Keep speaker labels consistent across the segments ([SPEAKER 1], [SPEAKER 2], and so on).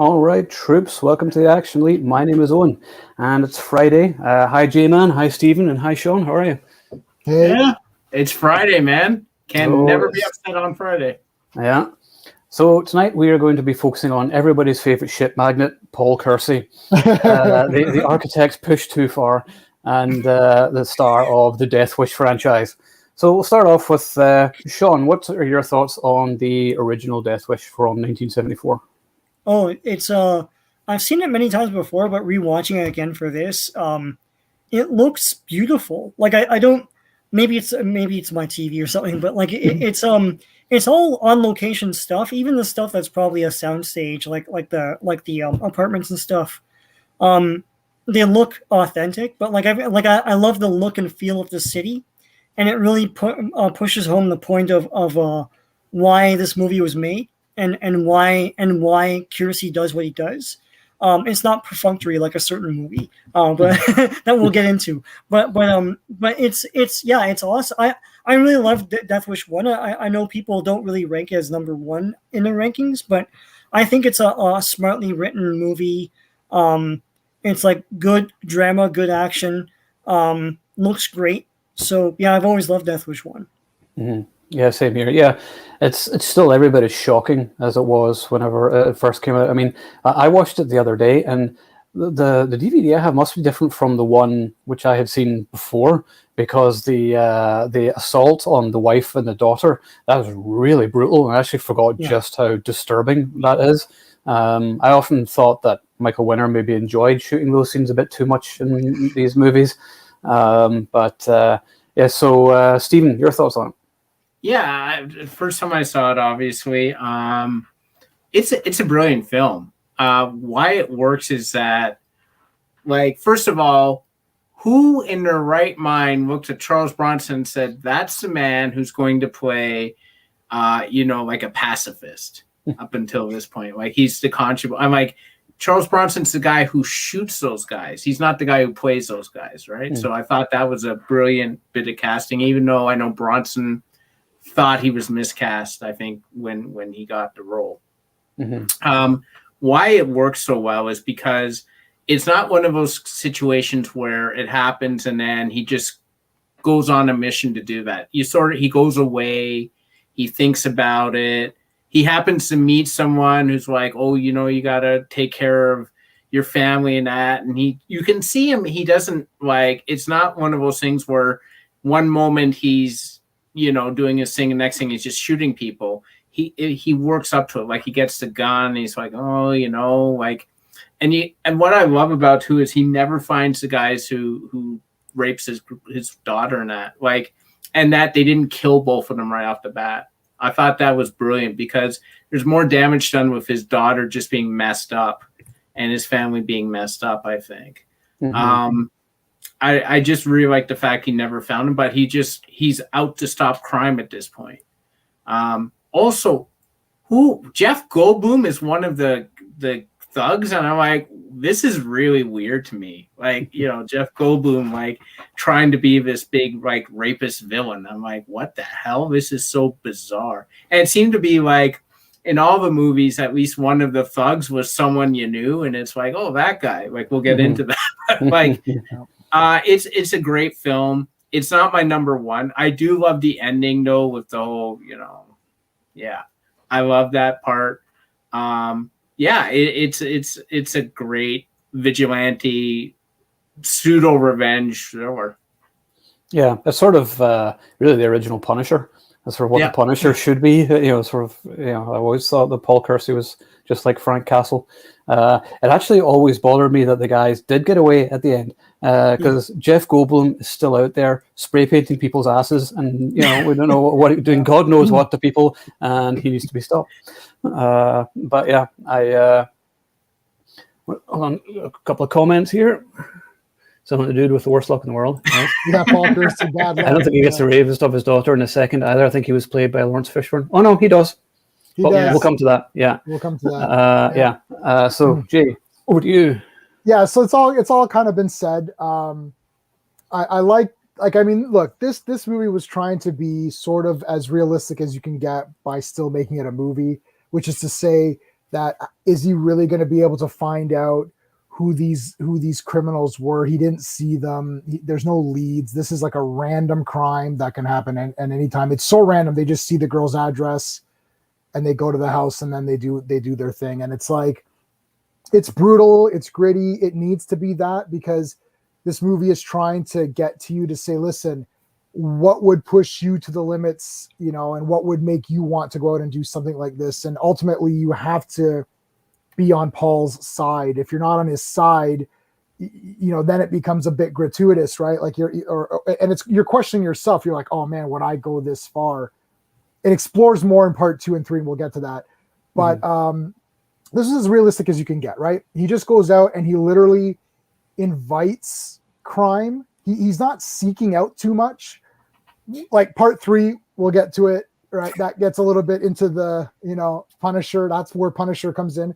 [SPEAKER 1] All right, troops, welcome to the Action Elite. My name is Owen, and it's Friday. Hi, J-Man. Hi, Stephen. And hi, Sean. How are you?
[SPEAKER 2] Hey.
[SPEAKER 3] Yeah, it's Friday, man. Can never be upset on Friday.
[SPEAKER 1] Yeah. So tonight we are going to be focusing on everybody's favorite ship magnet, Paul Kersey, the architect's push too far, and the star of the Death Wish franchise. So we'll start off with Sean. What are your thoughts on the original Death Wish from 1974?
[SPEAKER 2] Oh, it's I've seen it many times before, but rewatching it again for this, it looks beautiful. Like I don't maybe it's my TV or something, but like it's all on location stuff. Even the stuff that's probably a soundstage, like the apartments and stuff. They look authentic, but I love the look and feel of the city, and it really pushes home the point of why this movie was made. And why Kiersey does what he does. It's not perfunctory like a certain movie, but that we'll get into. But it's awesome. I really love Death Wish 1. I know people don't really rank it as number one in the rankings, but I think it's a smartly written movie. It's like good drama, good action, looks great. So yeah, I've always loved Death Wish 1.
[SPEAKER 1] Mm-hmm. Yeah, same here. Yeah, it's still every bit as shocking as it was whenever it first came out. I mean, I watched it the other day, and the DVD I have must be different from the one which I had seen before, because the assault on the wife and the daughter, that was really brutal. I actually forgot just how disturbing that is. I often thought that Michael Winner maybe enjoyed shooting those scenes a bit too much in these movies. So Stephen, your thoughts on it?
[SPEAKER 3] Yeah, first time I saw it, obviously, it's a brilliant film. Why it works is that, like, first of all, who in their right mind looked at Charles Bronson and said, "That's the man who's going to play, like a pacifist up until this point. Like, he's the contribute." I'm like, Charles Bronson's the guy who shoots those guys. He's not the guy who plays those guys, right? So I thought that was a brilliant bit of casting, even though I know Bronson thought he was miscast, I think, when he got the role. Mm-hmm. Why it works so well is because it's not one of those situations where it happens and then he just goes on a mission to do that. He goes away, he thinks about it, he happens to meet someone who's like, "Oh, you gotta take care of your family and that," and you can see him, he doesn't, like, it's not one of those things where one moment he's doing his thing, and next thing he's just shooting people. He works up to it. Like, he gets the gun, and he's like, "Oh, like," and what I love about too is he never finds the guys who rapes his daughter and that, like, and that they didn't kill both of them right off the bat. I thought that was brilliant because there's more damage done with his daughter just being messed up and his family being messed up, I think. Mm-hmm. I just really like the fact he never found him, but he's out to stop crime at this point. Also, Jeff Goldblum is one of the thugs, and I'm like, this is really weird to me. Like, Jeff Goldblum, like, trying to be this big, like, rapist villain. I'm like, what the hell? This is so bizarre. And it seemed to be like, in all the movies, at least one of the thugs was someone you knew, and it's like, oh, that guy. Like, we'll get into that. Like, it's a great film. It's not my number one. I do love the ending though, with the whole, I love that part. It's a great vigilante pseudo revenge thriller.
[SPEAKER 1] Yeah, it's sort of really the original Punisher. That's sort of what the Punisher should be. I always thought that Paul Kersey was just like Frank Castle. It actually always bothered me that the guys did get away at the end, because Jeff Goldblum is still out there spray painting people's asses, and we don't know what he's doing. God knows what to people, and he needs to be stopped. But yeah, hold on, a couple of comments here. Something to do with the worst luck in the world. Right?
[SPEAKER 4] Yeah, Paul Kersey, bad luck.
[SPEAKER 1] I don't think he gets to rave and stuff his daughter in a second either. I think he was played by Lawrence Fishburne. Oh no, he does. We'll come to that. Yeah,
[SPEAKER 4] we'll come to that.
[SPEAKER 1] So Jay, over to you.
[SPEAKER 4] Yeah, so it's all kind of been said. I mean, look, this movie was trying to be sort of as realistic as you can get by still making it a movie, which is to say, that is he really going to be able to find out who these criminals were? He didn't see them. There's no leads. This is like a random crime that can happen at any time. It's so random. They just see the girl's address and they go to the house and then they do their thing. And it's like, it's brutal. It's gritty. It needs to be that because this movie is trying to get to you to say, listen, what would push you to the limits, you know, and what would make you want to go out and do something like this? And ultimately you have to be on Paul's side. If you're not on his side, you know, then it becomes a bit gratuitous, right? Like you're questioning yourself. You're like, oh man, would I go this far? It explores more in part 2 and 3, and we'll get to that. But this is as realistic as you can get, right? He just goes out and he literally invites crime. He's not seeking out too much. Like part 3, we'll get to it, right? That gets a little bit into the, you know, Punisher. That's where Punisher comes in.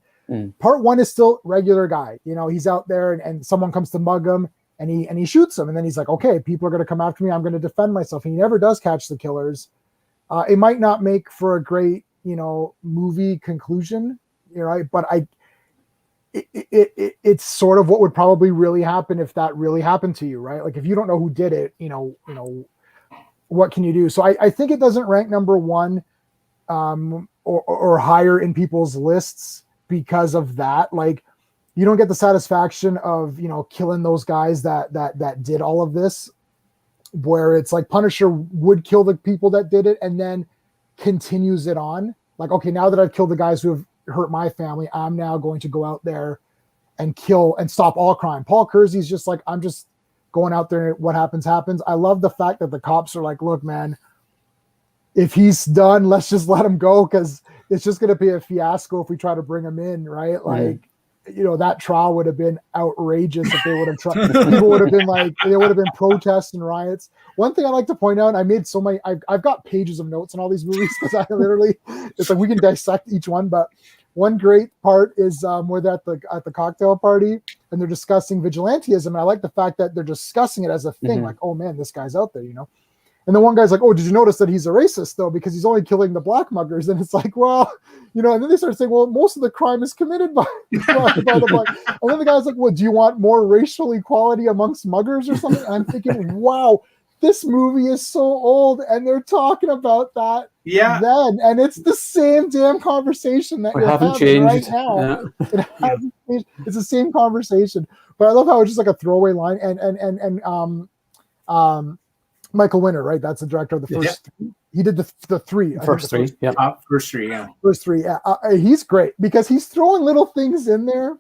[SPEAKER 4] Part 1 is still regular guy. You know, he's out there and someone comes to mug him and he shoots him. And then he's like, okay, people are going to come after me. I'm going to defend myself. And he never does catch the killers. It might not make for a great, you know, movie conclusion, you know, right? But it's sort of what would probably really happen if that really happened to you, right? Like if you don't know who did it, you know, what can you do? So I think it doesn't rank number 1 or higher in people's lists because of that. Like you don't get the satisfaction of, you know, killing those guys that did all of this, where it's like Punisher would kill the people that did it and then continues it on. Like, okay, now that I've killed the guys who have hurt my family, I'm now going to go out there and kill and stop all crime. Paul Kersey's just like, I'm just going out there and what happens. I love the fact that the cops are like, look, man, if he's done, let's just let him go because it's just going to be a fiasco if we try to bring him in, right? Like, you know, that trial would have been outrageous if they would have tried. People would have been like, there would have been protests and riots. One thing I like to point out, I made so many, I've got pages of notes on all these movies because I literally, it's like we can dissect each one. But one great part is where they're at the cocktail party and they're discussing vigilantism. And I like the fact that they're discussing it as a thing, like, oh man, this guy's out there, you know? And the one guy's like, oh, did you notice that he's a racist though? Because he's only killing the black muggers. And it's like, well, you know, and then they start saying, well, most of the crime is committed by the black. And then the guy's like, well, do you want more racial equality amongst muggers or something? And I'm thinking, wow, this movie is so old and they're talking about that then. And it's the same damn conversation that we're having right now. Yeah. It hasn't changed. It's the same conversation. But I love how it's just like a throwaway line. And Michael Winner, right? That's the director of the first. Yeah. He did the three.
[SPEAKER 3] First three, yeah. First three, yeah.
[SPEAKER 4] He's great because he's throwing little things in there.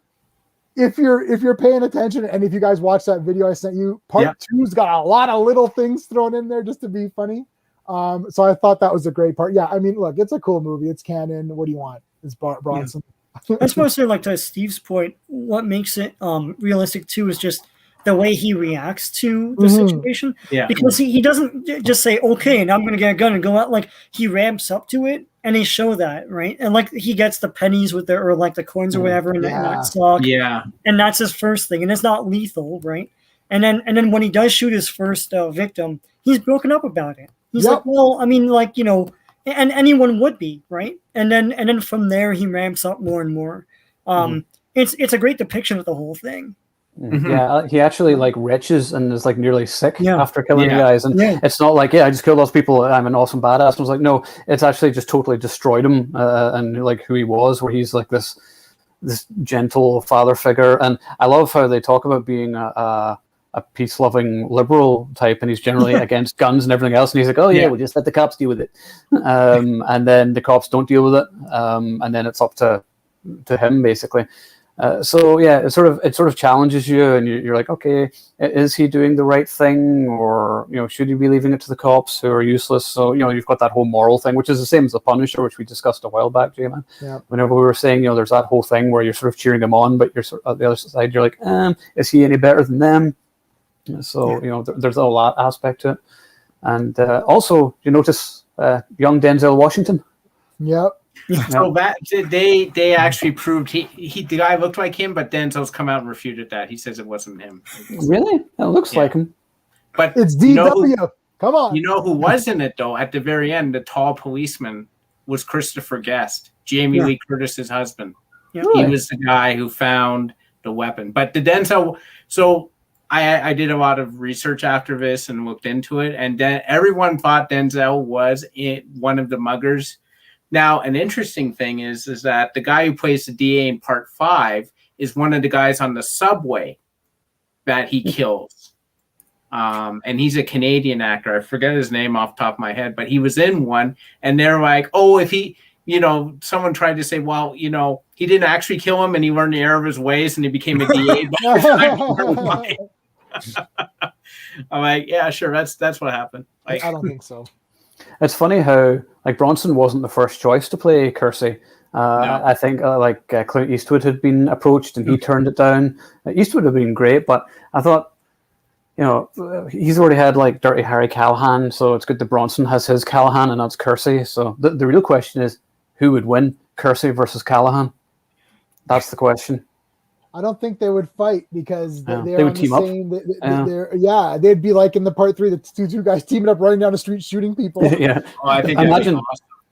[SPEAKER 4] If you're paying attention, and if you guys watch that video I sent you, part 2's got a lot of little things thrown in there just to be funny. So I thought that was a great part. Yeah, I mean, look, it's a cool movie. It's canon. What do you want? It's Bronson.
[SPEAKER 2] Yeah. I suppose, like to Steve's point, what makes it realistic too is just the way he reacts to the situation. Yeah. Because he doesn't just say, okay, now I'm going to get a gun and go out. Like, he ramps up to it, and they show that, right? And, like, he gets the pennies with or, like, the coins or whatever in that sock. Yeah. And that's his first thing. And it's not lethal, right? And then when he does shoot his first victim, he's broken up about it. He's like, well, I mean, like, you know, and anyone would be, right? And then from there, he ramps up more and more. It's a great depiction of the whole thing.
[SPEAKER 1] Yeah, he actually like retches and is like nearly sick after killing the guys, and it's not like I just killed those people, I'm an awesome badass. And I was like, no, it's actually just totally destroyed him and like who he was, where he's like this gentle father figure. And I love how they talk about being a peace-loving liberal type, and he's generally against guns and everything else. And he's like, oh yeah, we'll just let the cops deal with it, and then the cops don't deal with it, and then it's up to him basically. So yeah, it sort of challenges you, and you're like, okay, is he doing the right thing, or you know, should he be leaving it to the cops who are useless? So you know, you've got that whole moral thing, which is the same as the Punisher, which we discussed a while back, J-Man. Yeah. Whenever we were saying, you know, there's that whole thing where you're sort of cheering them on, but you're sort of, at the other side, you're like, is he any better than them? So you know, there's a lot aspect to it, and also you notice young Denzel Washington.
[SPEAKER 4] Yep.
[SPEAKER 3] So that they actually proved he the guy looked like him, but Denzel's come out and refuted that. He says it wasn't him.
[SPEAKER 1] Really? It looks like him.
[SPEAKER 3] But
[SPEAKER 4] it's DW. Come on.
[SPEAKER 3] You know who was in it though? At the very end, the tall policeman was Christopher Guest, Jamie Lee Curtis's husband.
[SPEAKER 2] Yeah.
[SPEAKER 3] He was the guy who found the weapon. But the Denzel, so I did a lot of research after this and looked into it, and then everyone thought Denzel was one of the muggers. Now, an interesting thing is that the guy who plays the DA in Part 5 is one of the guys on the subway that he kills. And he's a Canadian actor. I forget his name off the top of my head, but he was in one. And they're like, oh, if he, someone tried to say, well, he didn't actually kill him and he learned the error of his ways and he became a DA. I'm like, yeah, sure. That's what happened. Like,
[SPEAKER 4] I don't think so.
[SPEAKER 1] It's funny how Bronson wasn't the first choice to play Kersey.
[SPEAKER 3] No.
[SPEAKER 1] I think Clint Eastwood had been approached and he turned it down. Eastwood would have been great, but I thought, he's already had like Dirty Harry Callahan, so it's good that Bronson has his Callahan and that's Kersey. So the real question is, who would win, Kersey versus Callahan? That's the question.
[SPEAKER 4] I don't think they would fight because
[SPEAKER 1] they
[SPEAKER 4] they're
[SPEAKER 1] would team up.
[SPEAKER 4] They'd be like in the Part 3, the two guys teaming up, running down the street, shooting people.
[SPEAKER 1] Yeah,
[SPEAKER 3] I think
[SPEAKER 1] imagine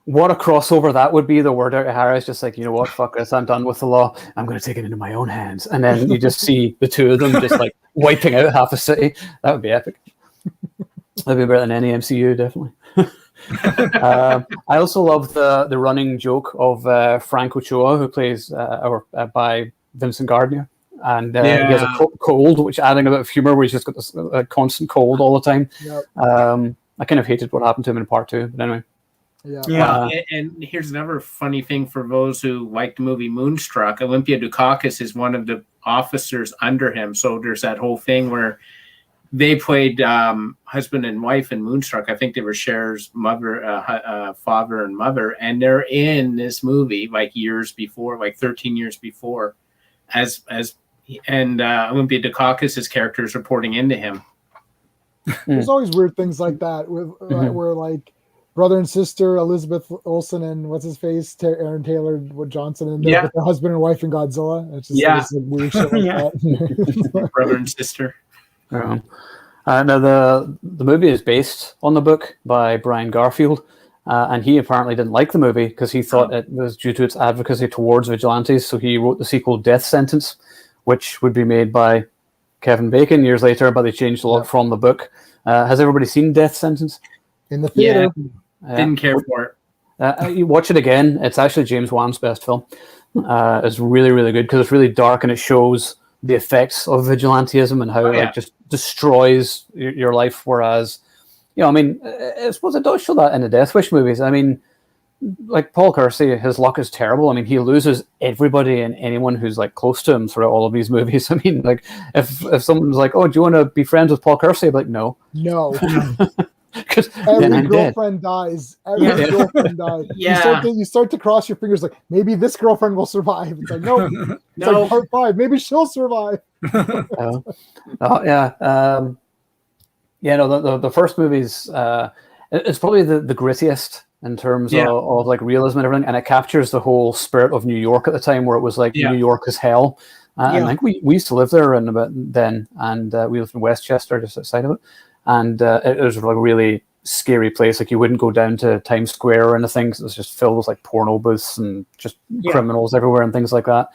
[SPEAKER 1] what a crossover that would be. The word out of Harry's just like, you know what, fuck this, I'm done with the law. I'm going to take it into my own hands. And then you just see the two of them just like wiping out half a city. That would be epic. That'd be better than any MCU, definitely. I also love the running joke of Frank Ochoa, who plays by Vincent Gardner, and he has a cold, which adding a bit of humor where he's just got this constant cold all the time. Yep. I kind of hated what happened to him in Part 2, but anyway.
[SPEAKER 3] And here's another funny thing for those who like the movie Moonstruck. Olympia Dukakis is one of the officers under him, so there's that whole thing where they played husband and wife in Moonstruck. I think they were Cher's mother, father and mother, and they're in this movie like years before, like 13 years before, and Olympia Dukakis' character is reporting into him.
[SPEAKER 4] There's always weird things like that where like brother and sister Elizabeth Olsen and what's his face Aaron Taylor Johnson and with their husband and wife in Godzilla. It's just it's like weird shit like that.
[SPEAKER 3] Brother and sister.
[SPEAKER 1] Now the movie is based on the book by Brian Garfield, and he apparently didn't like the movie because he thought it was due to its advocacy towards vigilantes. So he wrote the sequel Death Sentence, which would be made by Kevin Bacon years later, but they changed a lot from the book. Has everybody seen Death Sentence?
[SPEAKER 4] In the theater.
[SPEAKER 3] Didn't care for
[SPEAKER 1] it. You watch it again. It's actually James Wan's best film. It's really, really good because it's really dark and it shows the effects of vigilantism and how it just destroys your life. Whereas, I suppose it does show that in the Death Wish movies. I mean, like Paul Kersey, his luck is terrible. I mean, he loses everybody and anyone who's like close to him throughout all of these movies. I mean, like if someone's like, "Oh, do you want to be friends with Paul Kersey?" I'm like, no. Because
[SPEAKER 4] every girlfriend dies. Every girlfriend dies. You start to cross your fingers like maybe this girlfriend will survive. It's like no. It's like Part 5. Maybe she'll survive.
[SPEAKER 1] The first movie's it's probably the grittiest in terms of like realism and everything, and it captures the whole spirit of New York at the time, where it was like New York is hell. And I think we used to live there and we lived in Westchester, just outside of it. And it was like a really scary place. Like you wouldn't go down to Times Square or anything because it was just filled with like porno booths and just criminals everywhere and things like that.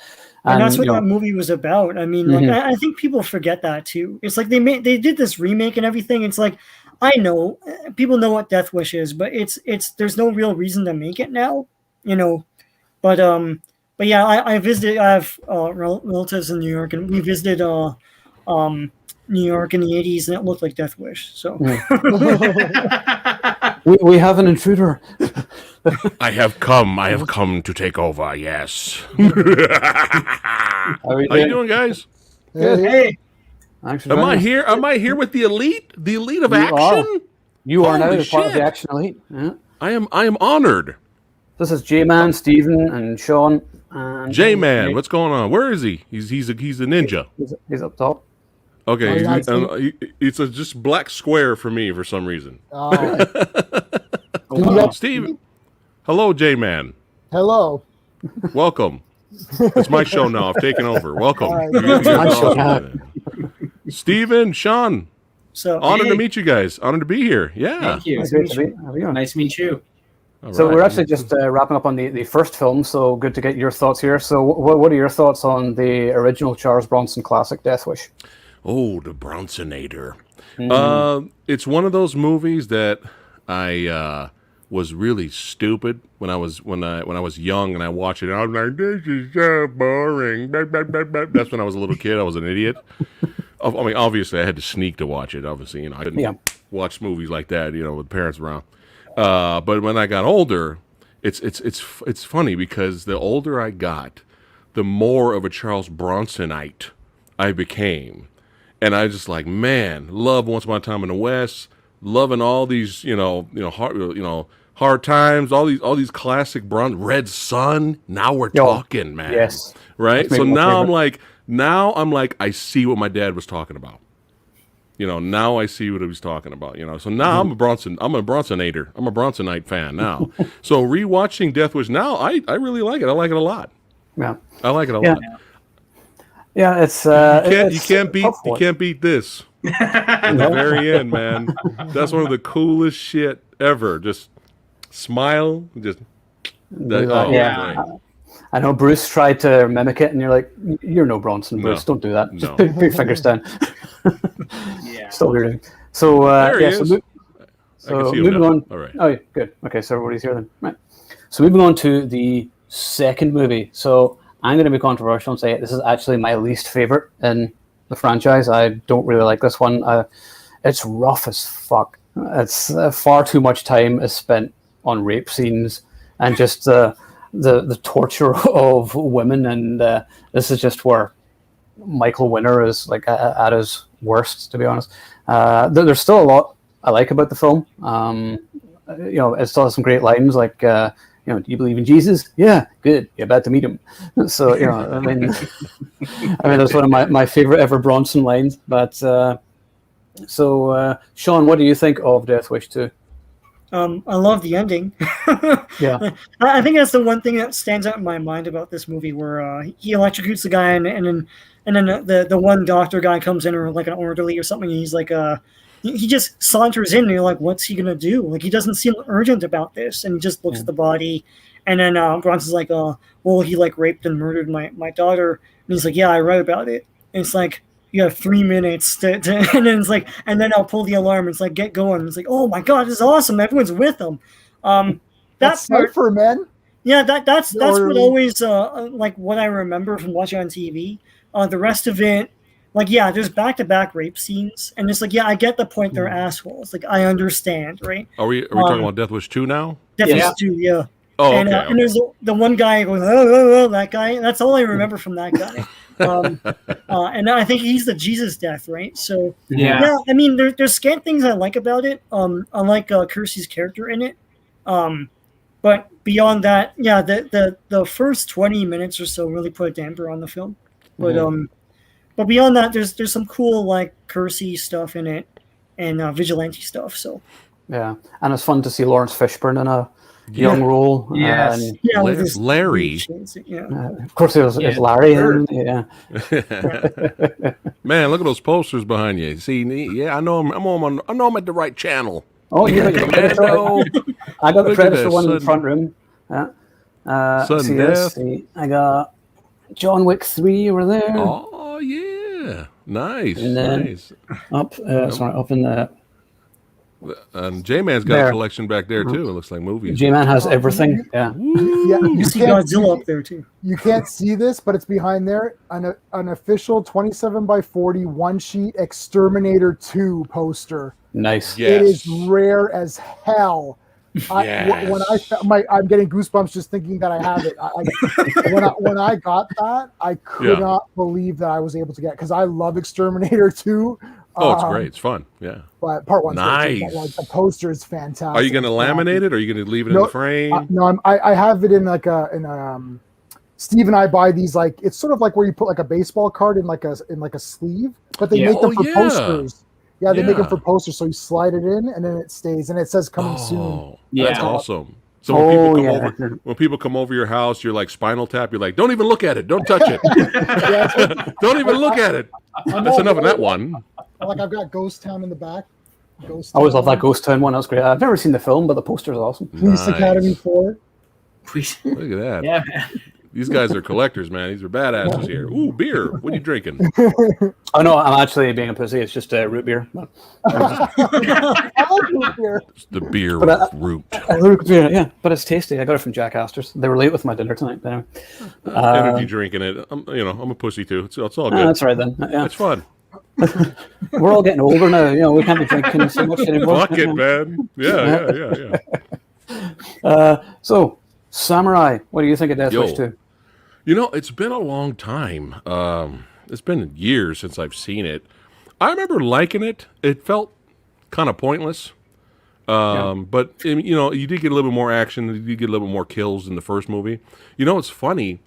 [SPEAKER 2] And that's what that movie was about. I mean, like I think people forget that too. It's like they did this remake and everything. It's like I know people know what Death Wish is, but it's there's no real reason to make it now, But yeah, I visited. I have relatives in New York, and we visited New York in the 80s, and it looked like Death Wish. So
[SPEAKER 1] we have an intruder.
[SPEAKER 5] I have come to take over. Yes.
[SPEAKER 1] How you
[SPEAKER 5] doing, guys?
[SPEAKER 3] Hey.
[SPEAKER 5] Am I here with the elite? The elite of action?
[SPEAKER 1] You are now part of the action elite. Yeah.
[SPEAKER 5] I am honored.
[SPEAKER 1] This is J-Man, Stephen, and Sean. And
[SPEAKER 5] J-Man, what's going on? Where is he? He's a ninja.
[SPEAKER 1] He's up top.
[SPEAKER 5] Okay, it's a just black square for me for some reason. Steve, hello, J-Man.
[SPEAKER 4] Hello.
[SPEAKER 5] Welcome. It's my show now. I've taken over. Welcome. Steven, Sean.
[SPEAKER 2] So
[SPEAKER 5] honored to meet you guys. Honored to be here. Yeah.
[SPEAKER 3] Thank you.
[SPEAKER 1] Nice to meet you.
[SPEAKER 3] Nice to meet you.
[SPEAKER 5] All
[SPEAKER 1] So
[SPEAKER 5] right.
[SPEAKER 1] we're actually just wrapping up on the first film, so good to get your thoughts here. So what are your thoughts on the original Charles Bronson classic, Death Wish?
[SPEAKER 5] Oh, the Bronsonator.
[SPEAKER 1] Mm-hmm.
[SPEAKER 5] It's one of those movies that I was really stupid when I was young and I watched it. And I was like, this is so boring. That's when I was a little kid. I was an idiot. I mean, obviously, I had to sneak to watch it. Obviously, I couldn't watch movies like that, with parents around. But when I got older, it's funny because the older I got, the more of a Charles Bronsonite I became. And I just like, man, love Once Upon a Time in the West, loving all these, hard times, all these classic Red Sun. Now we're talking, man.
[SPEAKER 1] Yes.
[SPEAKER 5] Right. So now I'm like, I see what my dad was talking about. Now I see what he was talking about. So now I'm a Bronsonator. I'm a Bronsonite fan now. So rewatching Death Wish now, I really like it. I like it a lot.
[SPEAKER 1] Yeah.
[SPEAKER 5] I like it a lot.
[SPEAKER 1] Yeah, it's
[SPEAKER 5] you can't beat this. In the very end, man. That's one of the coolest shit ever. Just smile, just
[SPEAKER 1] yeah. I know Bruce tried to mimic it, and you're like, "You're no Bronson, Bruce. Don't do that. Just put your fingers down." Still weird. So so moving on.
[SPEAKER 5] All right.
[SPEAKER 1] Oh, yeah, good. Okay, so everybody's here then. Right. So moving on to the second movie. So I'm going to be controversial and say this is actually my least favorite in the franchise. I don't really like this one. It's rough as fuck. It's far too much time is spent on rape scenes and just the torture of women, and this is just where Michael Winner is like at his worst, to be honest. There's still a lot I like about the film. It still has some great lines like, do you believe in Jesus? Yeah, good. You're about to meet him. So, I mean, that's one of my favorite ever Bronson lines. But Sean, what do you think of Death Wish 2?
[SPEAKER 2] I love the ending.
[SPEAKER 1] Yeah,
[SPEAKER 2] I think that's the one thing that stands out in my mind about this movie, where he electrocutes the guy, and then the one doctor guy comes in, or like an orderly or something, and he's like, he just saunters in, and you're like, what's he gonna do? Like, he doesn't seem urgent about this, and he just looks at the body, and then Bronson's like, well, he like raped and murdered my daughter, and he's like, yeah, I read about it, and it's like, you have 3 minutes to and then it's like, and then I'll pull the alarm. It's like, get going. It's like, oh my god, this is awesome. Everyone's with him.
[SPEAKER 4] That's for men.
[SPEAKER 2] Yeah, that's what always like what I remember from watching on TV. The rest of it, like, yeah, there's back-to-back rape scenes, and it's like, yeah, I get the point. They're assholes. Like, I understand, right?
[SPEAKER 5] Are we talking about Death Wish 2 now?
[SPEAKER 2] Death Wish 2, yeah.
[SPEAKER 5] Oh,
[SPEAKER 2] and,
[SPEAKER 5] okay.
[SPEAKER 2] And there's the one guy going, oh, that guy. That's all I remember from that guy. And I think he's the Jesus death, right? So yeah, I mean, there's scant things I like about it. I like Kersey's character in it. But beyond that, yeah, the first 20 minutes or so really put a damper on the film. But beyond that, there's some cool like Kersey stuff in it and vigilante stuff. So
[SPEAKER 1] yeah, and it's fun to see Lawrence Fishburne in a young role.
[SPEAKER 3] Yes.
[SPEAKER 5] With Larry.
[SPEAKER 1] Of course, it was Larry. Yeah.
[SPEAKER 5] Man, look at those posters behind you. See, I know I know I'm at the right channel.
[SPEAKER 1] Oh, yeah. I got the credits for one in the front room.
[SPEAKER 5] Sudden Death.
[SPEAKER 1] I got John Wick 3 over there.
[SPEAKER 5] Oh, yeah. Nice.
[SPEAKER 1] And then
[SPEAKER 5] nice.
[SPEAKER 1] Up in the...
[SPEAKER 5] And J-Man's got a collection back there, too. It looks like movies.
[SPEAKER 1] J-Man has everything. Yeah.
[SPEAKER 2] You see Godzilla up there, too.
[SPEAKER 4] You can't see this, but it's behind there. An official 27x40 one-sheet Exterminator 2 poster.
[SPEAKER 1] Nice.
[SPEAKER 5] Yes.
[SPEAKER 4] It is rare as hell.
[SPEAKER 5] Yes.
[SPEAKER 4] I'm getting goosebumps just thinking that I have it. When I got that, I could not believe that I was able to get, because I love Exterminator 2.
[SPEAKER 5] Oh, it's great. It's fun. Yeah.
[SPEAKER 4] But part one's
[SPEAKER 5] nice.
[SPEAKER 4] Great, like, the poster is fantastic.
[SPEAKER 5] Are you going to laminate it, or are you going to leave it in the frame?
[SPEAKER 4] No, I have it in like Steve and I buy these, like, it's sort of like where you put like a baseball card in like a sleeve, but they make them for posters. Yeah, they make them for posters, so you slide it in and then it stays, and it says coming soon.
[SPEAKER 5] That's awesome. So when people come over your house, you're like Spinal Tap. You're like, don't even look at it. Don't touch it. Don't even look at it. That's enough of that one.
[SPEAKER 4] Like, I've got Ghost Town in the back. Ghost
[SPEAKER 1] I always love that
[SPEAKER 4] Town,
[SPEAKER 1] Ghost Town one. That's great. I've never seen the film, but the poster's awesome.
[SPEAKER 4] Police
[SPEAKER 5] Nice.
[SPEAKER 4] Academy 4.
[SPEAKER 5] Look at that.
[SPEAKER 3] Yeah, man.
[SPEAKER 5] These guys are collectors, man. These are badasses here. Ooh, beer. What are you drinking?
[SPEAKER 1] Oh no, I'm actually being a pussy. It's just root beer. But,
[SPEAKER 4] I like root beer.
[SPEAKER 5] It's the beer
[SPEAKER 1] But,
[SPEAKER 5] with root.
[SPEAKER 1] root beer, yeah, but it's tasty. I got it from Jack Astor's. They were late with my dinner tonight. But anyway.
[SPEAKER 5] Energy drinking it. I'm a pussy too. It's all good.
[SPEAKER 1] That's right then. Yeah.
[SPEAKER 5] It's fun.
[SPEAKER 1] We're all getting older now. We can't be drinking so much anymore.
[SPEAKER 5] Fuck it, man. Yeah.
[SPEAKER 1] So, Samurai, what do you think of Death Wish 2?
[SPEAKER 5] It's been a long time. It's been years since I've seen it. I remember liking it. It felt kind of pointless. But, you did get a little bit more action. You did get a little bit more kills in the first movie. It's funny.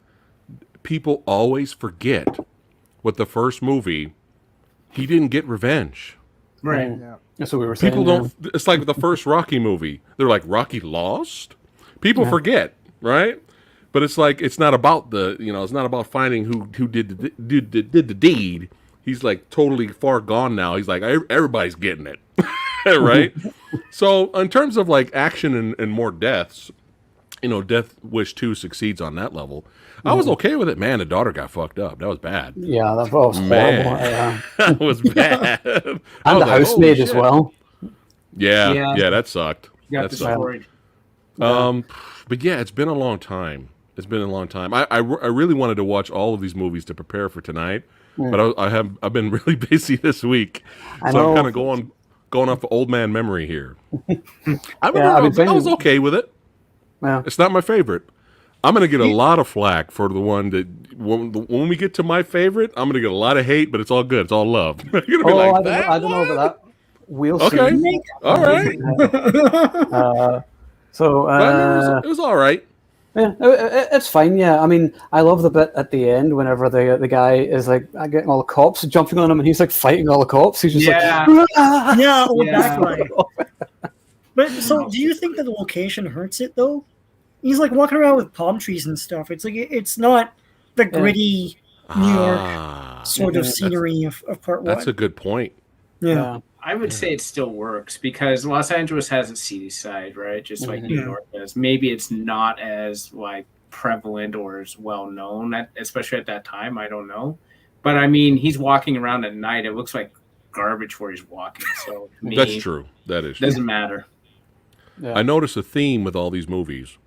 [SPEAKER 5] People always forget what the first movie, he didn't get revenge.
[SPEAKER 3] Right.
[SPEAKER 4] Yeah.
[SPEAKER 1] That's what we were saying.
[SPEAKER 5] People don't, it's like the first Rocky movie. They're like, Rocky lost? People forget, right? But it's like, it's not about it's not about finding who did the deed. He's like totally far gone now. He's like, everybody's getting it, right? So in terms of like action and more deaths, Death Wish 2 succeeds on that level. I was okay with it. Man, the daughter got fucked up. That was bad.
[SPEAKER 1] Yeah, that was horrible.
[SPEAKER 5] That was bad.
[SPEAKER 1] And the housemaid as well.
[SPEAKER 5] Yeah, that sucked.
[SPEAKER 3] Got
[SPEAKER 5] That sucked.
[SPEAKER 3] destroyed.
[SPEAKER 5] But yeah, it's been a long time. I really wanted to watch all of these movies to prepare for tonight, but I've been really busy this week, so I'm kind of going off of old man memory here. I was okay with it.
[SPEAKER 1] Yeah.
[SPEAKER 5] It's not my favorite. I'm gonna get a lot of flack for the one that when we get to my favorite, I'm gonna get a lot of hate, but it's all good. It's all love. You're gonna be like,
[SPEAKER 1] I don't know about that. We'll see.
[SPEAKER 5] Okay, all right.
[SPEAKER 1] So
[SPEAKER 5] It was all right.
[SPEAKER 1] yeah, it's fine. Yeah, I mean, I love the bit at the end whenever the guy is like getting all the cops jumping on him, and he's like fighting all the cops. He's just like,
[SPEAKER 2] Yeah, old
[SPEAKER 3] Yeah.
[SPEAKER 2] back guy. But so, do you think that the location hurts it though? He's like walking around with palm trees and stuff. It's like it's not the gritty New York sort of scenery of part one.
[SPEAKER 5] That's a good point.
[SPEAKER 2] Yeah.
[SPEAKER 3] I would say it still works because Los Angeles has a seedy side, right? Just like New York does. Maybe it's not as like prevalent or as well known, especially at that time. I don't know, but I mean, he's walking around at night. It looks like garbage where he's walking. So to me,
[SPEAKER 5] That's true. That is true.
[SPEAKER 3] Doesn't matter.
[SPEAKER 1] Yeah.
[SPEAKER 5] I notice a theme with all these movies.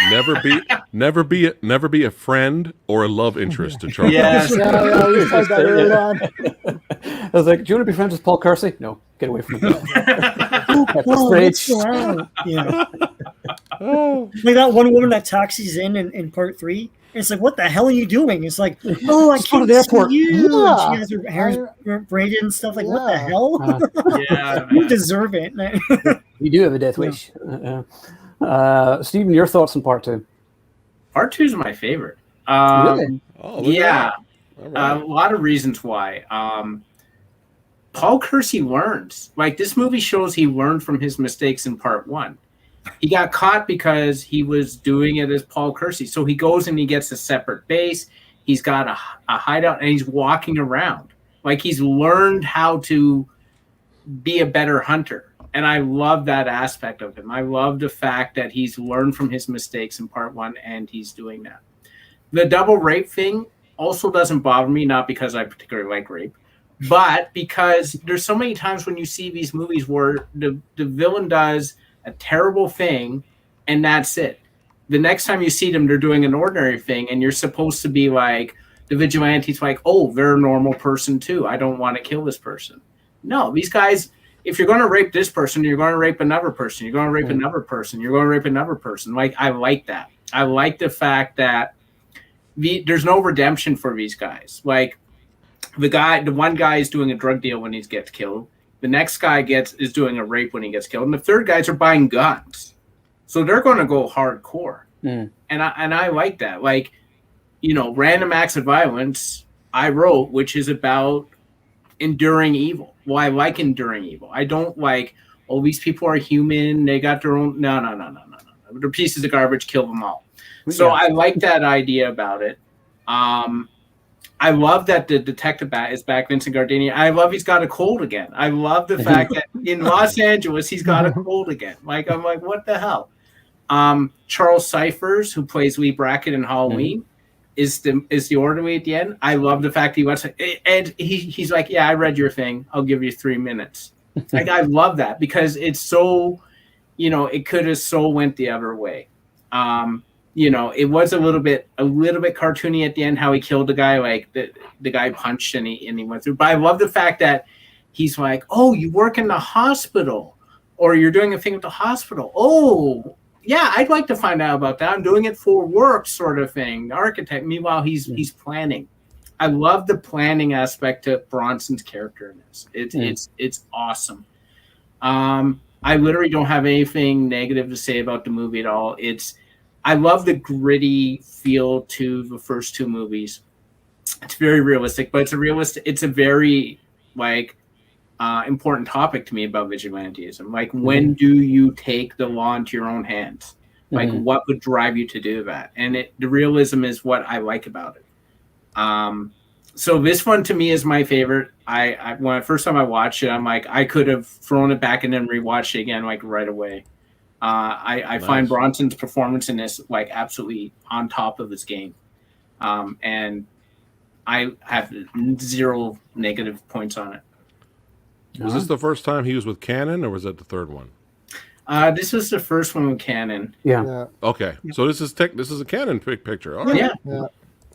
[SPEAKER 5] Never be a friend or a love interest to Charles.
[SPEAKER 3] Yes.
[SPEAKER 4] Yeah, we said that early on.
[SPEAKER 1] I was like, do you want to be friends with Paul Kersey? No, get away from him.
[SPEAKER 2] Whoa, what's going on? Yeah. Like that one woman that taxis in part 3. It's like, what the hell are you doing? It's like, oh, I
[SPEAKER 1] Just go to
[SPEAKER 2] can't
[SPEAKER 1] the airport.
[SPEAKER 2] see you.
[SPEAKER 4] Yeah.
[SPEAKER 2] And she has her hair braided and stuff. Like, what the
[SPEAKER 4] Yeah.
[SPEAKER 2] hell?
[SPEAKER 3] Yeah,
[SPEAKER 2] You
[SPEAKER 3] man.
[SPEAKER 2] deserve it.
[SPEAKER 1] You do have a death wish. Stephen, your thoughts on part 2?
[SPEAKER 3] Part 2 is my favorite.
[SPEAKER 1] Really?
[SPEAKER 5] Oh, look at
[SPEAKER 3] Yeah.
[SPEAKER 5] that. All right.
[SPEAKER 3] A lot of reasons why. Paul Kersey learns. Like, this movie shows he learned from his mistakes in part 1. He got caught because he was doing it as Paul Kersey. So he goes and he gets a separate base. He's got a hideout and he's walking around. Like, he's learned how to be a better hunter. And I love that aspect of him. I love the fact that he's learned from his mistakes in part 1 and he's doing that. The double rape thing also doesn't bother me, not because I particularly like rape, but because there's so many times when you see these movies where the villain does a terrible thing and that's it. The next time you see them, they're doing an ordinary thing and you're supposed to be like, the vigilante's like, oh, they're a normal person too. I don't want to kill this person. No, these guys, if you're going to rape this person, you're going to rape another person. You're going to rape another person. You're going to rape another person. Like, I like that. I like the fact that there's no redemption for these guys. Like, the one guy is doing a drug deal when he gets killed. The next guy is doing a rape when he gets killed. And the third guys are buying guns. So they're going to go hardcore. And I like that. Like, Random Acts of Violence, I wrote, which is about enduring evil. Well, I like enduring evil. I don't like, oh, these people are human. They got their own. No. They're pieces of garbage. Kill them all. So I like that idea about it. I love that the detective is back, Vincent Gardini. I love he's got a cold again. I love the fact that in Los Angeles he's got a cold again. Like I'm like, what the hell? Charles Cyphers, who plays Lee Brackett in Halloween, is the orderly at the end. I love the fact he wants and he's like, yeah, I read your thing. I'll give you 3 minutes. Like I love that because it's so, it could have so went the other way. It was a little bit cartoony at the end how he killed the guy, like the guy punched and he went through. But I love the fact that he's like, oh, you work in the hospital or you're doing a thing at the hospital. Oh, yeah, I'd like to find out about that. I'm doing it for work sort of thing. The architect. Meanwhile, he's planning. I love the planning aspect of Bronson's character in this. It's awesome. I literally don't have anything negative to say about the movie at all. I love the gritty feel to the first 2 movies. It's very realistic, but it's a very important topic to me about vigilantism. Like, when do you take the law into your own hands? Like, what would drive you to do that? And the realism is what I like about it. So this one to me is my favorite. When the first time I watched it, I'm like, I could have thrown it back and then rewatched it again, like right away. I find Bronson's performance in this like absolutely on top of his game. And I have 0 negative points on it.
[SPEAKER 5] Was this the first time he was with Cannon, or was that the third one?
[SPEAKER 3] This was the first one with Cannon.
[SPEAKER 1] Yeah.
[SPEAKER 5] Okay. So this is a Cannon picture. All right.
[SPEAKER 2] Yeah.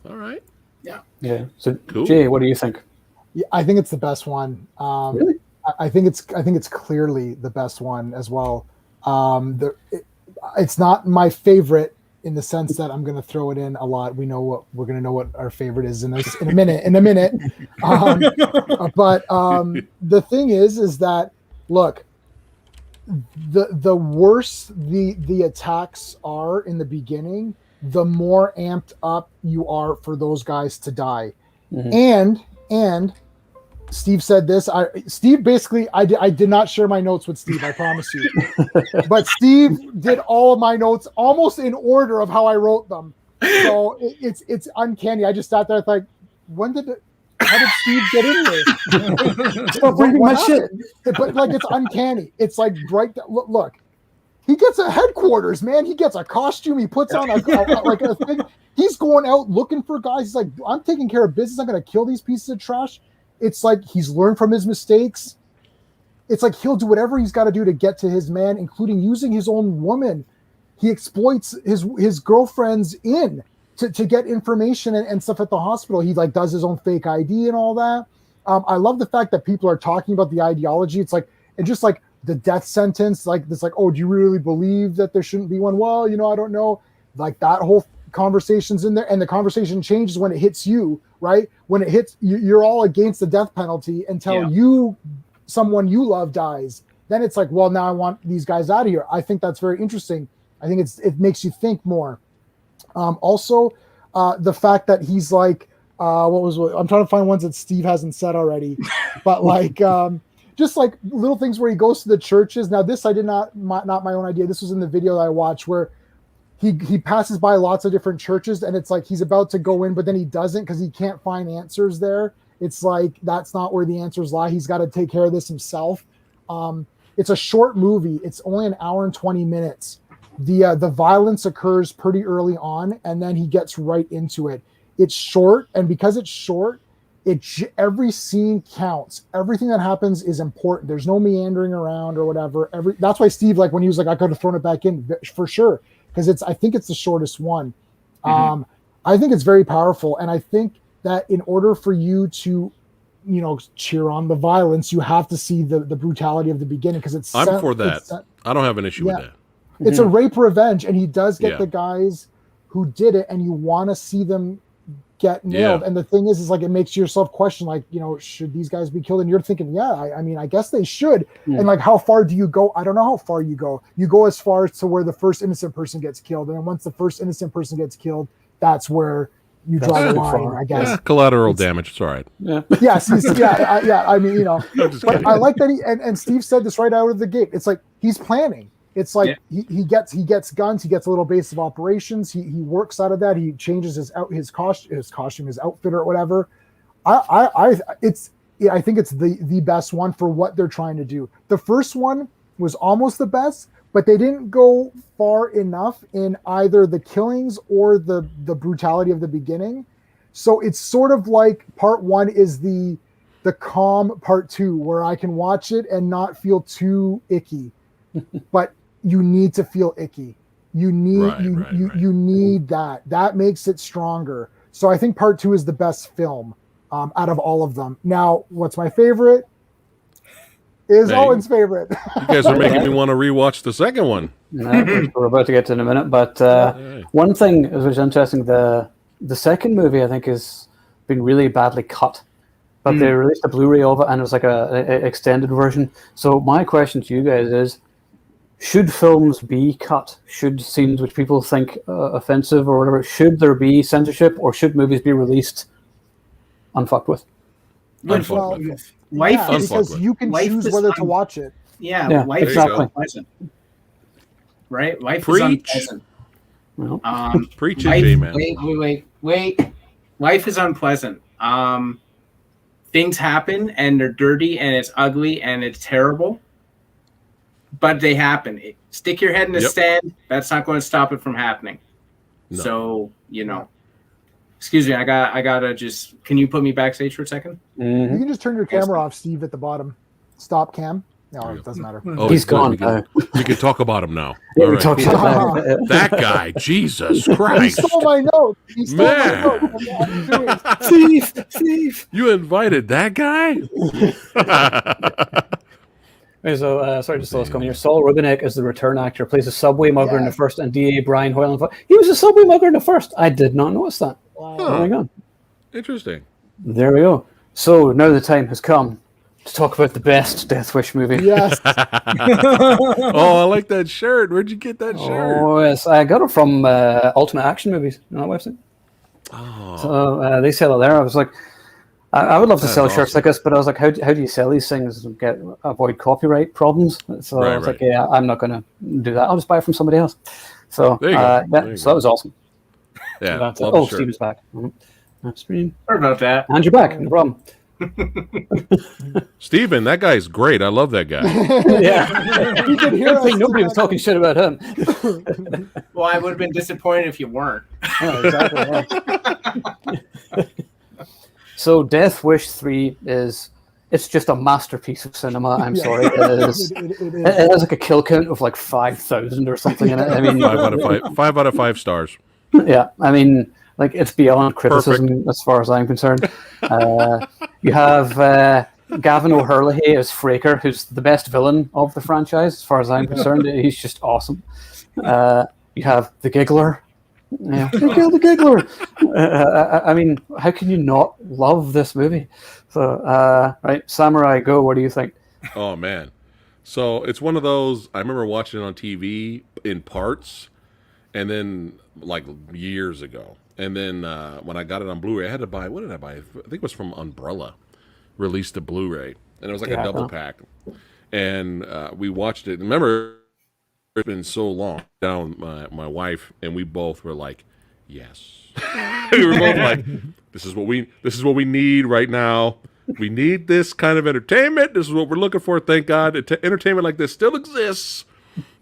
[SPEAKER 5] All right.
[SPEAKER 1] Yeah. So
[SPEAKER 5] Cool.
[SPEAKER 1] Jay, what do you think?
[SPEAKER 4] Yeah, I think it's the best one.
[SPEAKER 1] Really?
[SPEAKER 4] I think it's clearly the best one as well. It's not my favorite in the sense that I'm going to throw it in a lot. We're going to know what our favorite is in a minute. But the thing is that, look, the worse the attacks are in the beginning, the more amped up you are for those guys to die. And Steve said this. Steve basically, I did not share my notes with Steve, I promise you. But Steve did all of my notes almost in order of how I wrote them. So it's uncanny. I just sat there like, how did Steve get in here?
[SPEAKER 1] Stop reading my shit.
[SPEAKER 4] But like, it's uncanny. It's like right. Look, he gets a headquarters, man. He gets a costume. He puts on a thing. He's going out looking for guys. He's like, I'm taking care of business. I'm going to kill these pieces of trash. It's like he's learned from his mistakes. It's like he'll do whatever he's got to do to get to his man, including using his own woman. He exploits his girlfriends to get information and stuff at the hospital. He like does his own fake ID and all that. I love the fact that people are talking about the ideology. It's like, and just like the death sentence, like this, like, oh, do you really believe that there shouldn't be one? Well, I don't know. Like that whole conversation's in there, and the conversation changes when it hits you, right? When it hits you, you're all against the death penalty until someone you love dies. Then it's like, well, now I want these guys out of here. I think that's very interesting. I think it makes you think more. Also, the fact that he's like, I'm trying to find ones that Steve hasn't said already, but like, just like little things where he goes to the churches. Now, this I did not my own idea. This was in the video that I watched where he passes by lots of different churches, and it's like he's about to go in, but then he doesn't because he can't find answers there. It's like that's not where the answers lie. He's got to take care of this himself. It's a short movie. It's only an hour and 20 minutes. The violence occurs pretty early on, and then he gets right into it. It's short, and because it's short, every scene counts. Everything that happens is important. There's no meandering around or whatever. That's why Steve, like when he was like, I could have thrown it back in for sure, because I think it's the shortest one. I think it's very powerful, and I think that in order for you to, cheer on the violence, you have to see the brutality of the beginning because it's.
[SPEAKER 5] I'm for that. I don't have an issue with that.
[SPEAKER 4] It's a rape revenge, and he does get the guys who did it, and you want to see them get nailed. And the thing is like it makes yourself question, like, should these guys be killed? And you're thinking, I mean, I guess they should. And like, how far do you go? I don't know how far you go. You go as far as to where the first innocent person gets killed, and then once the first innocent person gets killed, that's where you draw the line, I guess.
[SPEAKER 5] Yeah, collateral damage. It's all right.
[SPEAKER 1] Yeah.
[SPEAKER 4] Yes. I mean, but I like that and Steve said this right out of the gate. It's like he's planning. It's like he gets guns, he gets a little base of operations, he works out of that, he changes his costume, his outfit or whatever. I think it's the best one for what they're trying to do. The first one was almost the best, but they didn't go far enough in either the killings or the brutality of the beginning. So it's sort of like part one is the calm part two, where I can watch it and not feel too icky. But you need to feel icky. You need you need that. That makes it stronger. So I think part two is the best film out of all of them. Now, what's my favorite? Is Owen's favorite.
[SPEAKER 5] You guys are making me want to rewatch the second one.
[SPEAKER 1] We're about to get to in a minute, but one thing which is interesting, the second movie I think has been really badly cut, but they released a Blu-ray of it and it was like a extended version. So my question to you guys is, should films be cut? Should scenes which people think offensive or whatever, should there be censorship, or should movies be released unfucked with?
[SPEAKER 4] Because you can choose whether to watch it.
[SPEAKER 3] Yeah, life
[SPEAKER 1] exactly.
[SPEAKER 3] is unpleasant. Right? Life
[SPEAKER 5] Preach.
[SPEAKER 3] is unpleasant.
[SPEAKER 5] Well, preach it, man.
[SPEAKER 3] Wait. Life is unpleasant. Things happen and they're dirty and it's ugly and it's terrible, but they happen. Stick your head in the sand. That's not going to stop it from happening. No. So, excuse me, I gotta just. Can you put me backstage for a second?
[SPEAKER 4] You can just turn your camera off, Steve, at the bottom. Stop cam. No, it doesn't matter.
[SPEAKER 5] Oh,
[SPEAKER 1] he's gone.
[SPEAKER 5] We can talk about him now.
[SPEAKER 1] Yeah,
[SPEAKER 5] all
[SPEAKER 1] we
[SPEAKER 5] right.
[SPEAKER 1] talked about
[SPEAKER 5] That guy, Jesus Christ.
[SPEAKER 4] He stole my note.
[SPEAKER 1] Thief.
[SPEAKER 5] You invited that guy?
[SPEAKER 1] Okay, so, sorry to slow us coming here. Saul Rubinek is the return actor, plays a subway mugger in the first, and DA Brian Hoyland. He was a subway mugger in the first. I did not notice that.
[SPEAKER 4] Wow.
[SPEAKER 1] Oh my god.
[SPEAKER 5] Interesting.
[SPEAKER 1] There we go. So now the time has come to talk about the best Death Wish movie.
[SPEAKER 4] Yes.
[SPEAKER 5] Oh, I like that shirt. Where'd you get that shirt?
[SPEAKER 1] Oh, yes. I got it from Ultimate Action Movies on that website.
[SPEAKER 5] Oh.
[SPEAKER 1] So they sell it there. I was like, I would love to sell shirts
[SPEAKER 5] awesome.
[SPEAKER 1] like this, but I was like, how do you sell these things and avoid copyright problems? So I was like, yeah, I'm not going to do that. I'll just buy it from somebody else. So
[SPEAKER 5] There you go.
[SPEAKER 1] So that was awesome.
[SPEAKER 5] Yeah.
[SPEAKER 1] That's
[SPEAKER 5] love
[SPEAKER 1] it.
[SPEAKER 5] the
[SPEAKER 1] Oh,
[SPEAKER 5] shirt.
[SPEAKER 1] Steven's back. That's Sorry
[SPEAKER 3] Sorry about that.
[SPEAKER 1] And you're back. No problem.
[SPEAKER 5] Steven, that guy's great. I love that guy.
[SPEAKER 1] Yeah.
[SPEAKER 4] You could hear
[SPEAKER 1] I think
[SPEAKER 4] us.
[SPEAKER 1] nobody was talking shit about him.
[SPEAKER 3] Well, I would have been disappointed if you weren't.
[SPEAKER 1] Yeah, exactly. Yeah. So Death Wish 3 it's just a masterpiece of cinema. I'm sorry. It is. It has like a kill count of like 5,000 or something in it. I mean,
[SPEAKER 5] 5 out of 5 stars.
[SPEAKER 1] Yeah, I mean, like, it's beyond criticism as far as I'm concerned. You have Gavin O'Hurley as Fraker, who's the best villain of the franchise as far as I'm concerned. He's just awesome. You have the Giggler. Yeah, they killed the Giggler. I mean, how can you not love this movie? So, right, Samurai Go, what do you think?
[SPEAKER 5] Oh, man. So it's one of those, I remember watching it on TV in parts, and then, like, years ago. And then when I got it on Blu-ray, I had to buy, what did I buy? I think it was from Umbrella, released a Blu-ray. And it was like a double pack. And we watched it. Remember, it's been so long. Down my wife and we both were like, yes. We were both like, this is what we need right now. We need this kind of entertainment. This is what we're looking for. Thank God, entertainment like this still exists.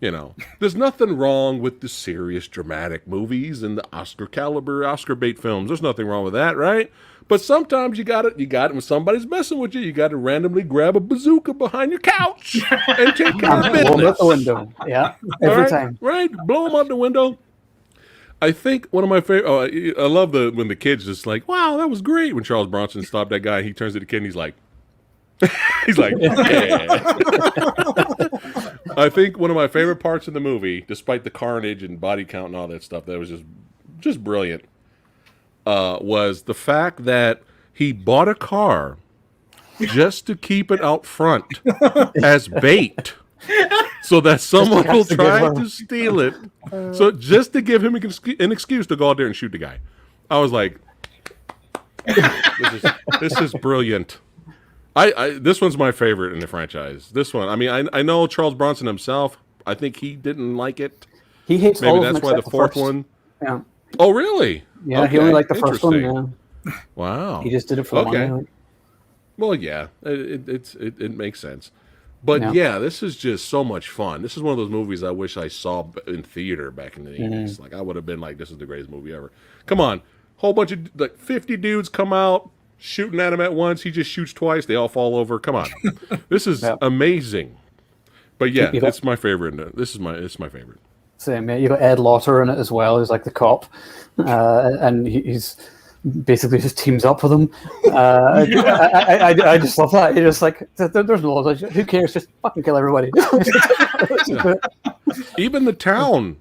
[SPEAKER 5] You know, there's nothing wrong with the serious, dramatic movies and the Oscar caliber, Oscar bait films. There's nothing wrong with that, right? But sometimes you got it when somebody's messing with you. You got to randomly grab a bazooka behind your couch and take care of business.
[SPEAKER 1] Blow them out the window. Yeah, every time.
[SPEAKER 5] Right, blow them out the window. I think one of my favorite. I love when the kid's just like, "Wow, that was great." When Charles Bronson stopped that guy, he turns to the kid and he's like, "Yeah." I think one of my favorite parts of the movie, despite the carnage and body count and all that stuff, that was just brilliant, was the fact that he bought a car just to keep it out front as bait, so that someone will try to steal it. So just to give him an excuse to go out there and shoot the guy. I was like, this is brilliant. This one's my favorite in the franchise. This one, I mean, I know Charles Bronson himself. I think he didn't like it.
[SPEAKER 1] He hates
[SPEAKER 5] Maybe
[SPEAKER 1] all of them
[SPEAKER 5] that's why the
[SPEAKER 1] except
[SPEAKER 5] fourth
[SPEAKER 1] first.
[SPEAKER 5] one.
[SPEAKER 1] Yeah.
[SPEAKER 5] Oh, really?
[SPEAKER 1] Yeah, he only liked the first one.
[SPEAKER 5] Interesting.
[SPEAKER 1] Yeah.
[SPEAKER 5] Wow.
[SPEAKER 1] He just did it for the money. I think.
[SPEAKER 5] Well, yeah, it makes sense. But yeah, this is just so much fun. This is one of those movies I wish I saw in theater back in the 80s. Like, I would have been like, this is the greatest movie ever. Come on. Whole bunch of, like, 50 dudes come out, shooting at him at once. He just shoots twice. They all fall over. Come on. This is amazing. But yeah, it's my favorite. It's my favorite.
[SPEAKER 1] Same, yeah. You got Ed Lauter in it as well. He's like the cop. And he's basically just teams up with him. I just love that. You're just like, there's no laws. Who cares? Just fucking kill everybody.
[SPEAKER 5] Even the town.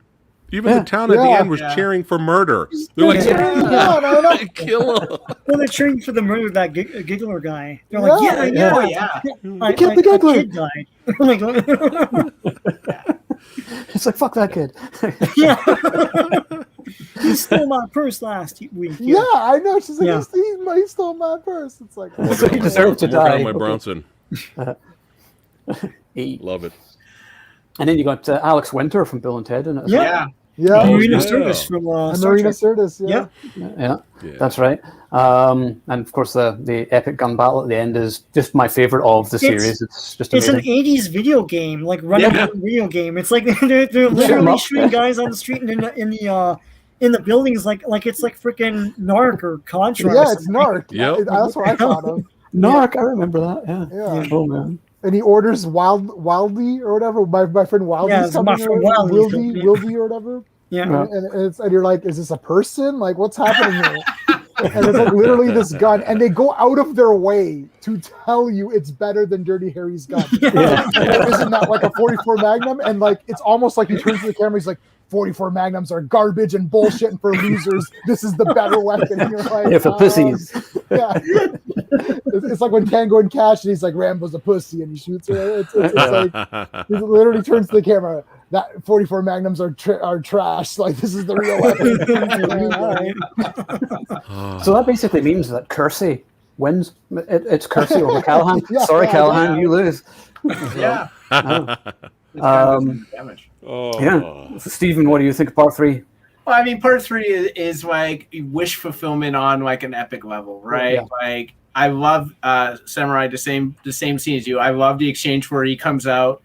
[SPEAKER 5] The town at the end was cheering for murder. They're like, kill him.
[SPEAKER 2] Well, they're cheering for the murder of that giggler guy. They're like, yeah.
[SPEAKER 1] I killed the giggler.
[SPEAKER 2] Kid died. Like,
[SPEAKER 1] it's like, fuck that kid.
[SPEAKER 2] Yeah. He stole my purse last week.
[SPEAKER 4] Yeah, I know. She's like, he stole my purse. It's like,
[SPEAKER 1] so he deserved to die.
[SPEAKER 5] My Bronson.
[SPEAKER 1] Love
[SPEAKER 5] it.
[SPEAKER 1] And then you got Alex Winter from Bill and Ted in it.
[SPEAKER 2] Yeah.
[SPEAKER 4] Marina
[SPEAKER 2] Sirtis from
[SPEAKER 4] Marina Sirtis.
[SPEAKER 1] Yeah, that's right. And of course, the epic gun battle at the end is just my favorite of the series. It's just amazing.
[SPEAKER 2] It's an 80s video game, like run-up video game. It's like they're literally shooting guys on the street and in the buildings like it's like freaking Narc or Contra.
[SPEAKER 4] Yeah, it's Narc.
[SPEAKER 5] Yep.
[SPEAKER 4] That's what I thought of.
[SPEAKER 1] Narc, I remember that. Yeah. Oh man.
[SPEAKER 4] And he orders Wildly or whatever. My friend Wildly's coming. Wildy or whatever.
[SPEAKER 2] Yeah.
[SPEAKER 4] And you're like, is this a person? Like, what's happening here? And it's like literally this gun, and they go out of their way to tell you it's better than Dirty Harry's gun. Isn't that like a 44 Magnum? And like, it's almost like he turns to the camera. He's like, 44 Magnums are garbage and bullshit and for losers. This is the better weapon. And you're like,
[SPEAKER 1] for pussies.
[SPEAKER 4] Yeah. It's like when Tango and Cash, and he's like, Rambo's a pussy, and he shoots her. It's like, he literally turns to the camera. That 44 Magnums are trash. Like, this is the real weapon.
[SPEAKER 1] So that basically means that Kersey wins. It's Kersey over Callahan. Sorry, Callahan, you lose.
[SPEAKER 3] Yeah.
[SPEAKER 1] Damage. So Stephen, what do you think of part 3?
[SPEAKER 3] Well, I mean, part 3 is like wish fulfillment on like an epic level, right?
[SPEAKER 1] Yeah.
[SPEAKER 3] Like, I love Samurai the same scene as you. I love the exchange where he comes out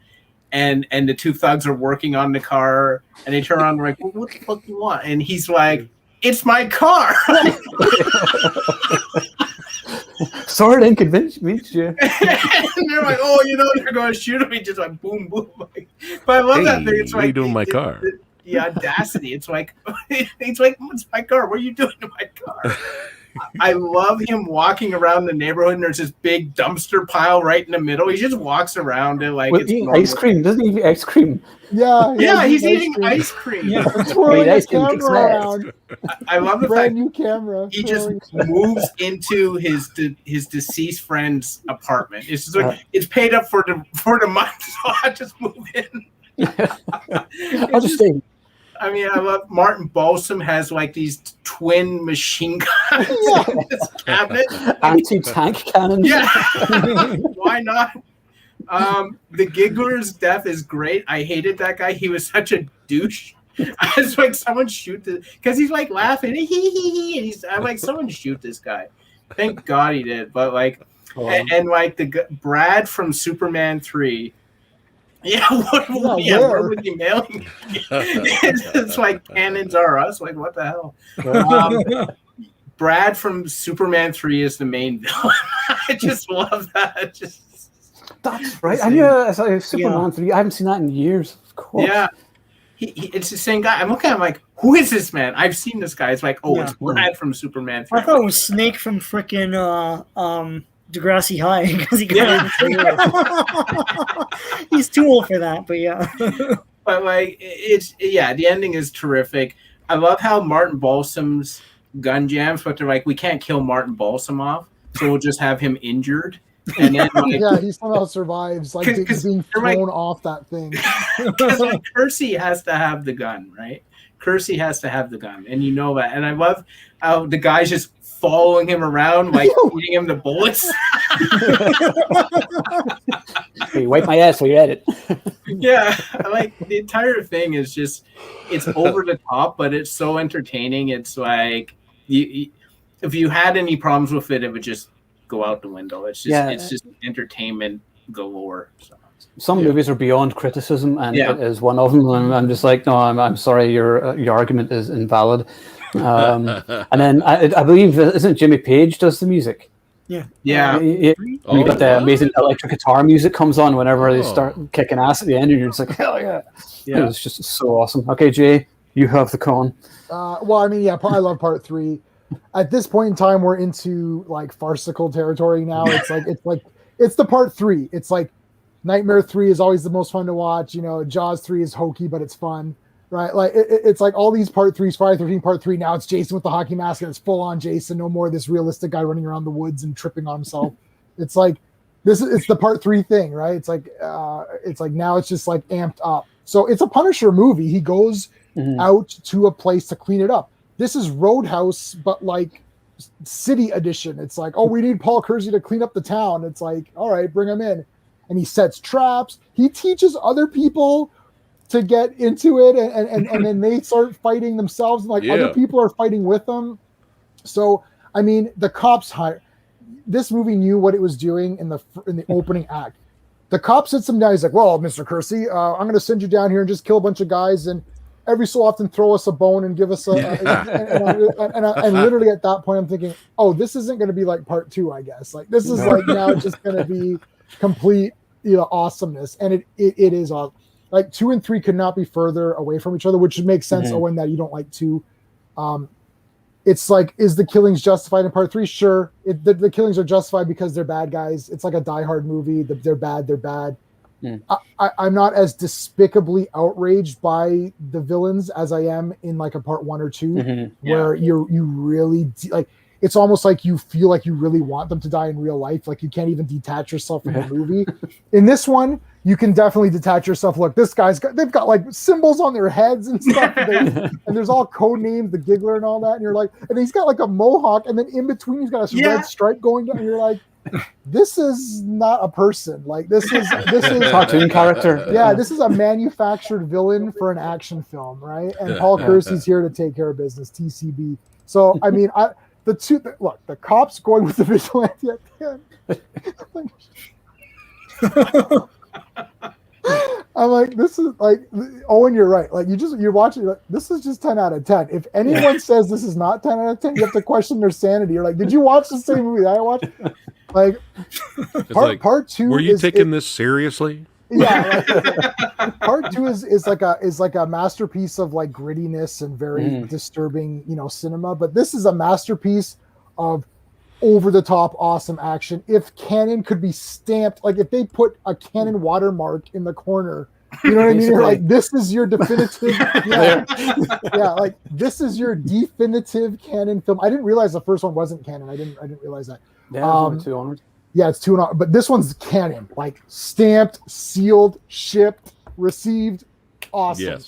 [SPEAKER 3] and the two thugs are working on the car, and they turn around and they're like, what the fuck do you want? And he's like, it's my car.
[SPEAKER 1] Sorry, I didn't convince you.
[SPEAKER 3] And they're like, oh, they're going to shoot him. He just like boom, boom. Like, but I love that thing. It's
[SPEAKER 5] what are you
[SPEAKER 3] like
[SPEAKER 5] doing in my car?
[SPEAKER 3] The audacity. It's like, it's my car. What are you doing to my car? I love him walking around the neighborhood, and there's this big dumpster pile right in the middle. He just walks around it like it's
[SPEAKER 1] eating ice cream. Doesn't he eat ice cream?
[SPEAKER 4] Yeah,
[SPEAKER 3] he's eating ice cream.
[SPEAKER 2] Yeah.
[SPEAKER 4] Twirling the camera around.
[SPEAKER 3] I love the
[SPEAKER 4] brand
[SPEAKER 3] fact
[SPEAKER 4] new camera.
[SPEAKER 3] he just moves into his deceased friend's apartment. It's just like it's paid up for the month, so I just move in.
[SPEAKER 1] I'll just stay.
[SPEAKER 3] I mean, I love Martin Balsam has like these twin machine guns in his cabinet.
[SPEAKER 1] Anti-tank cannons.
[SPEAKER 3] Yeah. Why not? The Giggler's death is great. I hated that guy. He was such a douche. I was like, someone shoot this, because he's like laughing. And I'm like, someone shoot this guy. Thank God he did. But like, and like the Brad from Superman 3. Yeah, where would he mailing? It's like cannons are us. Like, what the hell? Brad from Superman 3 is the main villain. I just love that.
[SPEAKER 1] That's right. I knew Superman 3. I haven't seen that in years. Of course.
[SPEAKER 3] Yeah. It's the same guy. I'm looking at him like, who is this man? I've seen this guy. It's like, it's Brad from Superman 3.
[SPEAKER 2] I thought it was Snake from frickin' Degrassi High, because he's too old for that, but yeah.
[SPEAKER 3] But like, the ending is terrific. I love how Martin Balsam's gun jams, but they're like, we can't kill Martin Balsam off, so we'll just have him injured. And then, like,
[SPEAKER 4] he somehow survives, like being thrown off that thing.
[SPEAKER 3] Because like, Kersey has to have the gun, right? Kersey has to have the gun, and you know that. And I love how the guy's just following him around, like feeding him the bullets.
[SPEAKER 1] Hey, wipe my ass while you're at it.
[SPEAKER 3] Yeah, like the entire thing is just it's over the top, but it's so entertaining. It's like if you had any problems with it, it would just go out the window. It's just entertainment galore. So.
[SPEAKER 1] Some movies are beyond criticism, and it is one of them. And I'm just like, no, I'm sorry, your argument is invalid. And then I believe, isn't Jimmy Page does the music?
[SPEAKER 2] Yeah.
[SPEAKER 1] You got the amazing electric guitar music comes on whenever they start kicking ass at the end, and you're just like, hell yeah. It's just so awesome. Okay, Jay, you have the con.
[SPEAKER 4] Well, I mean, I love part 3. At this point in time, we're into like farcical territory now. It's the part 3. It's like Nightmare 3 is always the most fun to watch. You know, Jaws 3 is hokey, but it's fun, right? Like it's like all these part 3s, Friday 13 part 3. Now it's Jason with the hockey mask, and it's full on Jason. No more this realistic guy running around the woods and tripping on himself. It's like it's the part 3 thing, right? It's like now it's just like amped up. So it's a Punisher movie. He goes out to a place to clean it up. This is Roadhouse, but like city edition. It's like, oh, we need Paul Kersey to clean up the town. It's like, all right, bring him in. And he sets traps. He teaches other people to get into it, and then they start fighting themselves, and like other people are fighting with them. So I mean, the cops this movie knew what it was doing in the opening act. The cop sits him down. He's like, well, Mr. Kersey, I'm going to send you down here and just kill a bunch of guys, and every so often throw us a bone and give us and literally at that point I'm thinking, oh, this isn't going to be like part 2, I guess. Like this is like now just going to be complete, awesomeness. And it is like 2 and 3 could not be further away from each other, which makes sense, Owen, that you don't like 2. It's like, is the killings justified in part 3? Sure. The killings are justified because they're bad guys. It's like a Die Hard movie. They're bad. I'm not as despicably outraged by the villains as I am in like a part 1 or 2, where you really like. It's almost like you feel like you really want them to die in real life. Like you can't even detach yourself from the movie. In this one, you can definitely detach yourself. Look, they've got like symbols on their heads and stuff. And there's all code names, the giggler and all that. And you're like, and he's got like a mohawk. And then in between, he's got a red stripe going down. And you're like, this is not a person. Like this is
[SPEAKER 1] cartoon character.
[SPEAKER 4] Yeah, this is a manufactured villain for an action film, right? And Paul Kersey's here to take care of business, TCB. So I mean, the cops going with the vigilante at the end. I'm like, this is like, Owen, you're right. Like you're watching, like, this is just 10 out of 10. If anyone says this is not 10 out of 10, you have to question their sanity. You're like, did you watch the same movie that I watched? Like, part 2.
[SPEAKER 5] Were you taking this seriously?
[SPEAKER 4] Yeah, like, part 2 is like a masterpiece of like grittiness and very disturbing, cinema. But this is a masterpiece of over the top awesome action. If canon could be stamped, like if they put a canon watermark in the corner, you know what I mean? You're like, this is your definitive, like this is your definitive canon film. I didn't realize the first one wasn't canon. I didn't realize that.
[SPEAKER 1] Yeah, 2 onwards.
[SPEAKER 4] Yeah, it's 2 and on, but this one's canon, like stamped, sealed, shipped, received. Awesome.
[SPEAKER 5] Yes.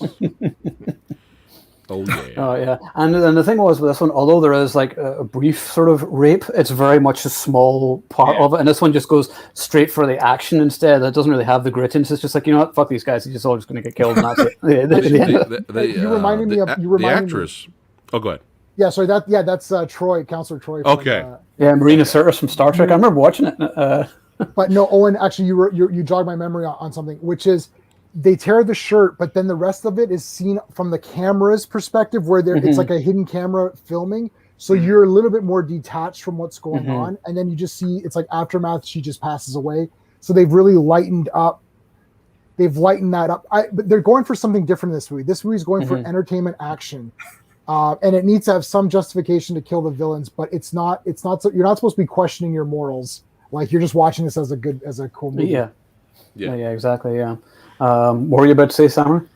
[SPEAKER 5] Oh yeah.
[SPEAKER 1] Oh yeah. And the thing was with this one, although there is like a brief sort of rape, it's very much a small part of it. And this one just goes straight for the action instead. It doesn't really have the grittiness. It's just like, you know what, fuck these guys. They're just all just going to get killed. And that's it.
[SPEAKER 4] You reminded me of
[SPEAKER 5] the actress. Oh, go ahead.
[SPEAKER 4] Yeah, sorry. That's Troy, Counselor Troy. From,
[SPEAKER 5] okay.
[SPEAKER 1] Marina Sirtis from Star Trek. I remember watching it.
[SPEAKER 4] But no, Owen, actually, you jogged my memory on something, which is they tear the shirt, but then the rest of it is seen from the camera's perspective, where it's like a hidden camera filming. So you're a little bit more detached from what's going on, and then you just see it's like aftermath. She just passes away. So they've really lightened up. They've lightened that up. But they're going for something different in this movie. This movie is going for entertainment action. And it needs to have some justification to kill the villains, but it's not. So, you're not supposed to be questioning your morals. Like you're just watching this as a cool movie.
[SPEAKER 1] Yeah, exactly. Yeah. What were you about to say, Summer?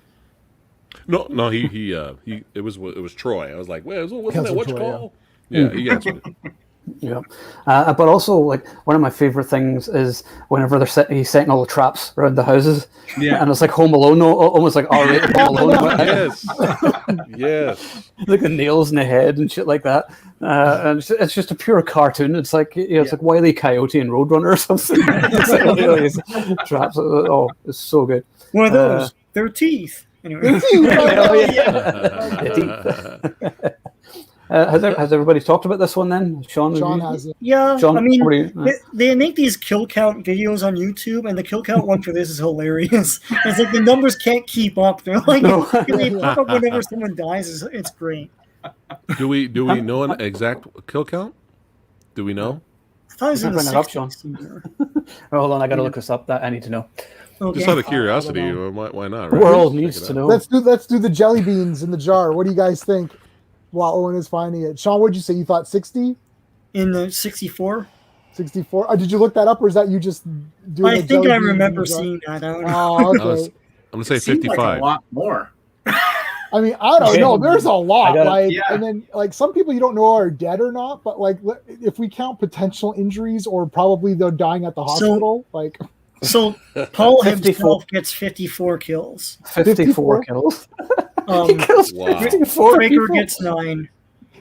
[SPEAKER 5] No. He. It was Troy. I was like, well, wasn't that what you call? Yeah. He answered it.
[SPEAKER 1] Yeah, but also like one of my favorite things is whenever he's setting all the traps around the houses.
[SPEAKER 3] Yeah.
[SPEAKER 1] And it's like Home Alone, almost like R-rated Home Alone.
[SPEAKER 5] Yes. Yes.
[SPEAKER 1] Like the nails in the head and shit like that. And it's just a pure cartoon. It's like it's like Wile E. Coyote and Roadrunner or something. It's like, these traps. Oh, it's so good.
[SPEAKER 2] One of those. Their teeth. Anyway.
[SPEAKER 1] The teeth. Has everybody talked about this one then?
[SPEAKER 4] Sean has it.
[SPEAKER 2] Yeah,
[SPEAKER 1] John,
[SPEAKER 2] I mean,
[SPEAKER 1] what do you-
[SPEAKER 2] they make these kill count videos on YouTube, and the kill count one for this is hilarious. It's like the numbers can't keep up. They're like, they pop up whenever someone dies. It's great.
[SPEAKER 5] Do we know an exact kill count? Do we know?
[SPEAKER 2] I thought it was in the
[SPEAKER 1] Bring it up,
[SPEAKER 2] 60s.
[SPEAKER 1] Oh, hold on, I gotta look this up. That I need to know.
[SPEAKER 5] Just out
[SPEAKER 2] Okay.
[SPEAKER 5] of curiosity, why not?
[SPEAKER 1] The
[SPEAKER 5] Right?
[SPEAKER 1] world
[SPEAKER 5] Check
[SPEAKER 1] needs
[SPEAKER 5] it
[SPEAKER 1] to
[SPEAKER 5] out.
[SPEAKER 1] know.
[SPEAKER 4] Let's do the jelly beans in the jar. What do you guys think? While Owen is finding it, Sean, what'd you say? You thought 60,
[SPEAKER 2] In the 64?
[SPEAKER 4] 64? Did you look that up, or is that you just doing?
[SPEAKER 2] I
[SPEAKER 4] the
[SPEAKER 2] think
[SPEAKER 4] jelly
[SPEAKER 2] I
[SPEAKER 4] beans in
[SPEAKER 2] remember
[SPEAKER 4] the jar?
[SPEAKER 2] seeing that. I don't know.
[SPEAKER 4] Oh,
[SPEAKER 5] I was-
[SPEAKER 4] okay.
[SPEAKER 5] I'm gonna say
[SPEAKER 3] It seemed like
[SPEAKER 5] 55.
[SPEAKER 3] a lot more.
[SPEAKER 4] I mean, I don't know. There's a lot,
[SPEAKER 3] Yeah.
[SPEAKER 4] and then like some people you don't know are dead or not. But like, if we count potential injuries or probably they're dying at the hospital, like
[SPEAKER 2] So Paul
[SPEAKER 1] 54.
[SPEAKER 2] himself gets 54 kills.
[SPEAKER 1] 54 kills.
[SPEAKER 2] Um,
[SPEAKER 1] Kills
[SPEAKER 5] Wow.
[SPEAKER 1] 54
[SPEAKER 2] Fraker
[SPEAKER 1] people.
[SPEAKER 2] gets 9.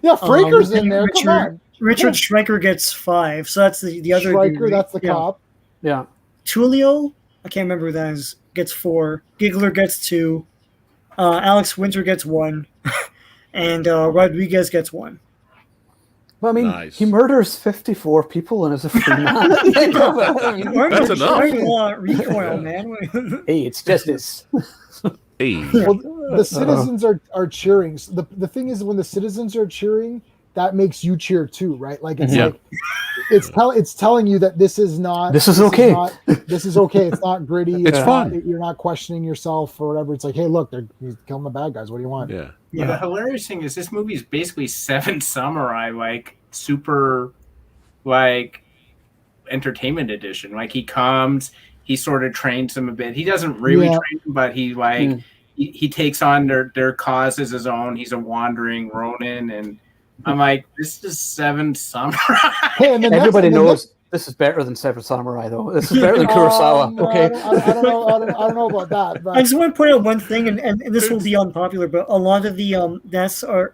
[SPEAKER 4] yeah, Fraker's in there. Come on,
[SPEAKER 2] Richard Schrenker gets 5. So that's the other
[SPEAKER 4] Stryker,
[SPEAKER 2] dude, right?
[SPEAKER 4] that's the
[SPEAKER 2] Yeah.
[SPEAKER 4] cop.
[SPEAKER 1] Yeah.
[SPEAKER 2] Tulio, I can't remember who that is, gets 4. Giggler gets 2. Alex Winter gets 1. And Rodriguez gets 1.
[SPEAKER 1] Well, I mean,
[SPEAKER 5] Nice.
[SPEAKER 1] he murders 54 people and is a free man.
[SPEAKER 5] That's enough.
[SPEAKER 2] Recoil, man.
[SPEAKER 1] Hey, it's justice.
[SPEAKER 5] Hey.
[SPEAKER 4] Well, the citizens are cheering. So the thing is, when the citizens are cheering, that makes you cheer too, right? Like it's
[SPEAKER 5] Yeah.
[SPEAKER 4] like it's telling you that this is not
[SPEAKER 1] This is okay.
[SPEAKER 4] This is okay. It's not gritty.
[SPEAKER 5] It's
[SPEAKER 4] not-
[SPEAKER 5] fun.
[SPEAKER 4] You're not questioning yourself or whatever. It's like, hey, look, he's killing the bad guys. What do you want?
[SPEAKER 5] Yeah.
[SPEAKER 3] But the hilarious thing is this movie is basically Seven Samurai, like super, like entertainment edition. Like he comes, he sort of trains them a bit. He doesn't really
[SPEAKER 4] Yeah.
[SPEAKER 3] train them, but he like he takes on their cause as his own. He's a wandering Ronin, and I'm like, this is Seven Samurai.
[SPEAKER 4] Hey, and then
[SPEAKER 1] Everybody knows this is better than Seven Samurai, though. This is better than Kurosawa.
[SPEAKER 4] No,
[SPEAKER 1] Okay.
[SPEAKER 4] I don't know. I don't know about that. But
[SPEAKER 2] I just want to point out one thing, and this will be unpopular, but a lot of the deaths are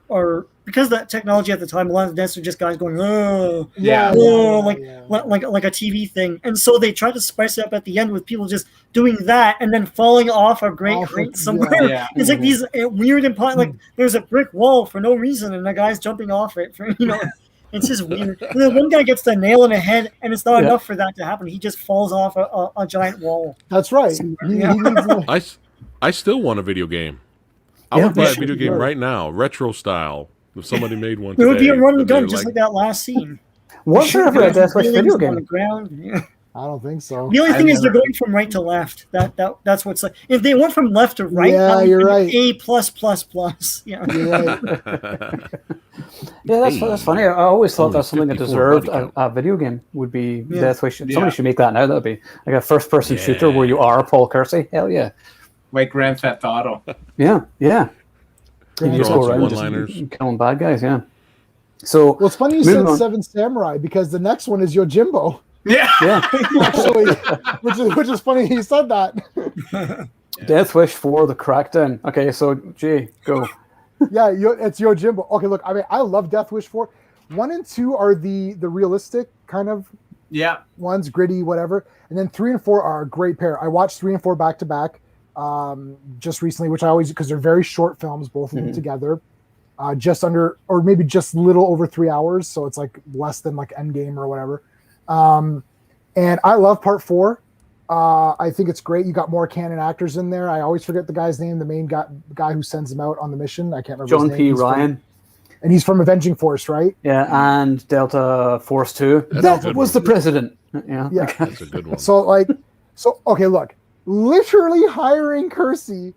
[SPEAKER 2] because of that technology at the time. A lot of the deaths are just guys going, oh,
[SPEAKER 4] yeah,
[SPEAKER 2] oh,
[SPEAKER 4] yeah.
[SPEAKER 2] like a TV thing, and so they try to spice it up at the end with people just doing that and then falling off a great
[SPEAKER 4] Off
[SPEAKER 2] height
[SPEAKER 4] of-
[SPEAKER 2] somewhere.
[SPEAKER 3] Yeah.
[SPEAKER 2] It's like these weird like there's a brick wall for no reason, and the guy's jumping off it for It's just weird. And then one guy gets the nail in the head, and it's not enough for that to happen. He just falls off a giant wall.
[SPEAKER 4] That's right. He needs
[SPEAKER 5] I still want a video game. I
[SPEAKER 1] Yeah,
[SPEAKER 5] would buy a
[SPEAKER 1] we
[SPEAKER 5] video
[SPEAKER 4] should.
[SPEAKER 5] game right now, retro style. If somebody made one,
[SPEAKER 2] It would be a
[SPEAKER 5] today,
[SPEAKER 2] run and
[SPEAKER 5] that they're
[SPEAKER 2] gun, just like that last scene.
[SPEAKER 1] Was there ever a Death Wish video
[SPEAKER 2] On the
[SPEAKER 1] game?
[SPEAKER 2] ground. Yeah.
[SPEAKER 4] I don't think so.
[SPEAKER 2] The only thing is they're
[SPEAKER 1] never-
[SPEAKER 2] going from right to left. That's what's like. If they went from left to right,
[SPEAKER 4] Yeah,
[SPEAKER 2] that would
[SPEAKER 4] you're
[SPEAKER 2] be
[SPEAKER 4] right.
[SPEAKER 2] A plus plus plus. Yeah.
[SPEAKER 4] You're right.
[SPEAKER 1] Yeah, that's funny. I always thought
[SPEAKER 5] Only
[SPEAKER 1] that's something that
[SPEAKER 5] 54
[SPEAKER 1] deserved
[SPEAKER 5] body count.
[SPEAKER 1] a video game would be
[SPEAKER 2] Yeah.
[SPEAKER 1] Death Wish.
[SPEAKER 3] Yeah.
[SPEAKER 1] Somebody should make that now. That'd be like a first-person shooter where you are Paul Kersey. Hell yeah.
[SPEAKER 3] Like Grand Theft Auto.
[SPEAKER 1] Yeah. You
[SPEAKER 4] Grand
[SPEAKER 1] just
[SPEAKER 5] Throw
[SPEAKER 1] go
[SPEAKER 5] out some
[SPEAKER 1] around
[SPEAKER 5] one-liners.
[SPEAKER 1] just killing bad guys, yeah. So,
[SPEAKER 4] Well, it's funny you
[SPEAKER 1] moving
[SPEAKER 4] said
[SPEAKER 1] on.
[SPEAKER 4] Seven Samurai because the next one is Yojimbo.
[SPEAKER 3] Yeah.
[SPEAKER 1] yeah,
[SPEAKER 4] Actually, which is funny he said that.
[SPEAKER 1] Death Wish for the Crackdown. Okay, so, Jay, go.
[SPEAKER 4] Yeah, it's Yojimbo. Okay, look, I mean, I love Death Wish 4. 1 and 2 are the realistic kind of
[SPEAKER 3] Yeah.
[SPEAKER 4] ones, gritty, whatever. And then 3 and 4 are a great pair. I watched 3 and 4 back to back just recently, which I always, because they're very short films, both of them together. Just under, or maybe just little over 3 hours. So it's like less than like Endgame or whatever. And I love part 4. I think it's great. You got more canon actors in there. I always forget the guy's name, the main guy who sends him out on the mission. I can't remember
[SPEAKER 1] John
[SPEAKER 4] his
[SPEAKER 1] P.
[SPEAKER 4] name.
[SPEAKER 1] Ryan.
[SPEAKER 4] And he's from Avenging Force, right?
[SPEAKER 1] Yeah, and Delta Force 2.
[SPEAKER 5] That's a
[SPEAKER 1] That
[SPEAKER 5] good
[SPEAKER 1] was
[SPEAKER 5] one.
[SPEAKER 1] the president. Yeah.
[SPEAKER 4] Yeah.
[SPEAKER 5] That's a good one.
[SPEAKER 4] So okay, look, literally hiring Kersey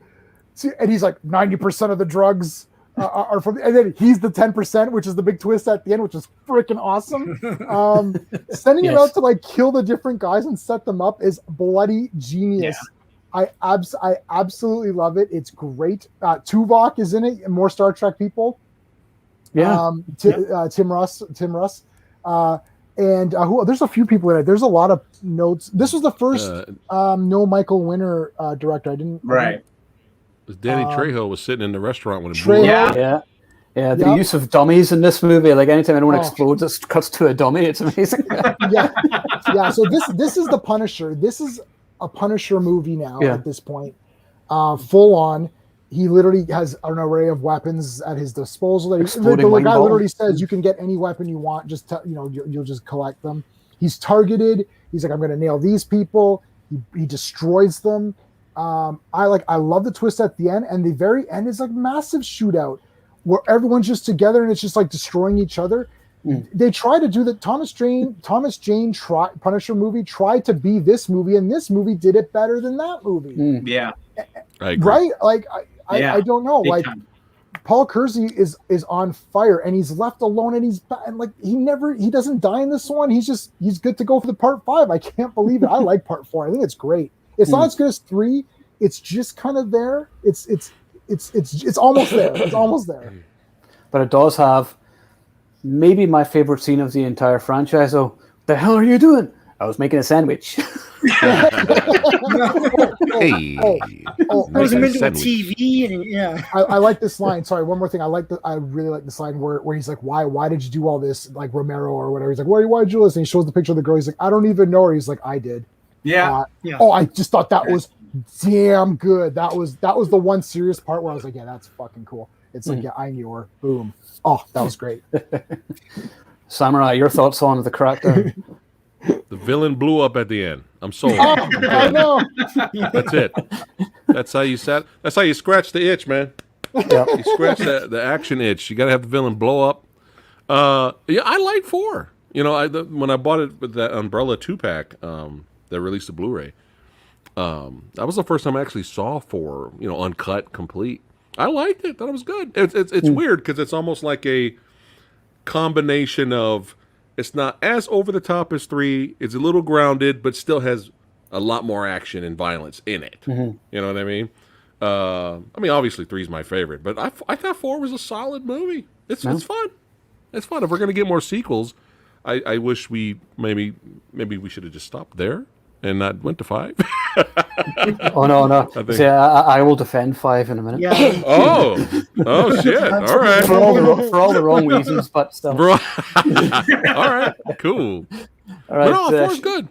[SPEAKER 4] and he's like 90% of the drugs are from, and then he's the 10%, which is the big twist at the end, which is freaking awesome. Sending him out to like kill the different guys and set them up is bloody genius. I absolutely love it. It's great. Tuvok is in it, and more Star Trek people.
[SPEAKER 1] Yeah.
[SPEAKER 4] Tim Russ. There's a few people in it. There's a lot of notes. This was the first no Michael Winner director. I didn't.
[SPEAKER 5] Danny Trejo was sitting in the restaurant when it
[SPEAKER 4] Trejo.
[SPEAKER 5] blew up.
[SPEAKER 1] Yeah. The use of dummies in this movie, like anytime anyone explodes, it cuts to a dummy. It's amazing.
[SPEAKER 4] yeah. So this is the Punisher. This is a Punisher movie now at this point. Full on. He literally has an array of weapons at his disposal. The guy literally says you can get any weapon you want. Just you'll just collect them. He's targeted. He's like, I'm going to nail these people. He destroys them. I love the twist at the end, and the very end is like massive shootout where everyone's just together and it's just like destroying each other. They try to do that. Thomas Jane Punisher movie tried to be this movie, and this movie did it better than that movie.
[SPEAKER 3] Yeah,
[SPEAKER 5] I agree.
[SPEAKER 4] Right? I don't know. Big time. Paul Kersey is on fire, and he's left alone, and he doesn't die in this one. He's good to go for the part 5. I can't believe it. I like part 4. I think it's great. It's not as good as 3. It's just kind of there. It's almost there. It's almost there.
[SPEAKER 1] But it does have maybe my favorite scene of the entire franchise. Oh, the hell are you doing? I was making a sandwich.
[SPEAKER 2] Hey. Goes him into a TV and
[SPEAKER 4] I like this line. Sorry, one more thing. I really like this line where he's like, why did you do all this? Like Romero or whatever. He's like, why did you do this? And he shows the picture of the girl. He's like, I don't even know her. He's like, I did.
[SPEAKER 3] Yeah.
[SPEAKER 4] Oh, I just thought that was damn good. That was the one serious part where I was like, yeah, that's fucking cool. It's like, yeah, I knew her. Boom. Oh, that was great.
[SPEAKER 1] Samurai, your thoughts on the Crackdown?
[SPEAKER 5] The villain blew up at the end. I'm sold.
[SPEAKER 4] I know.
[SPEAKER 5] That's it. That's how you scratch the itch, man.
[SPEAKER 1] Yeah.
[SPEAKER 5] You scratch the action itch. You got to have the villain blow up. Yeah, I like 4. When I bought it with that Umbrella 2-pack that released the Blu-ray, that was the first time I actually saw 4, uncut, complete. I liked it. Thought it was good. It's weird because it's almost like a combination of, it's not as over the top as 3. It's a little grounded, but still has a lot more action and violence in it. You know what I mean? Obviously 3 is my favorite, but I thought 4 was a solid movie. It's fun. It's fun. If we're gonna get more sequels, I wish maybe we should have just stopped there and not went to 5.
[SPEAKER 1] Oh no! See, I will defend 5 in a minute.
[SPEAKER 2] Yeah.
[SPEAKER 5] Oh shit! All right.
[SPEAKER 1] For all the wrong reasons, but still.
[SPEAKER 5] All right. Cool.
[SPEAKER 1] All right.
[SPEAKER 5] But 4 is good.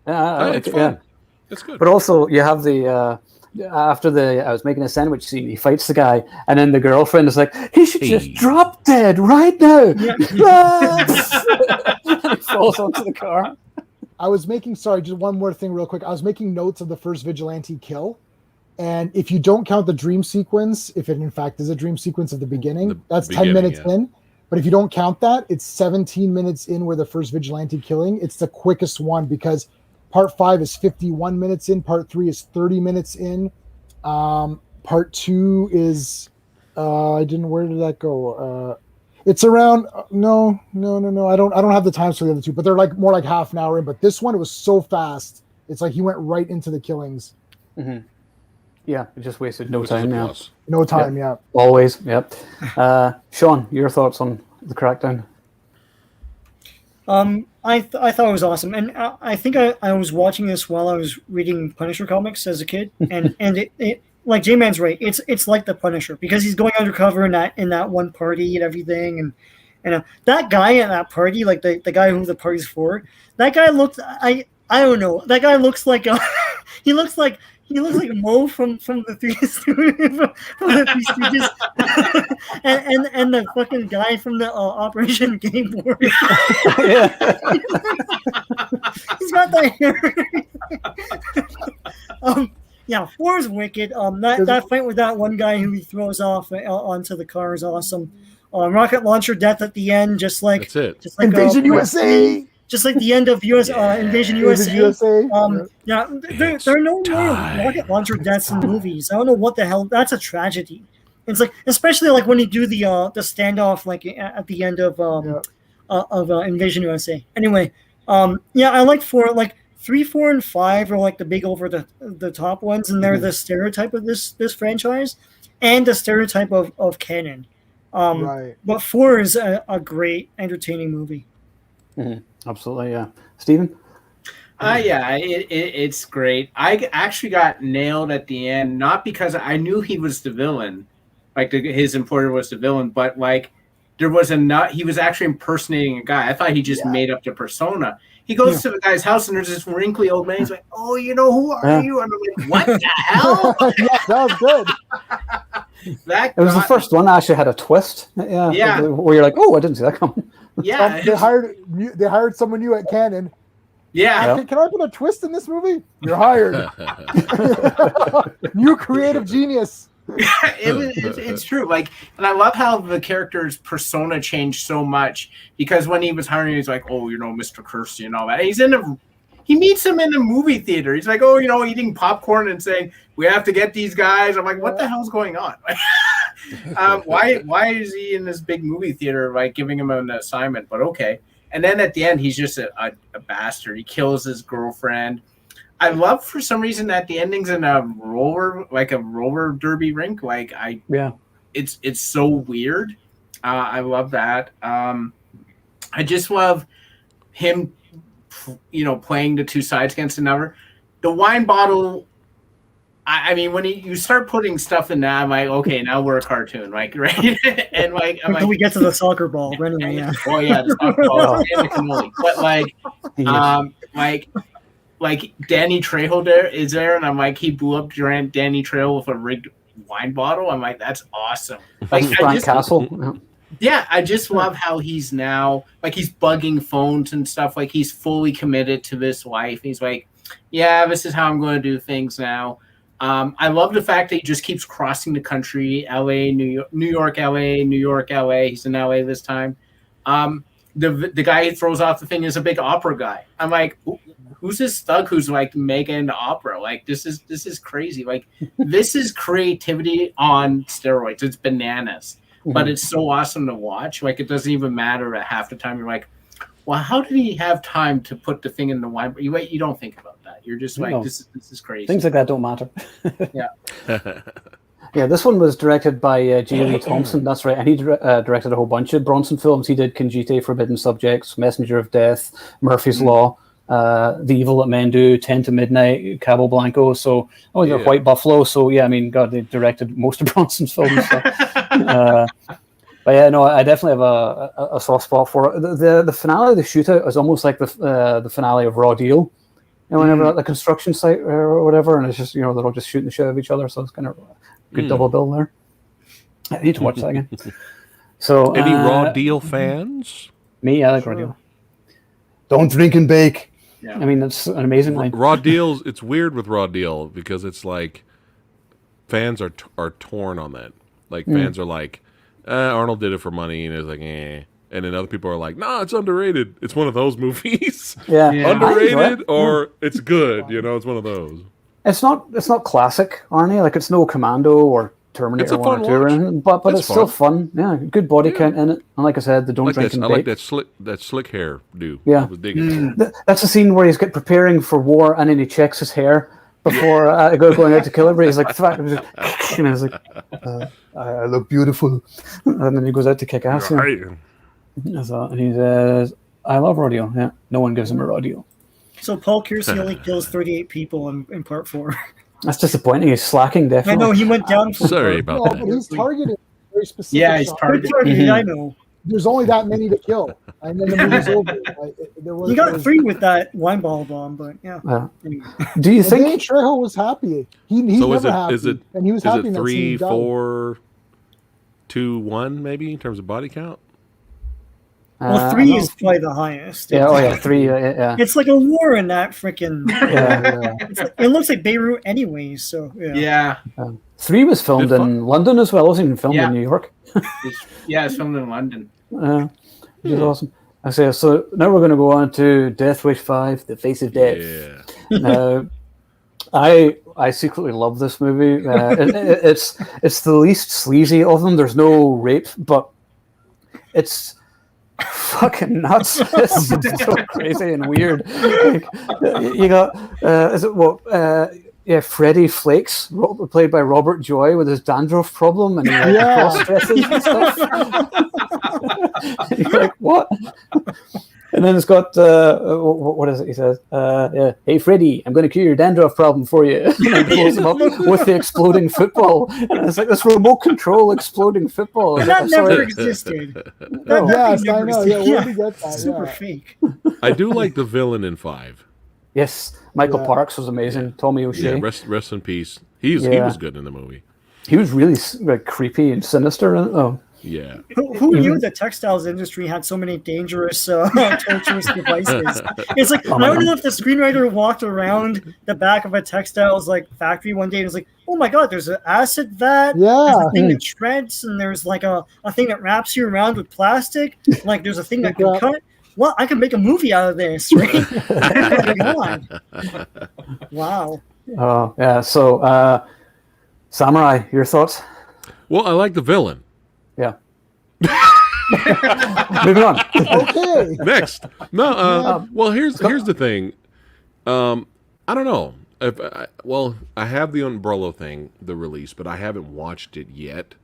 [SPEAKER 5] It's fun.
[SPEAKER 1] Yeah.
[SPEAKER 5] It's good.
[SPEAKER 1] But also, you have the after I was making a sandwich scene. He fights the guy, and then the girlfriend is like, "He should just drop dead right now." Yeah. He falls onto the car.
[SPEAKER 4] I was making, just one more thing real quick. I was making notes of the first vigilante kill. And if you don't count the dream sequence, if it in fact is a dream sequence at the beginning, that's 10 minutes in. But if you don't count that, it's 17 minutes in where the first vigilante killing. It's the quickest one because part 5 is 51 minutes in. Part 3 is 30 minutes in. Part 2 is, where did that go? It's around no. I don't have the times for the other 2, but they're like more like half an hour in. But this one, it was so fast. It's like he went right into the killings.
[SPEAKER 1] Mm-hmm. Yeah, it just wasted no time. Yeah,
[SPEAKER 4] no time. Yeah,
[SPEAKER 1] always. Yep. Sean, your thoughts on the Crackdown?
[SPEAKER 2] I thought it was awesome, and I think I was watching this while I was reading Punisher comics as a kid, and it like J-Man's right. It's like the Punisher because he's going undercover in that one party and everything, and that guy at that party, like the guy who the party's for, that guy looked I don't know. That guy looks like he looks like Mo from the Three Stooges, and the fucking guy from the Operation Game Board. He's got that hair. Yeah, 4 is wicked. That fight with that one guy who he throws off onto the car is awesome. Rocket launcher death at the end, just like
[SPEAKER 5] that's it.
[SPEAKER 2] Just like
[SPEAKER 4] Invasion USA.
[SPEAKER 2] Just like the end of Invasion USA. Yeah, there are no more rocket launcher deaths in movies. I don't know what the hell. That's a tragedy. It's like, especially like when you do the standoff like at the end of Invasion USA. Anyway, I like 4. Like 3, 4, and 5 are like the big over the top ones, and they're the stereotype of this franchise and the stereotype of canon. Right. But 4 is a great entertaining movie.
[SPEAKER 1] Absolutely, yeah. Stephen?
[SPEAKER 3] Yeah, it's great. I actually got nailed at the end, not because I knew he was the villain, like his employer was the villain, but like there was he was actually impersonating a guy. I thought he just made up the persona. He goes to the guy's house and there's this wrinkly old man. He's like, "Oh, who are you?" And I'm like, "What the hell?"
[SPEAKER 4] Yeah, that was good.
[SPEAKER 1] It was the first one that actually had a twist. Yeah. Where you're like, "Oh, I didn't see that coming."
[SPEAKER 3] Yeah.
[SPEAKER 4] They hired someone new at Canon.
[SPEAKER 3] Yeah.
[SPEAKER 4] Can I put a twist in this movie? You're hired. New creative genius.
[SPEAKER 3] It's true. Like, and I love how the character's persona changed so much, because when he was hiring, he's like, "Oh, Mr. Kirsty and all that." And he meets him in the movie theater. He's like, "Oh, eating popcorn and saying, we have to get these guys." I'm like, what the hell's going on? Why is he in this big movie theater, like giving him an assignment? But okay. And then at the end, he's just a bastard. He kills his girlfriend. I love, for some reason, that the ending's in a roller derby rink. Like, it's so weird. I love that. I just love him, playing the two sides against another. The wine bottle. I mean, when you start putting stuff in that, I'm like, okay, now we're a cartoon, like, right? And like,
[SPEAKER 2] until we get to the soccer ball, anyway, yeah.
[SPEAKER 3] Oh yeah, the soccer ball and the cannoli. But like Danny Trejo is there, and I'm like, he blew up Danny Trejo with a rigged wine bottle. I'm like, that's awesome. Like
[SPEAKER 1] Frank Castle.
[SPEAKER 3] Yeah, I just love how he's now, like, he's bugging phones and stuff. Like, he's fully committed to this life. He's like, yeah, this is how I'm going to do things now. I love the fact that he just keeps crossing the country, LA, New York, LA, New York, LA. He's in LA this time. The guy he throws off the thing is a big opera guy. I'm like, who's this thug who's like mega into opera? Like, this is crazy. Like, this is creativity on steroids. It's bananas, but it's so awesome to watch. Like, it doesn't even matter at half the time. You're like, well, how did he have time to put the thing in the wine? You don't think about that. You're just like, this is crazy.
[SPEAKER 1] Things like that don't matter.
[SPEAKER 3] Yeah.
[SPEAKER 1] Yeah, this one was directed by J. Lee Thompson. That's right, and he directed a whole bunch of Bronson films. He did Conjite, Forbidden Subjects, Messenger of Death, Murphy's Law, The Evil That Men Do, 10 to Midnight, Cabo Blanco. So, White Buffalo. So, yeah, I mean, God, they directed most of Bronson's films. So. But yeah, no, I definitely have a soft spot for it. The finale of the shootout is almost like the finale of Raw Deal. Whenever at the construction site or whatever, and it's just, they're all just shooting the shit out of each other. So it's kind of a good double bill there. I need to watch that again. So,
[SPEAKER 5] any Raw Deal fans?
[SPEAKER 1] Me, I like Raw Deal. Don't drink and bake. Yeah. I mean, that's an amazing line.
[SPEAKER 5] Raw Deals, it's weird with Raw Deal because it's like fans are torn on that. Like, fans are like, Arnold did it for money, and it's like, eh. And then other people are like, nah, it's underrated. It's one of those movies.
[SPEAKER 1] Yeah.
[SPEAKER 5] Underrated or it's good. It's one of those.
[SPEAKER 1] It's not classic Arnie. Like, it's no Commando or Terminator 1 or 2 or anything, but it's still fun. Yeah, good body count in it. And like I said, the don't drink and bake.
[SPEAKER 5] I like that slick hair dude.
[SPEAKER 1] Yeah.
[SPEAKER 5] I was digging it.
[SPEAKER 1] That's a scene where he's preparing for war, and then he checks his hair before going out to kill everybody. He's like, and he's like, I look beautiful. And then he goes out to kick ass.
[SPEAKER 5] Right.
[SPEAKER 1] And he says, I love rodeo. Yeah, no one gives him a rodeo.
[SPEAKER 2] So Paul Kersey only kills 38 people in part 4.
[SPEAKER 1] That's disappointing. He's slacking, definitely.
[SPEAKER 2] I know, he went down from
[SPEAKER 5] Sorry about that.
[SPEAKER 4] But he's targeted very specific.
[SPEAKER 3] Yeah, he's targeted.
[SPEAKER 2] I know.
[SPEAKER 4] There's only that many to kill, and then the movie's over.
[SPEAKER 2] He got 3 with that wine ball bomb, but yeah.
[SPEAKER 1] Anyway. Do you think
[SPEAKER 4] Trejo was happy? He's never happy, and he was happy.
[SPEAKER 5] Is it 3, 4, 2, 1 maybe in terms of body count?
[SPEAKER 2] Well, 3 is probably the highest.
[SPEAKER 1] Yeah, 3. Yeah.
[SPEAKER 2] It's like a war in that freaking. It looks like Beirut, anyways. So
[SPEAKER 3] yeah.
[SPEAKER 1] 3 was filmed in London as well. It wasn't even filmed in New York.
[SPEAKER 3] It's filmed in London.
[SPEAKER 1] Which is awesome. I say so. Now we're going to go on to Death Wish 5: The Face of Death. Yeah. I secretly love this movie. It's the least sleazy of them. There's no rape, but it's fucking nuts. It's so crazy and weird. Like, you got is it what Yeah, Freddie Flakes, played by Robert Joy, with his dandruff problem, and he cross-dresses and stuff. And you're like, what? And then it's got what is it? He says, "Hey Freddie, I'm going to cure your dandruff problem for you." And then blows him up with the exploding football. And it's like this remote control exploding football.
[SPEAKER 2] That never existed.
[SPEAKER 4] Yes, I know. Yeah, where did you get that?
[SPEAKER 2] Super fake.
[SPEAKER 5] I do like the villain in 5.
[SPEAKER 1] Yes, Michael Parks was amazing. Tommy O'Shea.
[SPEAKER 5] Yeah, rest in peace. He was good in the movie.
[SPEAKER 1] He was really like creepy and sinister. Oh,
[SPEAKER 5] yeah.
[SPEAKER 2] Who knew the textiles industry had so many dangerous, torturous devices? It's like I don't know if the screenwriter walked around the back of a textiles like factory one day and was like, "Oh my god, there's an acid vat. There's a thing that shreds, and there's like a thing that wraps you around with plastic. Like there's a thing that can cut." Well, I can make a movie out of this, right? Wow.
[SPEAKER 1] Oh, yeah. So, Samurai, your thoughts?
[SPEAKER 5] Well, I like the villain.
[SPEAKER 1] Yeah. Moving on.
[SPEAKER 4] Okay.
[SPEAKER 5] Next. No, well, here's the thing. I don't know. I have the Umbrella thing, the release, but I haven't watched it yet.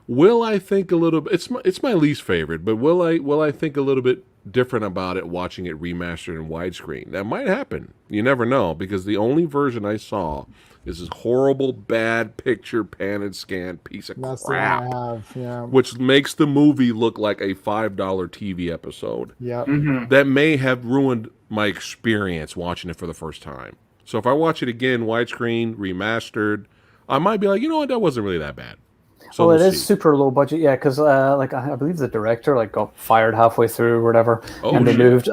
[SPEAKER 5] Will I think a little bit? It's my least favorite, but will I think a little bit different about it watching it remastered in widescreen? That might happen. You never know, because the only version I saw is this horrible, bad picture pan and scan piece of crap, which makes the movie look like a $5 TV episode.
[SPEAKER 4] Yeah,
[SPEAKER 5] that may have ruined my experience watching it for the first time. So if I watch it again, widescreen, remastered, I might be like, you know what, that wasn't really that bad. So
[SPEAKER 1] well, it is super low budget, yeah, because like I believe the director got fired halfway through or whatever, and they moved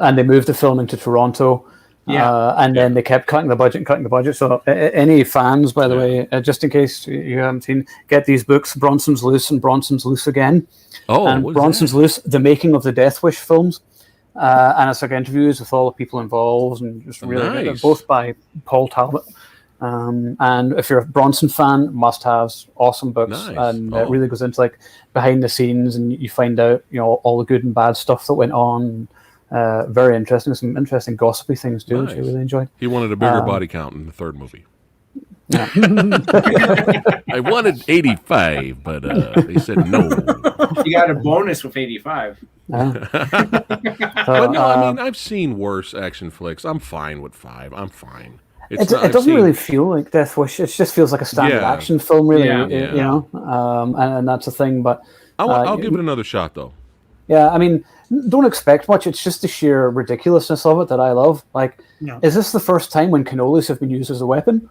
[SPEAKER 1] the filming to Toronto, then they kept cutting the budget. So any fans, by the way, just in case you haven't seen, get these books: Bronson's Loose and Bronson's Loose Again. And Bronson's Loose: The Making of the Death Wish films, and it's like interviews with all the people involved, and just really good, both by Paul Talbot. And if you're a Bronson fan, must-haves, awesome books, and it really goes into like behind the scenes, and you find out all the good and bad stuff that went on. Very interesting, some interesting gossipy things too, which I really enjoyed.
[SPEAKER 5] He wanted a bigger body count in the third movie. Yeah. I wanted 85, but they said no.
[SPEAKER 3] You got a bonus with 85.
[SPEAKER 5] But no, I mean, I've seen worse action flicks. I'm fine with 5. I'm fine.
[SPEAKER 1] It doesn't really feel like Death Wish. It just feels like a standard action film, really. You know, and that's the thing. But
[SPEAKER 5] I'll give it another shot, though.
[SPEAKER 1] Yeah, I mean, don't expect much. It's just the sheer ridiculousness of it that I love. Like, is this the first time when cannolis have been used as a weapon?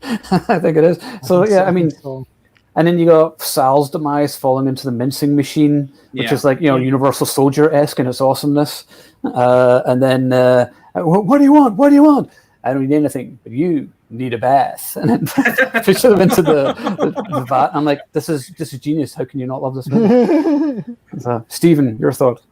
[SPEAKER 1] I think it is. So yeah, I mean, and then you got Sal's demise falling into the mincing machine, which is like Universal Soldier-esque in its awesomeness. And then, what do you want? What do you want? I don't need anything, but you need a bath. And then push them into the vat. I'm like, this is genius. How can you not love this movie? So, Stephen, your thoughts?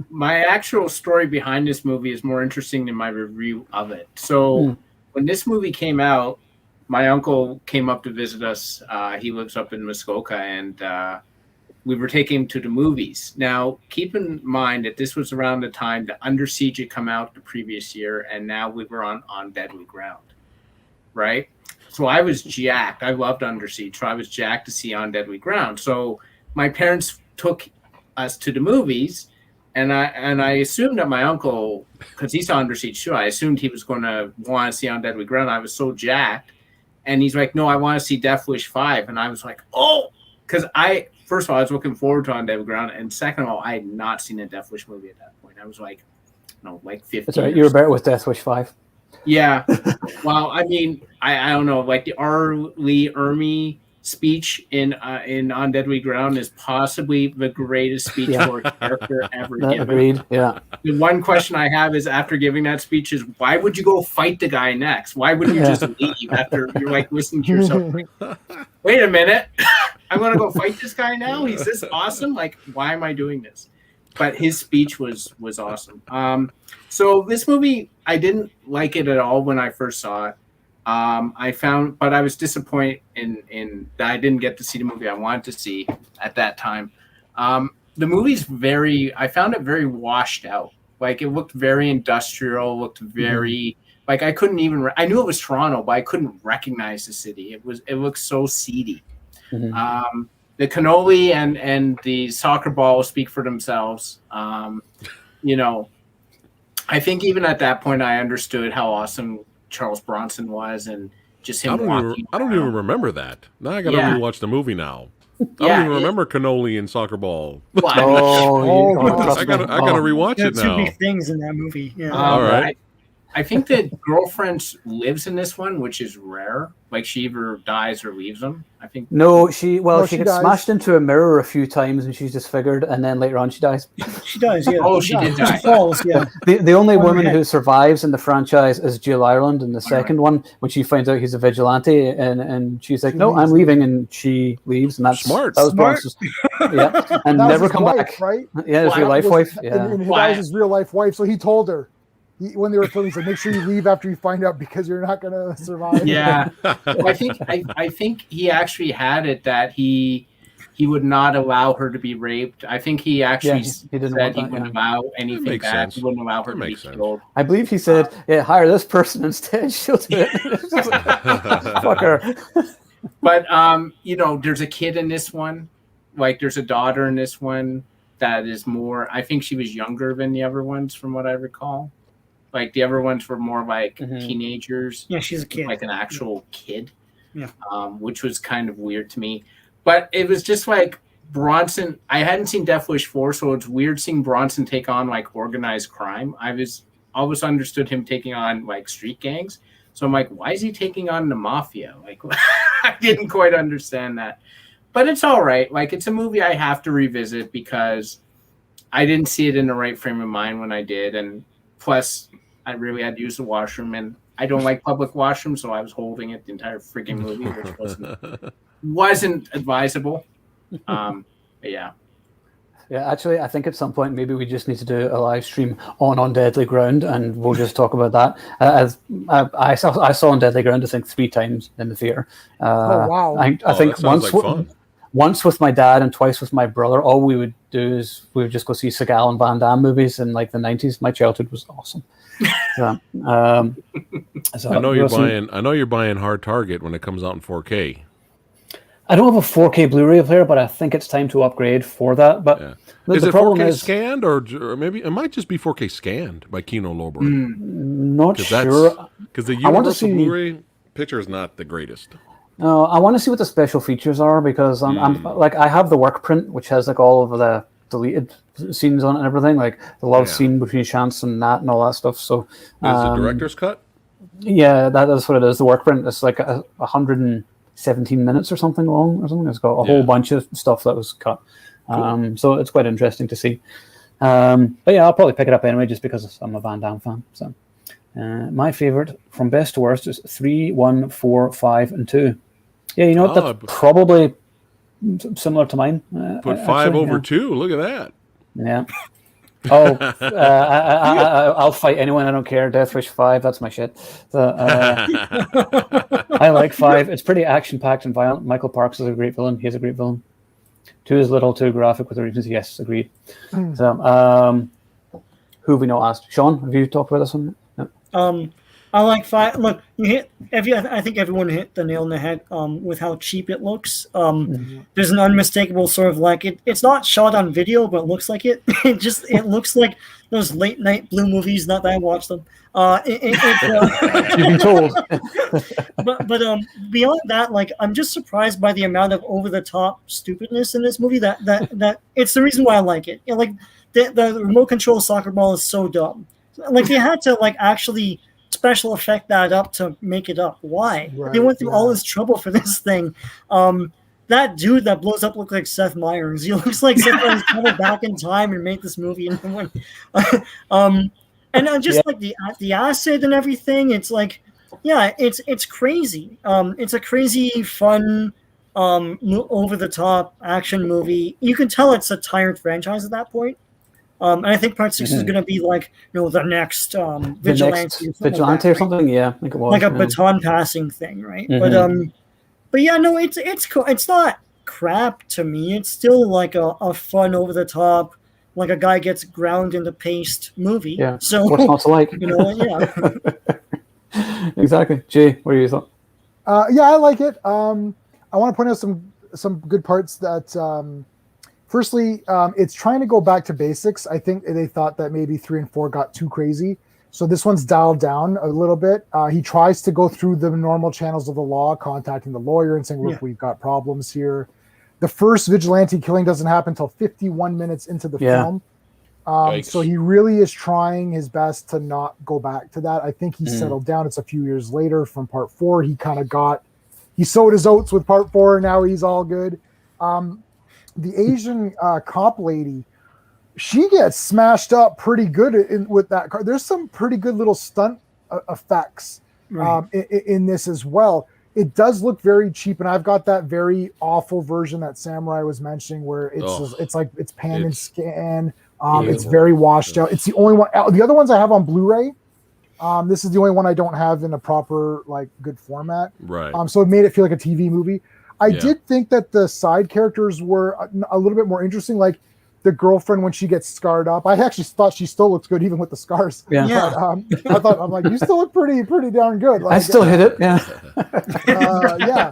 [SPEAKER 3] My actual story behind this movie is more interesting than my review of it. So when this movie came out, my uncle came up to visit us. He lives up in Muskoka, and we were taking him to the movies. Now, keep in mind that this was around the time that Under Siege had come out the previous year, and now we were on Deadly Ground, right? So I was jacked. I loved Under Siege, so I was jacked to see On Deadly Ground. So my parents took us to the movies, and I assumed that my uncle, because he saw Under Siege too, I assumed he was going to want to see On Deadly Ground. I was so jacked. And he's like, no, I want to see Death Wish 5. And I was like, oh, because first of all, I was looking forward to On Deadly Ground. And second of all, I had not seen a Death Wish movie at that point. I was like, 15.
[SPEAKER 1] That's right. You were better with Death Wish 5.
[SPEAKER 3] Yeah. Well, I mean, I don't know. Like the R. Lee Ermey speech in On Deadly Ground is possibly the greatest speech for a character ever given.
[SPEAKER 1] Agreed. Yeah.
[SPEAKER 3] The one question I have is, after giving that speech, is why would you go fight the guy next? Why wouldn't you just leave after you're like listening to yourself? Like, wait a minute, I'm gonna go fight this guy now? He's this awesome. Like, why am I doing this? But his speech was awesome. So this movie, I didn't like it at all when I first saw it. But I was disappointed in that I didn't get to see the movie I wanted to see at that time. The movie's I found it very washed out. Like, it looked very industrial, looked very Like I couldn't even. I knew it was Toronto, but I couldn't recognize the city. It looked so seedy.
[SPEAKER 1] Mm-hmm.
[SPEAKER 3] The cannoli and the soccer ball speak for themselves. You know, I think even at that point, I understood how awesome Charles Bronson was, and just him walking.
[SPEAKER 5] I don't even remember that. Now I got to rewatch the movie now. I don't even remember cannoli and soccer ball. I gotta rewatch it now.
[SPEAKER 2] Two big things in that movie. Yeah.
[SPEAKER 5] All right.
[SPEAKER 3] I think that girlfriend lives in this one, which is rare. Like she either dies or leaves him. I think.
[SPEAKER 1] No, she gets
[SPEAKER 4] dies.
[SPEAKER 1] smashed into a mirror a few times and she's disfigured, and then later on she dies.
[SPEAKER 2] She dies. Yeah.
[SPEAKER 3] Oh, she did die.
[SPEAKER 2] She falls. Yeah.
[SPEAKER 1] The only woman who survives in the franchise is Jill Ireland in the second one, when she finds out he's a vigilante, and she's like, "No, I'm leaving," and she leaves, and that's
[SPEAKER 5] smart.
[SPEAKER 1] That was Bronson's, and
[SPEAKER 4] That was
[SPEAKER 1] never
[SPEAKER 4] his
[SPEAKER 1] come
[SPEAKER 4] wife,
[SPEAKER 1] back.
[SPEAKER 4] right?
[SPEAKER 1] Yeah, it's real life wife. Yeah,
[SPEAKER 4] And that was his real life wife. So he told her when they were filming, he said, "Make sure you leave after you find out because you're not going to survive."
[SPEAKER 3] Yeah, well, I think he actually had it that he would not allow her to be raped. I think he actually
[SPEAKER 1] he didn't
[SPEAKER 3] said
[SPEAKER 1] want
[SPEAKER 3] he
[SPEAKER 1] that,
[SPEAKER 3] wouldn't allow anything
[SPEAKER 5] makes
[SPEAKER 3] back.
[SPEAKER 5] sense.
[SPEAKER 3] He wouldn't allow her
[SPEAKER 5] That
[SPEAKER 3] to be
[SPEAKER 5] makes sense.
[SPEAKER 3] killed.
[SPEAKER 1] I believe he said, "Yeah, hire this person instead. She'll do it." Fuck her.
[SPEAKER 3] But you know, there's a kid in this one. Like there's a daughter in this one that is more. I think she was younger than the other ones, from what I recall. Like the other ones were more like teenagers.
[SPEAKER 2] Yeah, she's a kid.
[SPEAKER 3] Like an actual kid.
[SPEAKER 2] Yeah.
[SPEAKER 3] Which was kind of weird to me. But it was just like Bronson. I hadn't seen Death Wish 4, so it's weird seeing Bronson take on like organized crime. I always understood him taking on like street gangs. So I'm like, why is he taking on the mafia? Like, I didn't quite understand that. But it's all right. Like, it's a movie I have to revisit because I didn't see it in the right frame of mind when I did. And plus, I really had to use the washroom. And I don't like public washrooms, so I was holding it the entire freaking movie, which wasn't advisable. But yeah.
[SPEAKER 1] Yeah, actually, I think at some point maybe we just need to do a live stream on Deadly Ground, and we'll just talk about that. I saw On Deadly Ground, I think 3 times in the theater.
[SPEAKER 4] Oh wow!
[SPEAKER 1] I think once with my dad and twice with my brother. All we would do is we would just go see Seagal and Van Damme movies in like the 90s. My childhood was awesome. So
[SPEAKER 5] I know you're buying Hard Target when it comes out in 4K.
[SPEAKER 1] I don't have a 4K Blu-ray player, but I think it's time to upgrade for that. But
[SPEAKER 5] is it 4K scanned, or maybe it might just be 4K scanned by Kino Lorber?
[SPEAKER 1] Not sure.
[SPEAKER 5] Because the Universal Blu-ray picture is not the greatest.
[SPEAKER 1] No, I want to see what the special features are, because I'm like, I have the work print, which has like all of the deleted scenes on it and everything, like the love scene between Chance and Nat and all that stuff. So
[SPEAKER 5] is the director's cut?
[SPEAKER 1] Yeah, that is what it is. The work print is like 117 minutes or something long or something. It's got a whole bunch of stuff that was cut. Cool. So it's quite interesting to see. But yeah, I'll probably pick it up anyway, just because I'm a Van Damme fan. So my favorite from best to worst is 3, 1, 4, 5, and 2. Yeah, you know what? That's probably similar to mine.
[SPEAKER 5] Put 5 over 2. Look at that.
[SPEAKER 1] Yeah. Oh, I'll fight anyone. I don't care. Death Wish 5, that's my shit. So, I like 5. It's pretty action-packed and violent. Michael Parks is a great villain. He's a great villain. 2 is a little too graphic with the regions. Yes, agreed. So, who have we not asked? Sean, have you talked about this one? No.
[SPEAKER 2] I like 5. Look, I think everyone hit the nail on the head with how cheap it looks. There's an unmistakable sort of like it's not shot on video, but it looks like it. It looks like those late night Blue movies. Not that I watch them. You've
[SPEAKER 1] been told.
[SPEAKER 2] but beyond that, like, I'm just surprised by the amount of over the top stupidness in this movie. That it's the reason why I like it. You know, like the remote control soccer ball is so dumb. Like they had to like actually special effect that up to make it up. Why? Right, they went through all this trouble for this thing. That dude that blows up looked like Seth Meyers. He looks like Seth Meyers traveled back in time and made this movie. And just like the acid and everything, it's like, yeah, it's crazy. It's a crazy, fun, over the top action movie. You can tell it's a tired franchise at that point. And I think Part 6 is going to be like, the next
[SPEAKER 1] Vigilante or something. Yeah, I think it was.
[SPEAKER 2] Like a baton passing thing, right? But yeah, no, it's cool. It's not crap to me. It's still like a fun, over the top, like a guy gets ground into paste movie.
[SPEAKER 1] Yeah.
[SPEAKER 2] So
[SPEAKER 1] what's not to like?
[SPEAKER 2] Yeah.
[SPEAKER 1] Exactly. Jay, what do you thought?
[SPEAKER 4] Yeah, I like it. I want to point out some good parts that. Firstly, it's trying to go back to basics. I think they thought that maybe 3 and 4 got too crazy. So this one's dialed down a little bit. He tries to go through the normal channels of the law, contacting the lawyer and saying, look, we've got problems here. The first vigilante killing doesn't happen until 51 minutes into the film. So he really is trying his best to not go back to that. I think he settled down. It's a few years later from part 4. He sowed his oats with part 4, and now he's all good. The Asian cop lady, she gets smashed up pretty good with that car. There's some pretty good little stunt effects in this as well. It does look very cheap, and I've got that very awful version that Samurai was mentioning, where it's like it's pan and scan. It's very washed out. It's the only one. The other ones I have on Blu-ray. This is the only one I don't have in a proper good format.
[SPEAKER 5] Right.
[SPEAKER 4] So it made it feel like a TV movie. I did think that the side characters were a little bit more interesting, like the girlfriend when she gets scarred up. I actually thought she still looks good even with the scars. Yeah. But, I'm like, you still look pretty darn good. Like,
[SPEAKER 1] I still hit it. Yeah.
[SPEAKER 4] Yeah.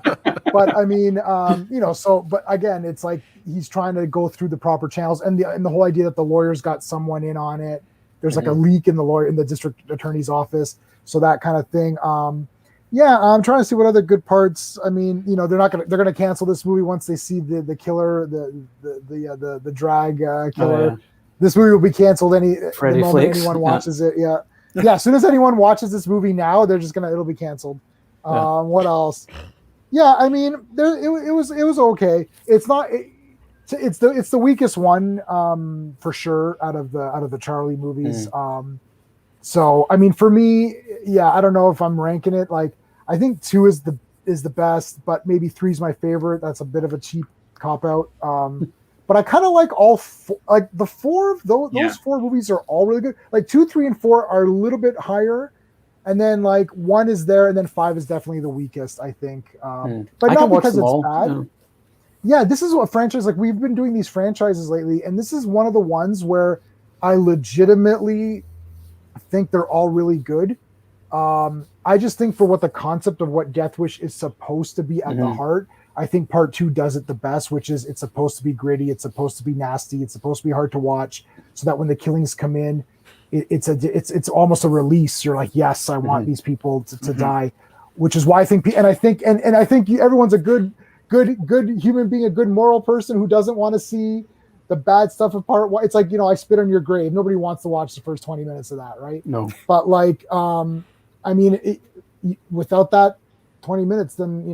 [SPEAKER 4] But I mean, but again, it's like he's trying to go through the proper channels, and the whole idea that the lawyer's got someone in on it. There's like a leak in the district attorney's office, so that kind of thing. I'm trying to see what other good parts. I mean, they're gonna cancel this movie once they see the killer, the drag killer. Oh, yeah. This movie will be canceled the moment anyone watches it. Yeah. As soon as anyone watches this movie now, it'll be canceled. What else? Yeah, I mean, it was okay. It's not. It's the weakest one for sure out of the Charlie movies. So I mean, for me, I don't know if I'm ranking it. Like, I think 2 is the best, but maybe 3 is my favorite. That's a bit of a cheap cop out. But I kind of like all four. Like the 4 of those 4 movies are all really good. Like 2, 3, and 4 are a little bit higher, and then 1 is there, and then 5 is definitely the weakest, I think. But not because it's bad. Yeah, this is what franchise, we've been doing these franchises lately, and this is one of the ones where I legitimately think they're all really good. I just think for what the concept of what Death Wish is supposed to be at the heart, I think part 2 does it the best, which is it's supposed to be gritty, it's supposed to be nasty, it's supposed to be hard to watch, so that when the killings come in, it's almost a release. You're like, yes, I want these people to die, which is why I think I think everyone's a good human being, a good moral person who doesn't want to see the bad stuff of part 1. It's like, I spit on your grave. Nobody wants to watch the first 20 minutes of that, right?
[SPEAKER 1] No.
[SPEAKER 4] But I mean, without that 20 minutes, then you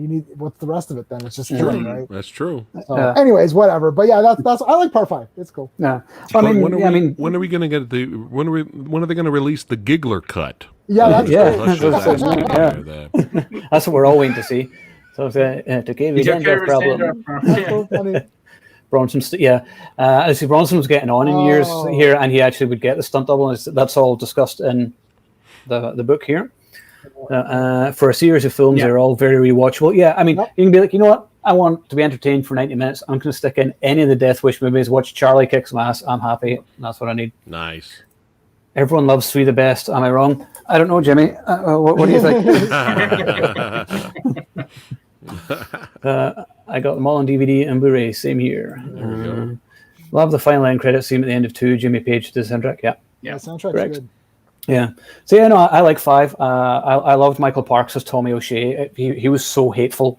[SPEAKER 4] need, what's the rest of it? Then it's just killing, right?
[SPEAKER 5] That's true.
[SPEAKER 4] So, anyways, whatever. But that's I like part 5. It's cool.
[SPEAKER 1] Yeah.
[SPEAKER 5] When are we going to get when are they going to release the Giggler cut?
[SPEAKER 4] Yeah, that's
[SPEAKER 1] that's what we're all waiting to see. So to give you a problem. Bronson, I see Bronson was getting on in years here, and he actually would get the stunt double. And that's all discussed in the book here. For a series of films, they're all very rewatchable. Yeah, I mean, you can be like, you know what? I want to be entertained for 90 minutes. I'm going to stick in any of the Death Wish movies, watch Charlie kick some ass. I'm happy. That's what I need.
[SPEAKER 5] Nice.
[SPEAKER 1] Everyone loves 3 the best. Am I wrong? I don't know, Jimmy. What do you think? I got them all on DVD and Blu-ray. Same here. Love the final end credit scene at the end of 2. Jimmy Page to the soundtrack. Yeah,
[SPEAKER 4] soundtrack's good.
[SPEAKER 1] Yeah. So I like 5. I loved Michael Parks as Tommy O'Shea. He was so hateful.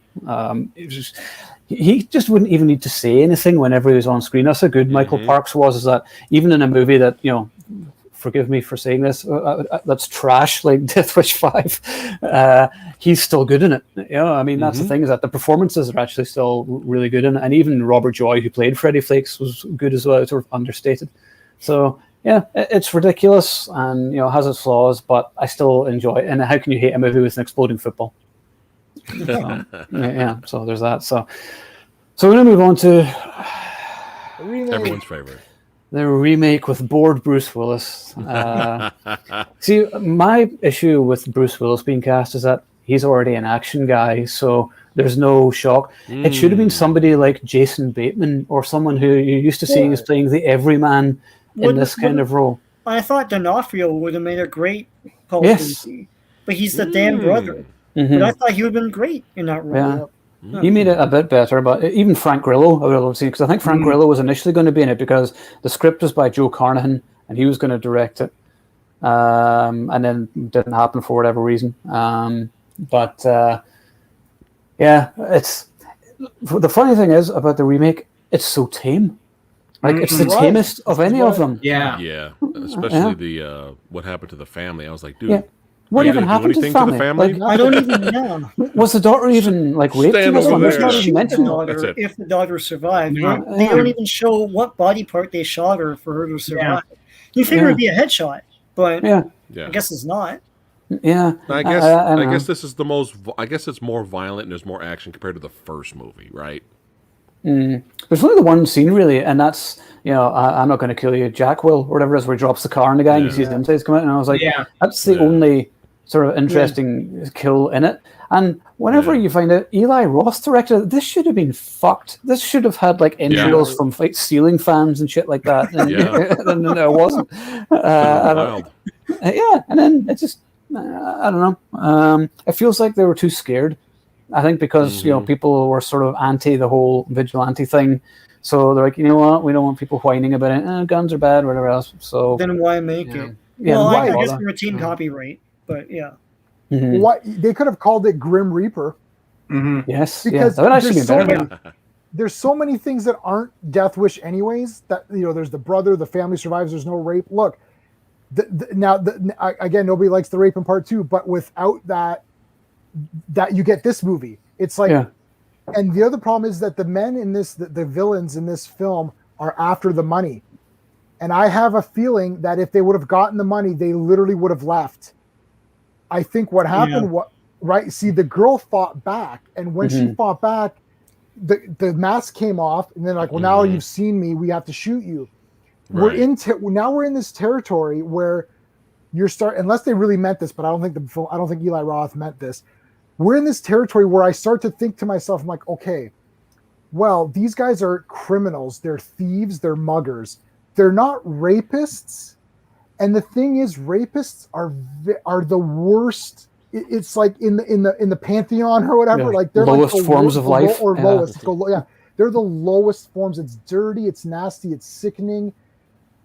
[SPEAKER 1] He just wouldn't even need to say anything whenever he was on screen. That's how good Michael Parks was. Is that even in a movie that forgive me for saying this, that's trash, like Death Wish 5, he's still good in it. I mean, that's the thing, is that the performances are actually still really good in it. And even Robert Joy, who played Freddy Flakes, was good as well, sort of understated. So, it's ridiculous and, has its flaws, but I still enjoy it. And how can you hate a movie with an exploding football? So there's that. So we're going to move on to
[SPEAKER 5] everyone's favorite.
[SPEAKER 1] The remake with bored Bruce Willis. See, my issue with Bruce Willis being cast is that he's already an action guy, so there's no shock. It should have been somebody like Jason Bateman or someone who you're used to seeing as playing the everyman in this kind of role.
[SPEAKER 2] I thought D'Onofrio would have made a great Paul Stacey. but he's the damn brother. But I thought he would have been great in that role.
[SPEAKER 1] Yeah. He made it a bit better, but even Frank Grillo, I would love to see, because I think Frank Grillo was initially going to be in it because the script was by Joe Carnahan and he was going to direct it, and then didn't happen for whatever reason. It's the funny thing is about the remake, it's so tame. Like it's the tamest of any of them.
[SPEAKER 5] Yeah. Especially the what happened to the family. I was like, dude.
[SPEAKER 1] Yeah. What even happened to the family?
[SPEAKER 2] Like, I don't even know.
[SPEAKER 1] Was the daughter even like raped?
[SPEAKER 5] Stand over there.
[SPEAKER 1] Not even mentioned.
[SPEAKER 2] If the daughter survived, they don't even show what body part they shot her for her to survive. You figure it'd be a headshot, but I guess it's not.
[SPEAKER 1] Yeah,
[SPEAKER 5] I guess this is the most. I guess it's more violent and there's more action compared to the first movie, right?
[SPEAKER 1] There's only the one scene really, and that's I'm not going to kill you, Jack will, or whatever it is, where he drops the car on the guy and you see the insides come out, and I was like, that's the only sort of interesting kill in it. And whenever you find out Eli Roth directed it, this should have been fucked. This should have had like entrails from like ceiling fans and shit like that. And, and it wasn't. And then it just, I don't know. It feels like they were too scared. I think because people were sort of anti the whole vigilante thing. So they're like, you know what? We don't want people whining about it. Guns are bad, whatever else. So
[SPEAKER 2] then why make it? Well, I guess they retain copyright. But
[SPEAKER 4] what they could have called it Grim Reaper.
[SPEAKER 1] Yes,
[SPEAKER 4] because
[SPEAKER 1] that would actually be better.
[SPEAKER 4] There's so many things that aren't Death Wish anyways. That there's the brother, the family survives. There's no rape. Look, again, nobody likes the rape in part 2, but without that you get this movie. It's like, and the other problem is that the men in this, the villains in this film are after the money, and I have a feeling that if they would have gotten the money, they literally would have left. I think what happened, see, the girl fought back, and when she fought back, the mask came off, and then like, well, now you've seen me, we have to shoot you. Right. We're in this territory where unless they really meant this, but I don't think Eli Roth meant this. We're in this territory where I start to think to myself, I'm like, okay, well, these guys are criminals, they're thieves, they're muggers, they're not rapists. And the thing is, rapists are the worst. It's like in the pantheon or whatever. Like they're
[SPEAKER 1] lowest
[SPEAKER 4] like the
[SPEAKER 1] forms of life,
[SPEAKER 4] or lowest. They're the lowest forms. It's dirty. It's nasty. It's sickening.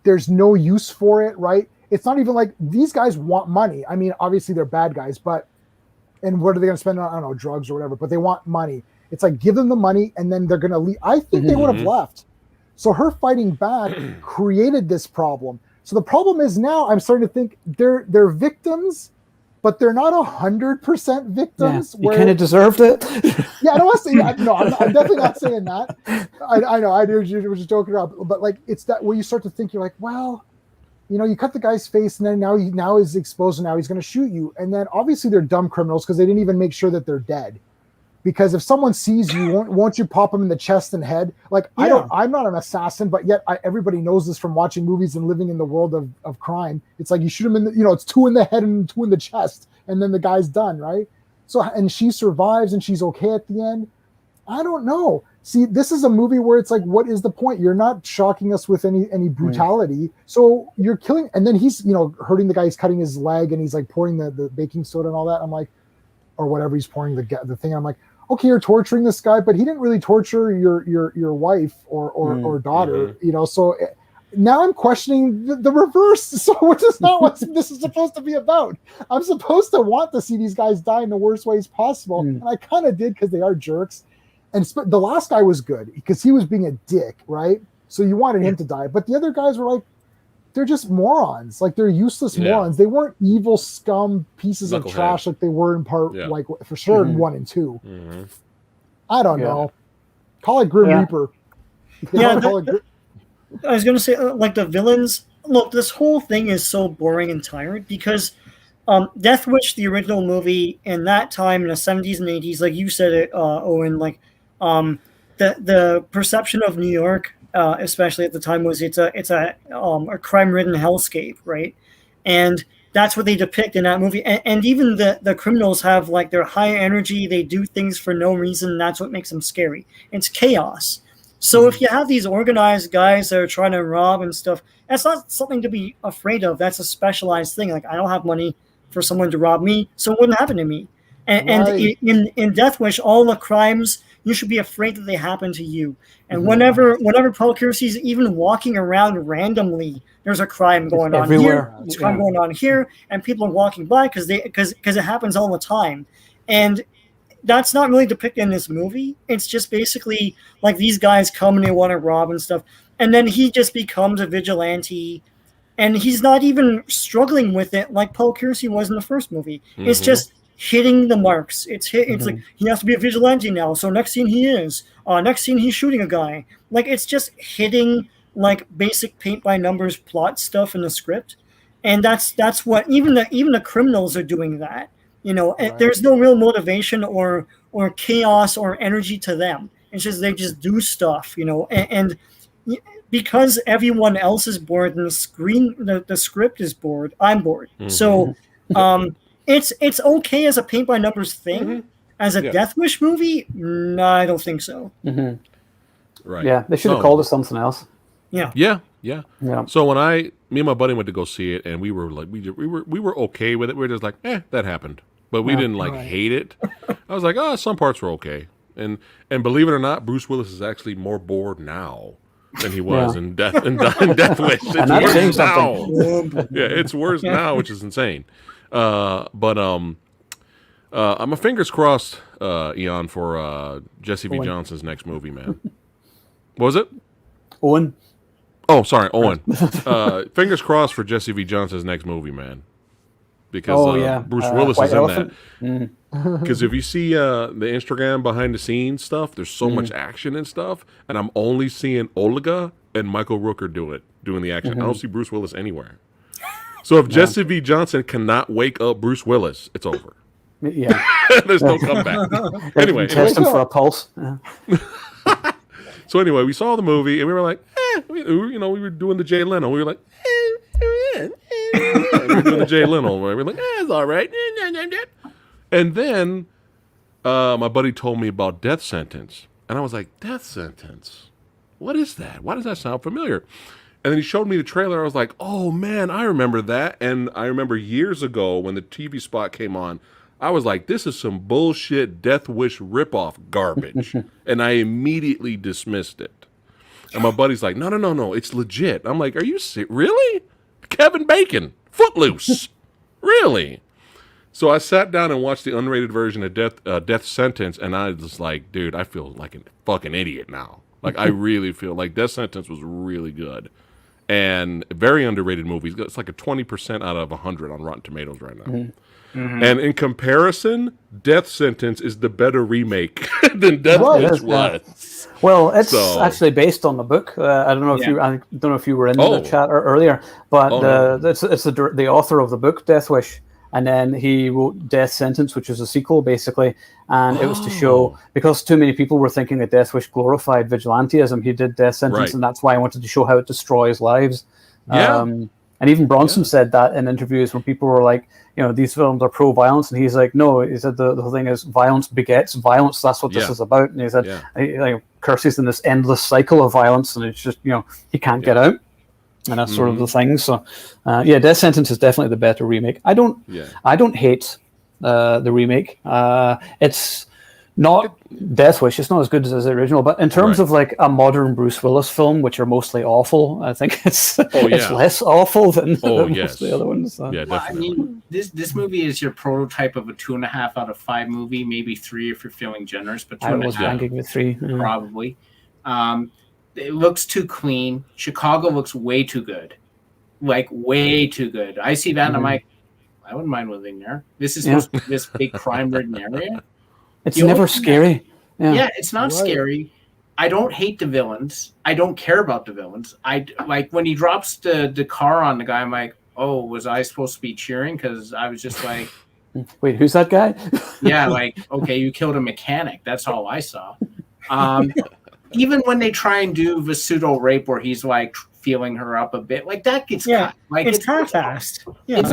[SPEAKER 4] There's no use for it, right? It's not even like these guys want money. I mean, obviously they're bad guys, and what are they going to spend on? I don't know, drugs or whatever. But they want money. It's like give them the money and then they're going to leave. I think they would have left. So her fighting back created this problem. So the problem is now I'm starting to think they're victims, but they're not 100% victims.
[SPEAKER 1] You kind of deserved it.
[SPEAKER 4] I don't want to say that. No, I'm definitely not saying that. I know I do. You were just joking around, but like it's that where you start to think you're like, well, you cut the guy's face, and then now he's exposed, and now he's going to shoot you, and then obviously they're dumb criminals because they didn't even make sure that they're dead. Because if someone sees you, won't you pop them in the chest and head? Like I'm not an assassin, but yet everybody knows this from watching movies and living in the world of crime. It's like you shoot him in the, it's 2 in the head and 2 in the chest, and then the guy's done, right? So and she survives and she's okay at the end. I don't know. See, this is a movie where it's like, what is the point? You're not shocking us with any brutality, so you're killing. And then he's hurting the guy. He's cutting his leg and he's like pouring the baking soda and all that. I'm like, or whatever he's pouring the thing. I'm like, okay, you're torturing this guy, but he didn't really torture your wife or daughter, So now I'm questioning the reverse. So which is not what this is supposed to be about. I'm supposed to want to see these guys die in the worst ways possible, and I kind of did because they are jerks. And the last guy was good because he was being a dick, right? So you wanted him to die, but the other guys were like, they're just morons. Like they're useless morons. They weren't evil scum pieces of trash like they were in part, like for sure in 1 and 2. I don't know. Call it Grim Reaper.
[SPEAKER 2] I was going to say, like the villains. Look, this whole thing is so boring and tired because Death Wish, the original movie, in that time in the 70s and 80s, like you said it, Owen, like the perception of New York. Especially at the time, was it's a crime-ridden hellscape, right? And that's what they depict in that movie. And even the criminals have like their high energy. They do things for no reason. And that's what makes them scary. It's chaos. So if you have these organized guys that are trying to rob and stuff, that's not something to be afraid of. That's a specialized thing. Like I don't have money. for someone to rob me, so it wouldn't happen to me. And
[SPEAKER 4] Right.
[SPEAKER 2] in Death Wish, all the crimes, you should be afraid that they happen to you. And whenever Paul Kersey's even walking around randomly, there's a crime going on
[SPEAKER 1] everywhere.
[SPEAKER 2] here, there's a crime going on here, and people are walking by because it happens all the time. And that's not really depicted in this movie. It's just basically like these guys come and they want to rob and stuff. And then he just becomes a vigilante. And he's not even struggling with it like Paul Kersey was in the first movie. It's just hitting the marks. It's like he has to be a vigilante now. So next scene he is. Next scene he's shooting a guy. Like it's just hitting like basic paint by numbers plot stuff in the script. And that's what even the criminals are doing that. You know,
[SPEAKER 4] Right.
[SPEAKER 2] there's no real motivation or chaos or energy to them. It's just they just do stuff, you know, and because everyone else is bored and the script is bored, I'm bored. So it's okay as a paint by numbers thing. As a Death Wish movie, no, I don't think so.
[SPEAKER 5] Right.
[SPEAKER 1] Yeah, they should have called it something else.
[SPEAKER 5] Yeah.
[SPEAKER 1] Yeah.
[SPEAKER 5] So when me and my buddy went to go see it, and we were like, we were okay with it. We were just like, that happened, but we didn't like hate it. I was like, some parts were okay, and believe it or not, Bruce Willis is actually more bored now than he was in Death Wish. It's
[SPEAKER 1] And that's saying
[SPEAKER 5] worse now.
[SPEAKER 1] something.
[SPEAKER 5] Yeah, it's worse now, which is insane. But I'm a fingers crossed, Eon, for Jesse V. Johnson's next movie, man. What was it?
[SPEAKER 1] Owen.
[SPEAKER 5] Oh, sorry, Owen. Fingers crossed for Jesse V. Johnson's next movie, man. Because Bruce Willis
[SPEAKER 1] White
[SPEAKER 5] is in
[SPEAKER 1] Elephant.
[SPEAKER 5] that. Because if you see the Instagram behind the scenes stuff, there's so much action and stuff, and I'm only seeing Olga and Michael Rooker doing the action. I don't see Bruce Willis anywhere. So if Jesse V. Johnson cannot wake up Bruce Willis, it's over.
[SPEAKER 1] Yeah.
[SPEAKER 5] There's no comeback. Anyway,
[SPEAKER 1] Test him for a pulse. Yeah.
[SPEAKER 5] so anyway, we saw the movie and we were like, we were doing the Jay Leno. We were like, we were doing the Jay Leno. We were like, it's all right. And then my buddy told me about Death Sentence, and I was like, Death Sentence? What is that? Why does that sound familiar? And then he showed me the trailer. I was like, oh man, I remember that. And I remember years ago when the TV spot came on, I was like, this is some bullshit Death Wish ripoff garbage. And I immediately dismissed it. And my buddy's like, no, it's legit. I'm like, are you serious? Really? Kevin Bacon, Footloose. Really? So I sat down and watched the unrated version of Death Sentence, and I was like, dude, I feel like a fucking idiot now. Like, I really feel like Death Sentence was really good. And very underrated movie. It's like a 20% out of 100 on Rotten Tomatoes right now. And in comparison, Death Sentence is the better remake than Death Wish was.
[SPEAKER 1] Well, it's actually based on the book. I don't know if you were in the chat earlier, but it's the author of the book Death Wish, and then he wrote Death Sentence, which is a sequel basically, and it was to show, because too many people were thinking that Death Wish glorified vigilantism, he did Death Sentence, and that's why I wanted to show how it destroys lives. And even Bronson said that in interviews when people were like, these films are pro-violence, and he's like, no, he said the whole thing is violence begets violence. That's what this is about. And he said, Kersey's in this endless cycle of violence, and it's just, he can't get out. And that's sort of the thing. So, Death Sentence is definitely the better remake. I don't hate the remake. It's not Death Wish. It's not as good as the original, but in terms of like a modern Bruce Willis film, which are mostly awful, I think it's less awful than most of the other ones. So.
[SPEAKER 5] Yeah, definitely.
[SPEAKER 3] I mean, this movie is your prototype of a 2.5 out of 5 movie, maybe 3 if you're feeling generous, but 2.5
[SPEAKER 1] I was ranking with 3
[SPEAKER 3] probably. It looks too clean. Chicago looks way too good, like way too good. I see that and I'm like, I wouldn't mind living there. This is supposed to be this big crime-ridden area.
[SPEAKER 1] It's never scary.
[SPEAKER 3] Yeah, it's not scary. I don't hate the villains. I don't care about the villains. I like when he drops the car on the guy. I'm like, oh, was I supposed to be cheering? Because I was just like,
[SPEAKER 1] wait, who's that guy?
[SPEAKER 3] Yeah, like, okay, you killed a mechanic. That's all I saw. Even when they try and do the pseudo rape where he's like feeling her up a bit, like that gets cut. Like
[SPEAKER 2] it's half-assed.
[SPEAKER 3] It's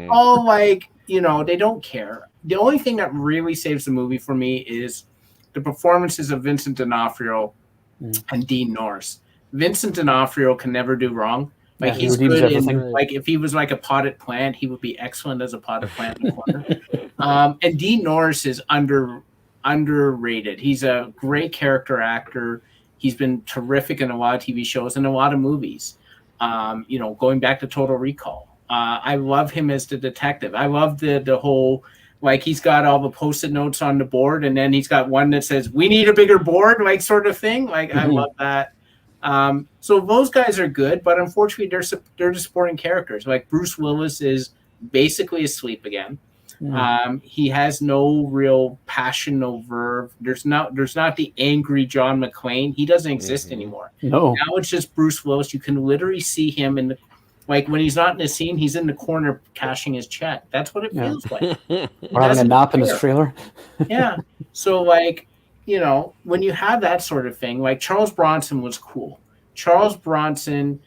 [SPEAKER 3] all like, they don't care. The only thing that really saves the movie for me is the performances of Vincent D'Onofrio and Dean Norris. Vincent D'Onofrio can never do wrong. Like
[SPEAKER 1] Yeah, he
[SPEAKER 3] he's
[SPEAKER 1] redeems
[SPEAKER 3] good
[SPEAKER 1] everything.
[SPEAKER 3] in, like if he was like a potted plant, he would be excellent as a potted plant in the corner. And Dean Norris is underrated. He's a great character actor. He's been terrific in a lot of TV shows and a lot of movies. Going back to Total Recall. I love him as the detective. I love the whole, like, he's got all the Post-it notes on the board, and then he's got one that says, "We need a bigger board," like sort of thing. Like, I love that. So those guys are good, but unfortunately, they're just supporting characters. Like Bruce Willis is basically asleep again. He has no real passion, no verve. There's not the angry John McClane. He doesn't exist anymore.
[SPEAKER 1] No.
[SPEAKER 3] Now it's just Bruce Willis. You can literally see him in the, like, when he's not in the scene, he's in the corner cashing his check. That's what it feels like.
[SPEAKER 1] Or having a nap in his trailer.
[SPEAKER 3] Yeah. So, like, when you have that sort of thing, like Charles Bronson was cool. Charles Bronson,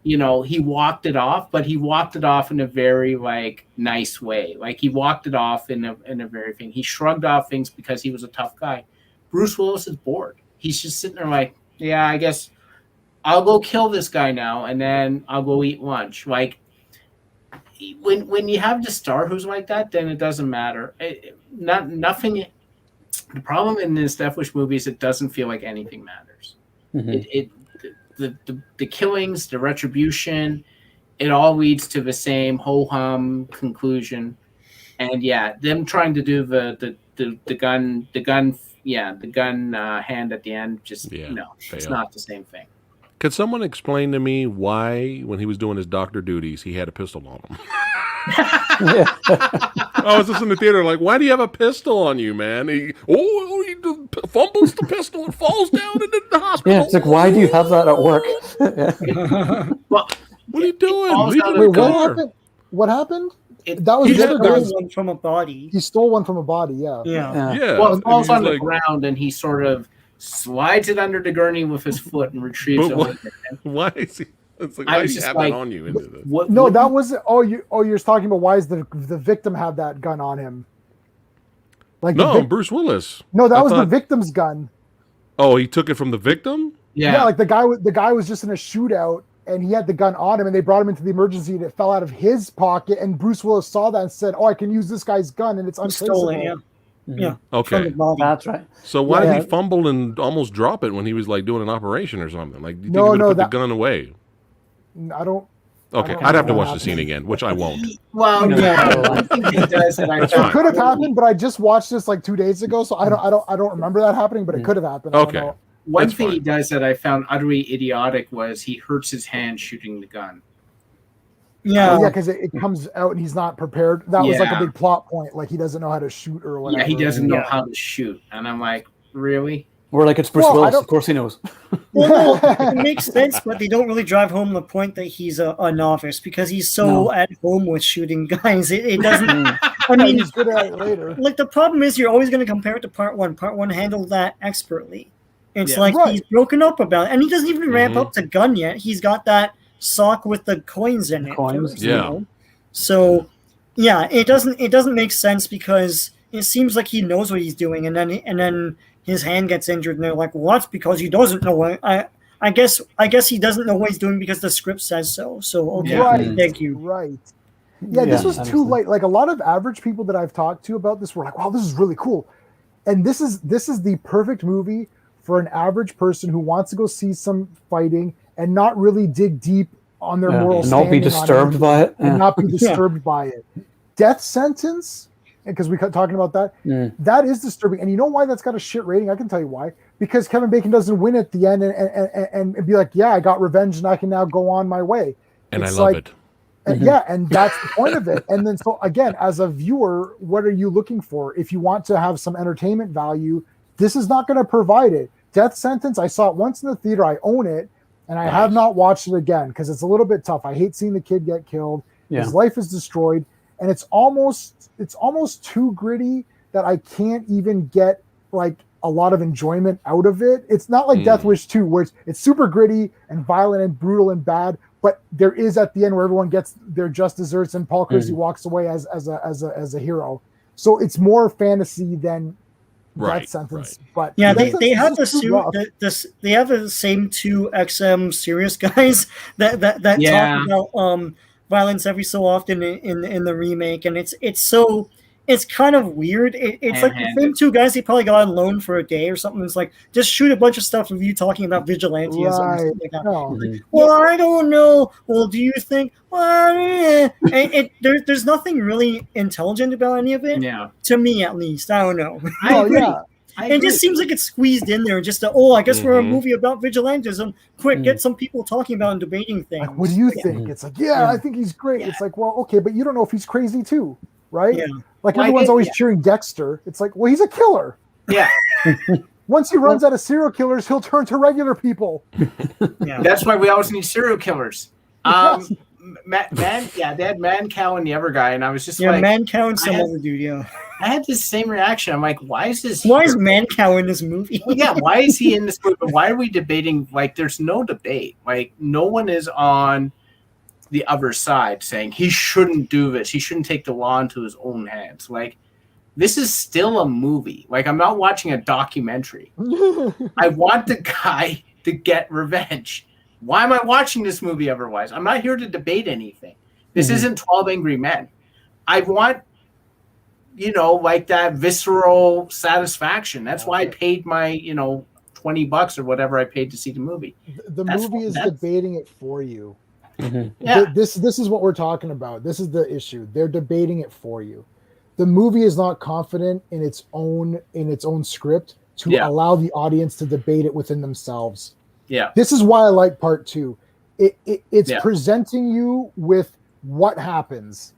[SPEAKER 3] he walked it off, but he walked it off in a very, like, nice way. Like, he walked it off in a very thing. He shrugged off things because he was a tough guy. Bruce Willis is bored. He's just sitting there like, yeah, I guess I'll go kill this guy now, and then I'll go eat lunch. Like, when you have the star who's like that, then it doesn't matter. Nothing. The problem in this Death Wish movie is it doesn't feel like anything matters. The killings, the retribution, it all leads to the same ho-hum conclusion. And yeah, them trying to do the gun hand at the end, just it's not the same thing.
[SPEAKER 5] Could someone explain to me why, when he was doing his doctor duties, he had a pistol on him? I was just in the theater like, why do you have a pistol on you, man? He fumbles the pistol and falls down into the hospital.
[SPEAKER 1] Yeah, it's like, why do you have that at work?
[SPEAKER 5] Well, what are you doing?
[SPEAKER 4] Wait, what happened? That was
[SPEAKER 2] He
[SPEAKER 4] the other
[SPEAKER 2] stole
[SPEAKER 4] guy.
[SPEAKER 2] one from a body.
[SPEAKER 4] He stole one from a body. Yeah.
[SPEAKER 5] Yeah.
[SPEAKER 3] Well, it falls on the
[SPEAKER 5] like,
[SPEAKER 3] ground, and he sort of slides it under the gurney with his foot and retrieves
[SPEAKER 5] But
[SPEAKER 3] it.
[SPEAKER 5] why is he? It's like,
[SPEAKER 3] I
[SPEAKER 5] why
[SPEAKER 3] was
[SPEAKER 5] do you
[SPEAKER 3] just
[SPEAKER 5] have
[SPEAKER 3] like,
[SPEAKER 5] that on you into this?
[SPEAKER 4] No, that was you're talking about why is the victim have that gun on him? Like
[SPEAKER 5] No, Bruce Willis.
[SPEAKER 4] No, that
[SPEAKER 5] I
[SPEAKER 4] was the
[SPEAKER 5] thought-
[SPEAKER 4] victim's gun.
[SPEAKER 5] Oh, he took it from the victim?
[SPEAKER 4] Yeah, like the guy was just in a shootout and he had the gun on him and they brought him into the emergency and it fell out of his pocket and Bruce Willis saw that and said, "Oh, I can use this guy's gun and it's untraceable."
[SPEAKER 2] Stolen, yeah. Yeah.
[SPEAKER 5] Okay.
[SPEAKER 1] That's right.
[SPEAKER 5] So why did he fumble and almost drop it when he was like doing an operation or something? Like, you think he would have put the gun away?
[SPEAKER 4] I don't.
[SPEAKER 5] Okay,
[SPEAKER 4] don't
[SPEAKER 5] I'd have to
[SPEAKER 4] know
[SPEAKER 5] watch
[SPEAKER 4] what
[SPEAKER 5] the scene
[SPEAKER 4] happened.
[SPEAKER 5] again, which I won't.
[SPEAKER 3] Well, I think he does, and I
[SPEAKER 4] It could have happened, but I just watched this like 2 days ago, so I don't remember that happening, but it could have happened. I don't
[SPEAKER 5] Okay.
[SPEAKER 4] know.
[SPEAKER 3] One
[SPEAKER 5] That's
[SPEAKER 3] thing
[SPEAKER 5] fine.
[SPEAKER 3] he does that I found utterly idiotic was he hurts his hand shooting the gun.
[SPEAKER 2] Yeah.
[SPEAKER 4] Oh, yeah, because it comes out and he's not prepared. That was like a
[SPEAKER 3] Yeah.
[SPEAKER 4] big plot point. Like he doesn't know how to shoot or whatever.
[SPEAKER 3] Yeah, he doesn't know how to shoot, and I'm like, really?
[SPEAKER 1] We're like, it's Bruce
[SPEAKER 4] Well, I
[SPEAKER 1] Willis.
[SPEAKER 4] don't-
[SPEAKER 1] Of course he knows.
[SPEAKER 2] Well, no, it makes sense, but they don't really drive home the point that he's a novice because he's so at home with shooting guys. It doesn't. I mean,
[SPEAKER 4] he's good at it later.
[SPEAKER 2] like the problem is you're always going to compare it to part one. Part one handled that expertly. It's
[SPEAKER 3] Yeah.
[SPEAKER 2] like
[SPEAKER 4] Right.
[SPEAKER 2] he's broken up about it, and he doesn't even ramp up to gun yet. He's got that sock with the coins in it.
[SPEAKER 1] Coins,
[SPEAKER 2] you
[SPEAKER 5] yeah.
[SPEAKER 2] know? So, yeah, it doesn't make sense because it seems like he knows what he's doing, and then his hand gets injured, and they're like, "Well, that's because he doesn't know what." I guess he doesn't know what he's doing because the script says so. So okay,
[SPEAKER 4] Right.
[SPEAKER 2] thank you.
[SPEAKER 4] Right. Yeah, this was
[SPEAKER 1] that
[SPEAKER 4] too
[SPEAKER 1] makes
[SPEAKER 4] late. Like a lot of average people that I've talked to about this were like, "Wow, this is really cool," and this is the perfect movie for an average person who wants to go see some fighting and not really dig deep on their moral
[SPEAKER 1] and not be
[SPEAKER 4] standing on
[SPEAKER 1] disturbed
[SPEAKER 4] anything,
[SPEAKER 1] by it.
[SPEAKER 4] and not be disturbed by it. Death sentence, because we kept talking about that. That is disturbing, and you know why that's got a shit rating? I can tell you why. Because Kevin Bacon doesn't win at the end and be like, "Yeah, I got revenge, and I can now go on my way."
[SPEAKER 5] And
[SPEAKER 4] It's
[SPEAKER 5] I love
[SPEAKER 4] like-
[SPEAKER 5] it.
[SPEAKER 4] And yeah, and that's the point of it. And then, so again, as a viewer, what are you looking for? If you want to have some entertainment value, this is not going to provide it. Death Sentence, I saw it once in the theater. I own it, and I have not watched it again because it's a little bit tough. I hate seeing the kid get killed.
[SPEAKER 1] Yeah.
[SPEAKER 4] His life is destroyed, and it's almost too gritty that I can't even get like a lot of enjoyment out of it. It's not like Death Wish 2, where it's super gritty and violent and brutal and bad. But there is at the end where everyone gets their just desserts and Paul Kersey walks away as a hero. So it's more fantasy than
[SPEAKER 5] Right,
[SPEAKER 4] death sentence.
[SPEAKER 5] right.
[SPEAKER 4] But
[SPEAKER 2] Yeah,
[SPEAKER 4] death
[SPEAKER 2] they have
[SPEAKER 4] sentence is too rough.
[SPEAKER 2] they have the same two XM serious guys that
[SPEAKER 3] Yeah.
[SPEAKER 2] talk about violence every so often in the remake, and it's kind of weird. It's like the same
[SPEAKER 3] Ham-handed.
[SPEAKER 2] two guys they probably got on loan for a day or something. It's like just shoot a bunch of stuff of you talking about vigilantism or
[SPEAKER 4] Right.
[SPEAKER 2] something like that.
[SPEAKER 4] No.
[SPEAKER 2] Like, well, I don't know. Well, do you think? Well, there's nothing really intelligent about any of it.
[SPEAKER 3] Yeah.
[SPEAKER 2] To me, at least, I don't know.
[SPEAKER 3] I
[SPEAKER 4] Oh,
[SPEAKER 3] agree.
[SPEAKER 4] yeah.
[SPEAKER 2] It just seems like it's squeezed in there. Just I guess we're a
[SPEAKER 5] Mhm.
[SPEAKER 2] movie about vigilantism. Quick, get some people talking about and debating things.
[SPEAKER 4] Like, what do you think? It's like, I think he's great. It's like, well, okay, but you don't know if he's crazy too, right?
[SPEAKER 2] Yeah.
[SPEAKER 4] Like
[SPEAKER 3] Well,
[SPEAKER 4] everyone's always
[SPEAKER 3] yeah.
[SPEAKER 4] cheering Dexter. It's like, well, he's a killer.
[SPEAKER 3] Yeah.
[SPEAKER 4] Once he runs out of serial killers, he'll turn to regular people.
[SPEAKER 2] Yeah.
[SPEAKER 3] That's why we always need serial killers.
[SPEAKER 4] Yes.
[SPEAKER 3] They had Man Cow and the other guy, and I was just
[SPEAKER 2] Yeah,
[SPEAKER 3] like,
[SPEAKER 2] Man Cow and some
[SPEAKER 3] I had-
[SPEAKER 2] other dude. Yeah.
[SPEAKER 3] I had this same reaction. I'm like, why is this?
[SPEAKER 2] Why is
[SPEAKER 3] here?
[SPEAKER 2] Man Cow in this movie?
[SPEAKER 3] Well, yeah, why is he in this movie? Why are we debating? Like, there's no debate. Like, no one is on the other side saying he shouldn't do this. He shouldn't take the law into his own hands. Like, this is still a movie. Like, I'm not watching a documentary. I want the guy to get revenge. Why am I watching this movie otherwise? I'm not here to debate anything. This isn't 12 Angry Men. I want, like that visceral satisfaction. That's why I paid my, $20 or whatever I paid to see the movie.
[SPEAKER 4] The movie is debating it for you.
[SPEAKER 3] Yeah.
[SPEAKER 4] This is what we're talking about. This is the issue. They're debating it for you. The movie is not confident in its own script to allow the audience to debate it within themselves.
[SPEAKER 3] Yeah.
[SPEAKER 4] This is why I like part 2. It's presenting you with what happens.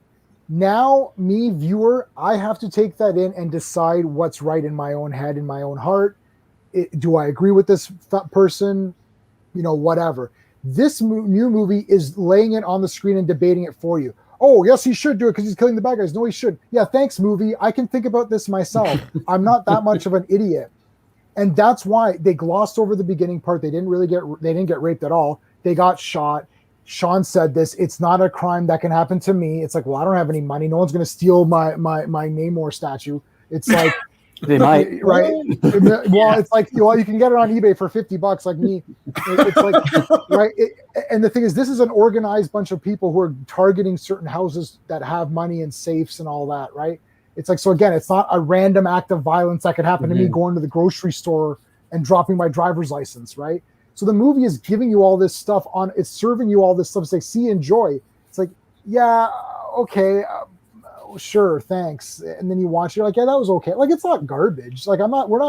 [SPEAKER 4] Now, me, viewer, I have to take that in and decide what's right in my own head, in my own heart. Do I agree with this person? Whatever. This new movie is laying it on the screen and debating it for you. Oh, yes, he should do it because he's killing the bad guys. No, he should. Yeah, thanks, movie. I can think about this myself. I'm not that much of an idiot. And that's why they glossed over the beginning part. They didn't get raped at all. They got shot. Sean said this. It's not a crime that can happen to me. It's like, well, I don't have any money. No one's going to steal my Namor statue. It's like,
[SPEAKER 1] They might.
[SPEAKER 4] right? Well, it's like, you can get it on eBay for $50 like me. It's like, right? And the thing is, this is an organized bunch of people who are targeting certain houses that have money and safes and all that, right? It's like, so again, it's not a random act of violence that could happen to me going to the grocery store and dropping my driver's license, right? So the movie is giving you all this stuff it's serving you all this stuff. It's like, see, enjoy. It's like, yeah, okay, sure, thanks. And then you watch it, you're like, yeah, that was okay. Like, it's not garbage. Like, we're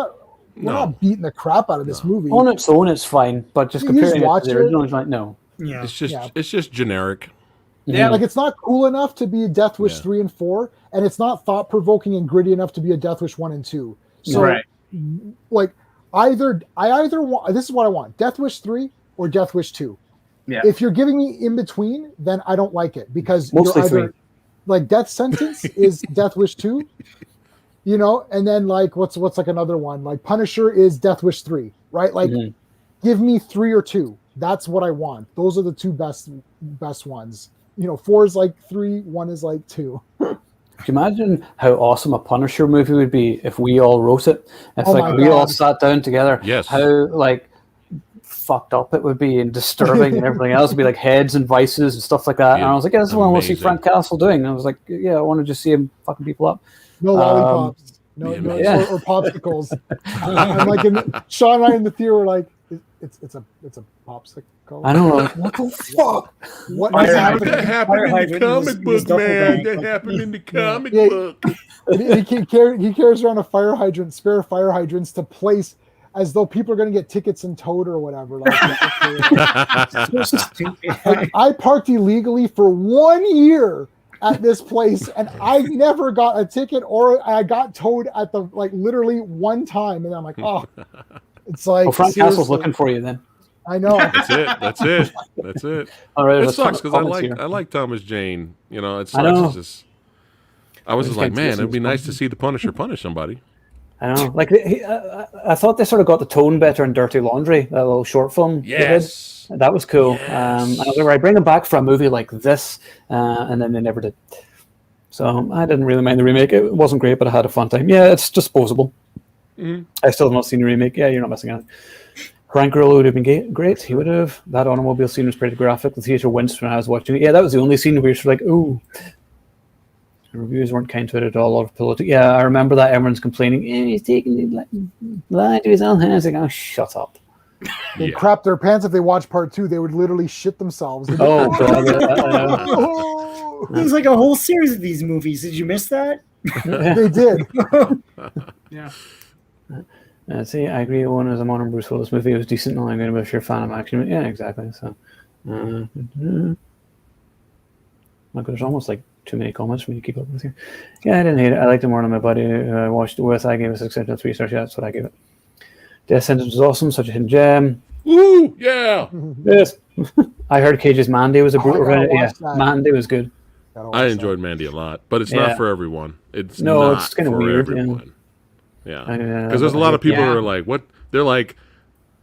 [SPEAKER 4] not beating the crap out of this movie.
[SPEAKER 1] On its own, it's fine, but just comparing it to the original, it's like, no.
[SPEAKER 2] Yeah.
[SPEAKER 5] It's just generic.
[SPEAKER 3] Yeah.
[SPEAKER 4] Like, it's not cool enough to be a Death Wish 3 and 4, and it's not thought-provoking and gritty enough to be a Death Wish 1 and 2. So,
[SPEAKER 3] Right.
[SPEAKER 4] like, I either want, this is what I want, Death Wish 3 or Death Wish 2.
[SPEAKER 3] Yeah.
[SPEAKER 4] If you're giving me in between, then I don't like it, because
[SPEAKER 1] Mostly
[SPEAKER 4] you're either
[SPEAKER 1] 3.
[SPEAKER 4] like Death Sentence is Death Wish 2, and then like what's like another one, like Punisher is Death Wish 3, right? Like, give me 3 or 2. That's what I want. Those are the two best ones. 4 is like 3, 1 is like 2.
[SPEAKER 1] Could you imagine how awesome a Punisher movie would be if we all wrote it? If we all sat down together.
[SPEAKER 5] Yes.
[SPEAKER 1] How fucked up it would be and disturbing and everything else. It'd be like heads and vices and stuff like that.
[SPEAKER 5] Yeah,
[SPEAKER 1] And I was like, yeah, this is what I want to see
[SPEAKER 5] amazing.
[SPEAKER 1] Frank Castle doing. And I was like, yeah, I want to just see him fucking people up.
[SPEAKER 4] No lollipops. Or popsicles. I'm like, Sean and I in the theater were like, it's a popsicle.
[SPEAKER 1] I know, like, what the fuck?
[SPEAKER 4] What
[SPEAKER 2] Fire
[SPEAKER 4] is
[SPEAKER 2] hydrant.
[SPEAKER 4] happening?
[SPEAKER 5] That happened in the
[SPEAKER 2] hydrant
[SPEAKER 5] comic
[SPEAKER 2] was
[SPEAKER 5] book,
[SPEAKER 2] double
[SPEAKER 5] man.
[SPEAKER 2] bag.
[SPEAKER 5] That happened in the comic
[SPEAKER 4] Yeah.
[SPEAKER 5] book.
[SPEAKER 4] He carries around a fire hydrant, spare fire hydrants to place as though people are going to get tickets and towed or whatever. Like,
[SPEAKER 2] So stupid.
[SPEAKER 4] like, I parked illegally for 1 year at this place, and I never got a ticket, or I got towed at the literally one time, and I'm like, oh, it's like,
[SPEAKER 1] Well, Frank
[SPEAKER 4] seriously.
[SPEAKER 1] Castle's looking for you then.
[SPEAKER 4] I know.
[SPEAKER 5] That's it.
[SPEAKER 1] All right,
[SPEAKER 5] It
[SPEAKER 1] there's a ton
[SPEAKER 5] sucks
[SPEAKER 1] of
[SPEAKER 5] because
[SPEAKER 1] comments here.
[SPEAKER 5] I like Thomas Jane. It
[SPEAKER 1] I
[SPEAKER 5] sucks.
[SPEAKER 1] know.
[SPEAKER 5] It's just, I was just like, man, it'd be nice to see the Punisher punish somebody.
[SPEAKER 1] I know. Like, I thought they sort of got the tone better in Dirty Laundry, that little short film.
[SPEAKER 5] Yes.
[SPEAKER 1] They did. That was cool.
[SPEAKER 5] Yes.
[SPEAKER 1] And I was like, right, bring him back for a movie like this. And then they never did. So I didn't really mind the remake. It wasn't great, but I had a fun time. Yeah, it's disposable. I still have not seen the remake. Yeah, you're not missing out. Frank Grillo would have been great. He would have. That automobile scene was pretty graphic. The theater winced when I was watching it. Yeah, that was the only scene where you're like, ooh. The reviews weren't kind to it at all. A lot of politics. Yeah, I remember that. Everyone's complaining. He's taking the line to his own hands. Like, oh, shut up.
[SPEAKER 4] They crap their pants if they watch part 2. They would literally shit themselves.
[SPEAKER 1] Oh, God.
[SPEAKER 2] There's like a whole series of these movies. Did you miss that?
[SPEAKER 4] They did.
[SPEAKER 3] Yeah.
[SPEAKER 1] See, I agree. One is a modern Bruce Willis movie. It was decent. I'm going to be if you're a fan of action. Yeah, exactly. So, my God, there's almost like too many comments for me to keep up with here. Yeah, I didn't hate it. I liked it more than my buddy I watched it with. I gave it 6 out of 3 stars. Yeah, that's what I gave it. Death Sentence was awesome. Such a hidden gem.
[SPEAKER 5] Woo! Yeah.
[SPEAKER 1] Yes. I heard Cage's Mandy was a brutal. Yeah,
[SPEAKER 4] that.
[SPEAKER 1] Mandy was good.
[SPEAKER 5] I enjoyed Mandy a lot, but it's not for everyone. It's
[SPEAKER 1] kind of weird.
[SPEAKER 5] Everyone. Yeah, because there's a lot of people who are like, "What?" They're like,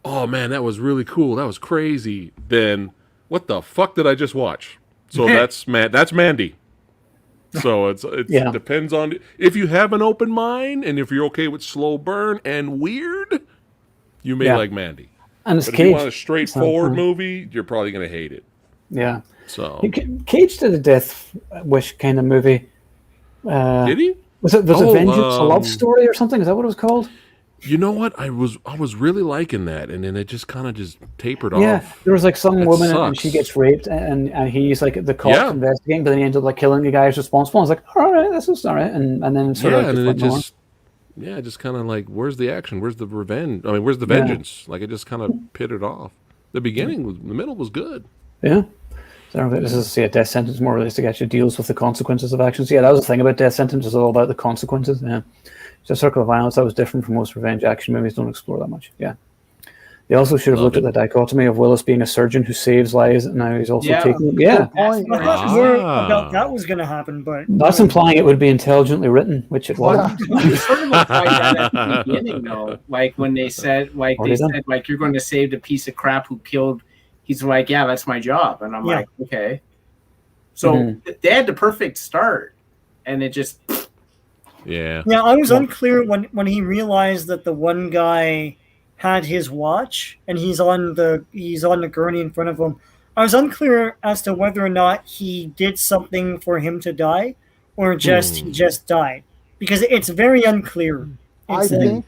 [SPEAKER 5] "Oh man, that was really cool. That was crazy." Then, what the fuck did I just watch? So that's Mandy. So it depends on if you have an open mind and if you're okay with slow burn and weird, you may like Mandy.
[SPEAKER 1] And
[SPEAKER 5] but if you want a straightforward movie, you're probably going to hate it.
[SPEAKER 1] Yeah.
[SPEAKER 5] So
[SPEAKER 1] Cage did a Death Wish kind of movie.
[SPEAKER 5] Did he?
[SPEAKER 1] Was it Vengeance, a love story or something? Is that what it was called?
[SPEAKER 5] You know what? I was really liking that, and then it just kind of tapered off.
[SPEAKER 1] Yeah, there was like some woman and she gets raped, and he's like the cops investigating, but then he ends up like killing the guy who's responsible. I was like, all right, this is all right, and then sort of
[SPEAKER 5] and then it just kind of like, where's the action? Where's the revenge? I mean, where's the vengeance? Like it just kind of pitted off. The middle was good. Yeah.
[SPEAKER 1] So this is Death Sentence more realistic. Actually deals with the consequences of actions. Yeah, that was the thing about Death Sentence. It's all about the consequences. Yeah. So Circle of Violence, that was different from most revenge action movies. Don't explore that much. Yeah. They also should have looked at the dichotomy of Willis being a surgeon who saves lives, and now he's also taking. Yeah.
[SPEAKER 2] I thought more about that was going to happen, but
[SPEAKER 1] that's implying it would be intelligently written, which it wasn't.
[SPEAKER 3] Sort of implied that at the beginning, though. Like when they said, you're going to save the piece of crap who killed. He's like, yeah, that's my job, and I'm like, okay. So they had the perfect start, and it just.
[SPEAKER 2] Yeah, I was unclear when he realized that the one guy had his watch and he's on the gurney in front of him. I was unclear as to whether or not he did something for him to die or he just died, because it's very unclear.
[SPEAKER 4] I think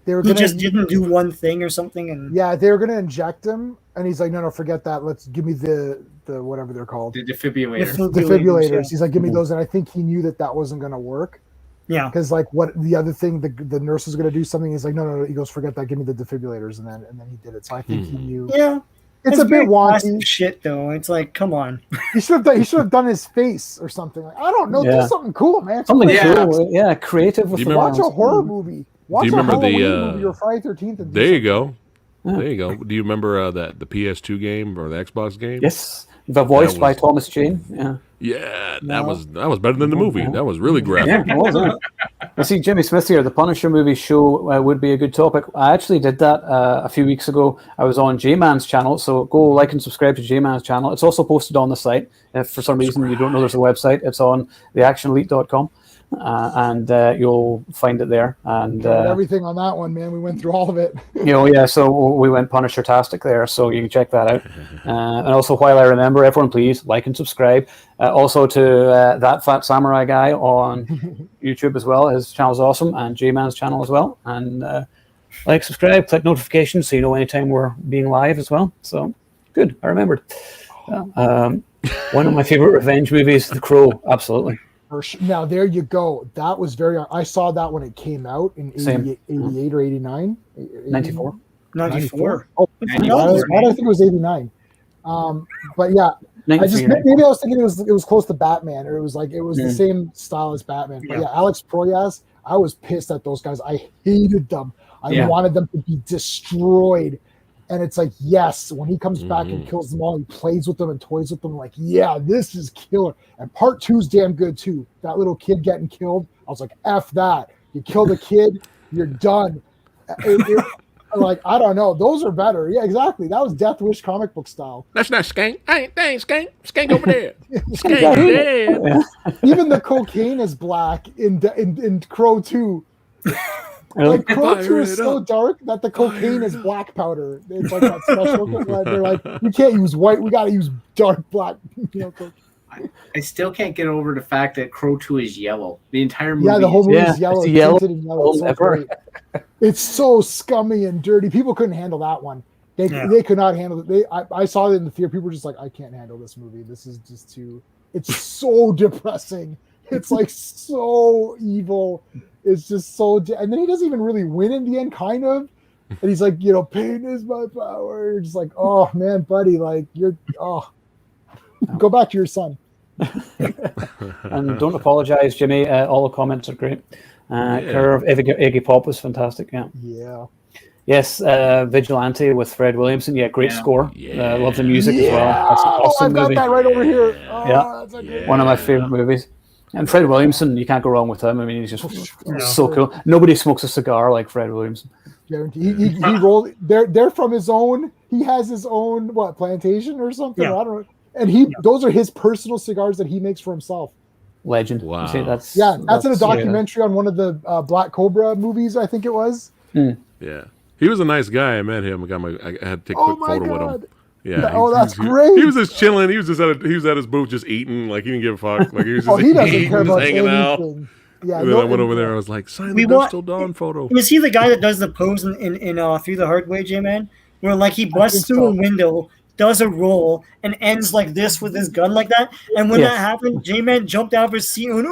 [SPEAKER 4] they were
[SPEAKER 2] he just didn't do one thing or something, and
[SPEAKER 4] they were gonna inject him, and he's like, no, forget that. Let's give me the whatever they're called,
[SPEAKER 3] the defibrillators.
[SPEAKER 4] Defibrillators. Yeah. He's like, give me those, and I think he knew that wasn't gonna work.
[SPEAKER 2] Yeah,
[SPEAKER 4] because like what the other thing, the nurse was going to do something. He's like, no. He goes, forget that. Give me the defibrillators, and then he did it. So I think he knew.
[SPEAKER 2] Yeah,
[SPEAKER 4] it's a bit wonky
[SPEAKER 2] shit though. It's like, come on.
[SPEAKER 4] He should have done his face or something. Like, I don't know. Do something cool, man.
[SPEAKER 1] Something cool. Yeah, creative.
[SPEAKER 4] Watch a horror movie. Watch a Halloween movie or Friday 13th.
[SPEAKER 5] There you go. Yeah. There you go. Do you remember the PS2 game or the Xbox game?
[SPEAKER 1] Yes, the voice by Thomas Jane. Yeah.
[SPEAKER 5] Yeah, that was better than the movie. That was really graphic.
[SPEAKER 1] Yeah, it was. I see Jimmy Smith here. The Punisher movie show would be a good topic. I actually did that a few weeks ago. I was on J-Man's channel, so go like and subscribe to J-Man's channel. It's also posted on the site. If for some reason you don't know there's a website, it's on theactionelite.com. And you'll find it there. And
[SPEAKER 4] everything on that one, man. We went through all of it.
[SPEAKER 1] So we went Punisher-tastic there, so you can check that out. And also, while I remember, everyone please like and subscribe. Also to That Fat Samurai Guy on YouTube as well. His channel's awesome, and J-Man's channel as well. And like, subscribe, click notifications so you know anytime we're being live as well. So good, I remembered. One of my favorite revenge movies, The Crow. Absolutely.
[SPEAKER 4] Now there you go. That was I saw that when it came out in 88 or 89.
[SPEAKER 1] 94.
[SPEAKER 2] 94.
[SPEAKER 4] Oh, why did I think it was 89? But yeah, maybe I was thinking it was close to Batman, or it was the same style as Batman. But yeah, Alex Proyas, I was pissed at those guys. I hated them. I wanted them to be destroyed. And it's like, yes, when he comes back and kills them all, he plays with them and toys with them. Like, yeah, this is killer. And part 2's damn good too. That little kid getting killed, I was like, F that. You killed a kid, you're done. Like, I don't know. Those are better. Yeah, exactly. That was Death Wish comic book style.
[SPEAKER 5] That's not Skank. That ain't Skank. Skank over there. Skank dead.
[SPEAKER 4] Even the cocaine is black in Crow 2. Like Crow 2
[SPEAKER 5] Fire
[SPEAKER 4] is
[SPEAKER 5] it
[SPEAKER 4] so
[SPEAKER 5] up.
[SPEAKER 4] dark that the cocaine is black powder. It's like that special. They're like, we can't use white. We got to use dark black. Cocaine.
[SPEAKER 3] I still can't get over the fact that Crow 2 is yellow. The entire movie.
[SPEAKER 4] Yeah, the whole movie
[SPEAKER 1] Yeah,
[SPEAKER 4] is yellow.
[SPEAKER 1] it's
[SPEAKER 4] It's
[SPEAKER 1] yellow.
[SPEAKER 4] tinted in yellow. It's so
[SPEAKER 1] Ever.
[SPEAKER 4] great. It's so scummy and dirty. People couldn't handle that one. They could not handle it. I saw it in the theater. People were just like, I can't handle this movie. This is just too. It's so depressing. It's like so evil. It's just so. And then he doesn't even really win in the end, kind of. And he's like, pain is my power. You're just like, oh man, buddy, like go back to your son.
[SPEAKER 1] And don't apologize, Jimmy. All the comments are great. Curve, Iggy Pop was fantastic. Yeah.
[SPEAKER 4] Yeah.
[SPEAKER 1] Yes, Vigilante with Fred Williamson. Yeah, great score.
[SPEAKER 5] Yeah.
[SPEAKER 1] Love the music as well. That's an awesome
[SPEAKER 4] I've got
[SPEAKER 1] movie.
[SPEAKER 4] that right over here.
[SPEAKER 1] Yeah.
[SPEAKER 4] That's a great
[SPEAKER 1] One of my favorite movies. And Fred Williamson, you can't go wrong with him. I mean, he's just so cool. Nobody smokes a cigar like Fred Williamson.
[SPEAKER 4] He rolled. They're from his own. He has his own plantation or something.
[SPEAKER 2] Yeah.
[SPEAKER 4] I don't know. And those are his personal cigars that he makes for himself.
[SPEAKER 1] Legend.
[SPEAKER 5] Wow.
[SPEAKER 1] See, that's
[SPEAKER 4] in a documentary on one of the Black Cobra movies, I think it was.
[SPEAKER 5] Yeah. He was a nice guy. I met him. I had to take a quick photo with him. Yeah.
[SPEAKER 4] That's great.
[SPEAKER 5] He was just chilling. He was at his booth just eating. Like, he didn't give a fuck. Like, he was just
[SPEAKER 4] He doesn't
[SPEAKER 5] eating,
[SPEAKER 4] care
[SPEAKER 5] just
[SPEAKER 4] about
[SPEAKER 5] hanging out.
[SPEAKER 4] anything. Yeah,
[SPEAKER 5] And then I went over there. I was like, sign the Dust Till Dawn photo.
[SPEAKER 2] Is he the guy that does the pose in Through the Hard Way, J-Man? Where like he busts through a window, does a roll, and ends like this with his gun like that. And when that happened, J-Man jumped out of his seat and went,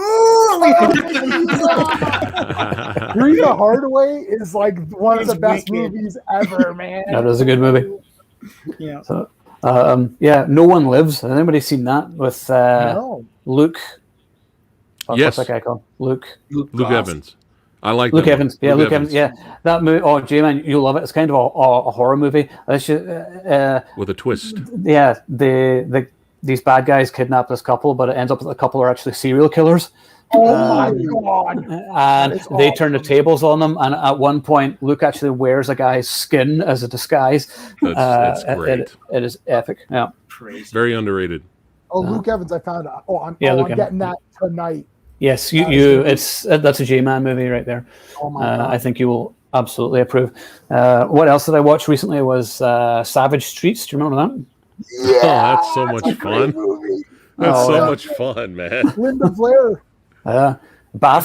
[SPEAKER 4] Through the Hard Way is like one of the best movies ever, man.
[SPEAKER 1] That is a good movie.
[SPEAKER 2] Yeah.
[SPEAKER 1] So, No One Lives. Has anybody seen that with
[SPEAKER 4] No.
[SPEAKER 1] Luke?
[SPEAKER 5] Yes.
[SPEAKER 1] What's that guy called? Luke
[SPEAKER 5] Evans. I like
[SPEAKER 1] Luke
[SPEAKER 5] that
[SPEAKER 1] Evans.
[SPEAKER 5] one.
[SPEAKER 1] Yeah, Luke Evans. Yeah, that movie. Oh, J-Man, you'll love it. It's kind of a horror movie. It's just,
[SPEAKER 5] with a twist.
[SPEAKER 1] yeah, these bad guys kidnap this couple, but it ends up that the couple are actually serial killers.
[SPEAKER 4] Oh my god!
[SPEAKER 1] And they turn the tables on them. And at one point, Luke actually wears a guy's skin as a disguise.
[SPEAKER 5] That's great.
[SPEAKER 1] It is epic. Yeah,
[SPEAKER 3] Crazy.
[SPEAKER 5] Very underrated.
[SPEAKER 4] Oh, Luke Evans, I found out. I'm
[SPEAKER 1] Luke
[SPEAKER 4] getting that tonight.
[SPEAKER 1] yes, that's a J-Man movie right there.
[SPEAKER 4] Oh my god!
[SPEAKER 1] I think you will absolutely approve. What else did I watch recently? Was Savage Streets. Do you remember that?
[SPEAKER 4] Yeah,
[SPEAKER 5] Oh, that's so much fun.
[SPEAKER 4] movie.
[SPEAKER 5] That's so much fun, man.
[SPEAKER 4] Linda Blair.
[SPEAKER 1] Bath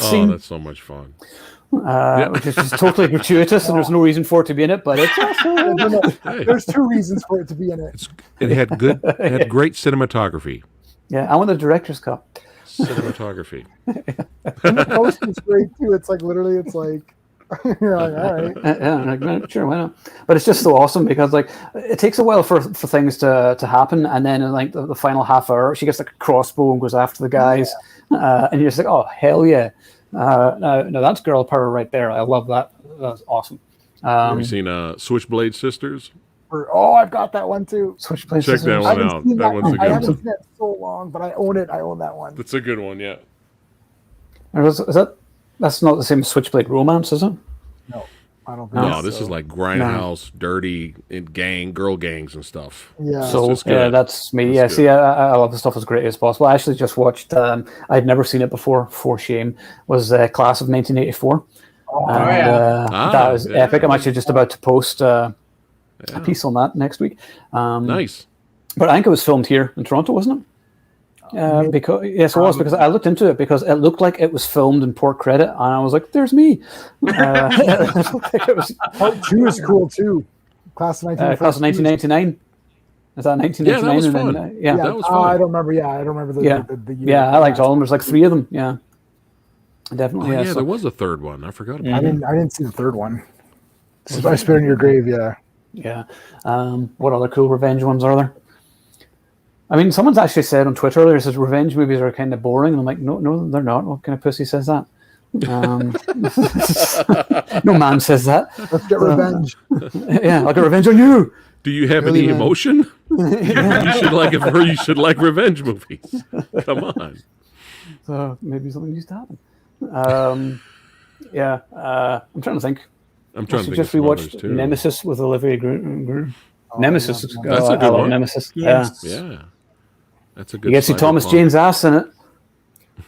[SPEAKER 5] Oh,
[SPEAKER 1] scene,
[SPEAKER 5] that's so much fun.
[SPEAKER 1] which is just totally gratuitous, and there's no reason for it to be in it, but it's awesome.
[SPEAKER 5] Hey,
[SPEAKER 4] There's two reasons for it to be in it.
[SPEAKER 5] it had great cinematography.
[SPEAKER 1] Yeah, I want the director's cut.
[SPEAKER 5] Cinematography.
[SPEAKER 4] And the post is great too. It's like literally, it's like you're like, all right.
[SPEAKER 1] Yeah, sure, why not? But it's just so awesome because like it takes a while for things to happen, and then in like the final half hour, she gets like a crossbow and goes after the guys, and you're just like, oh hell yeah! No, that's girl power right there. I love that. That's awesome.
[SPEAKER 5] Have you seen Switchblade Sisters?
[SPEAKER 4] I've got that one too.
[SPEAKER 1] Switchblade
[SPEAKER 5] Check
[SPEAKER 1] Sisters.
[SPEAKER 5] that
[SPEAKER 4] I
[SPEAKER 5] one
[SPEAKER 4] haven't
[SPEAKER 5] out.
[SPEAKER 4] seen
[SPEAKER 5] That one's a
[SPEAKER 4] I
[SPEAKER 5] good
[SPEAKER 4] haven't
[SPEAKER 5] one.
[SPEAKER 4] seen it so long, but I own it. I own that one.
[SPEAKER 5] That's a good one, yeah.
[SPEAKER 1] That's not the same as Switchblade Romance, is it?
[SPEAKER 4] No, I don't think
[SPEAKER 5] No,
[SPEAKER 4] so.
[SPEAKER 5] this is like grindhouse, dirty, and girl gangs and stuff.
[SPEAKER 4] Yeah.
[SPEAKER 1] So
[SPEAKER 5] just
[SPEAKER 1] yeah,
[SPEAKER 5] good.
[SPEAKER 1] that's me.
[SPEAKER 5] That's
[SPEAKER 1] Yeah,
[SPEAKER 5] good.
[SPEAKER 1] see, I love the stuff as great as possible. I actually just watched. I'd never seen it before. For shame, was Class of 1984. That was epic. I'm actually just about to post a piece on that next week.
[SPEAKER 5] Nice.
[SPEAKER 1] But I think it was filmed here in Toronto, wasn't it? Because yes, it was, because I looked into it because it looked like it was filmed in Port Credit, and I was like, "There's me." It was
[SPEAKER 4] Part 2 is cool too. Class of 1984.
[SPEAKER 1] Class of 1999. Is that 1999?
[SPEAKER 5] Yeah, that was
[SPEAKER 1] And
[SPEAKER 5] fun.
[SPEAKER 1] then,
[SPEAKER 4] Yeah,
[SPEAKER 5] that was fun.
[SPEAKER 4] I don't remember. Yeah, I don't remember the year.
[SPEAKER 1] Yeah, I liked all of them. There's like 3 of them. Yeah, definitely.
[SPEAKER 5] Oh, yeah,
[SPEAKER 1] so-
[SPEAKER 5] there was a third one. I forgot about
[SPEAKER 4] I
[SPEAKER 5] it.
[SPEAKER 4] didn't see the third one. I Spit in Your Grave. Yeah.
[SPEAKER 1] Yeah. What other cool revenge ones are there? I mean, someone's actually said on Twitter earlier, says revenge movies are kind of boring. And I'm like, no, they're not. What kind of pussy says that? No man says that.
[SPEAKER 4] Let's get revenge.
[SPEAKER 1] Yeah, I'll get revenge on you.
[SPEAKER 5] Do you have
[SPEAKER 1] Really,
[SPEAKER 5] any
[SPEAKER 1] man?
[SPEAKER 5] emotion? You should like revenge movies. Come on.
[SPEAKER 1] So maybe something needs to happen. I'm trying to think.
[SPEAKER 5] I'm trying to think
[SPEAKER 1] Just
[SPEAKER 5] of some others
[SPEAKER 1] rewatched
[SPEAKER 5] too.
[SPEAKER 1] Nemesis with Olivia Groom. Nemesis is
[SPEAKER 5] That's a
[SPEAKER 1] I
[SPEAKER 5] good
[SPEAKER 1] love
[SPEAKER 5] one.
[SPEAKER 1] Nemesis.
[SPEAKER 2] Yes.
[SPEAKER 1] Yeah.
[SPEAKER 5] Yeah. That's a good
[SPEAKER 1] You get to see Thomas
[SPEAKER 5] cyberpunk.
[SPEAKER 1] Jane's ass in it.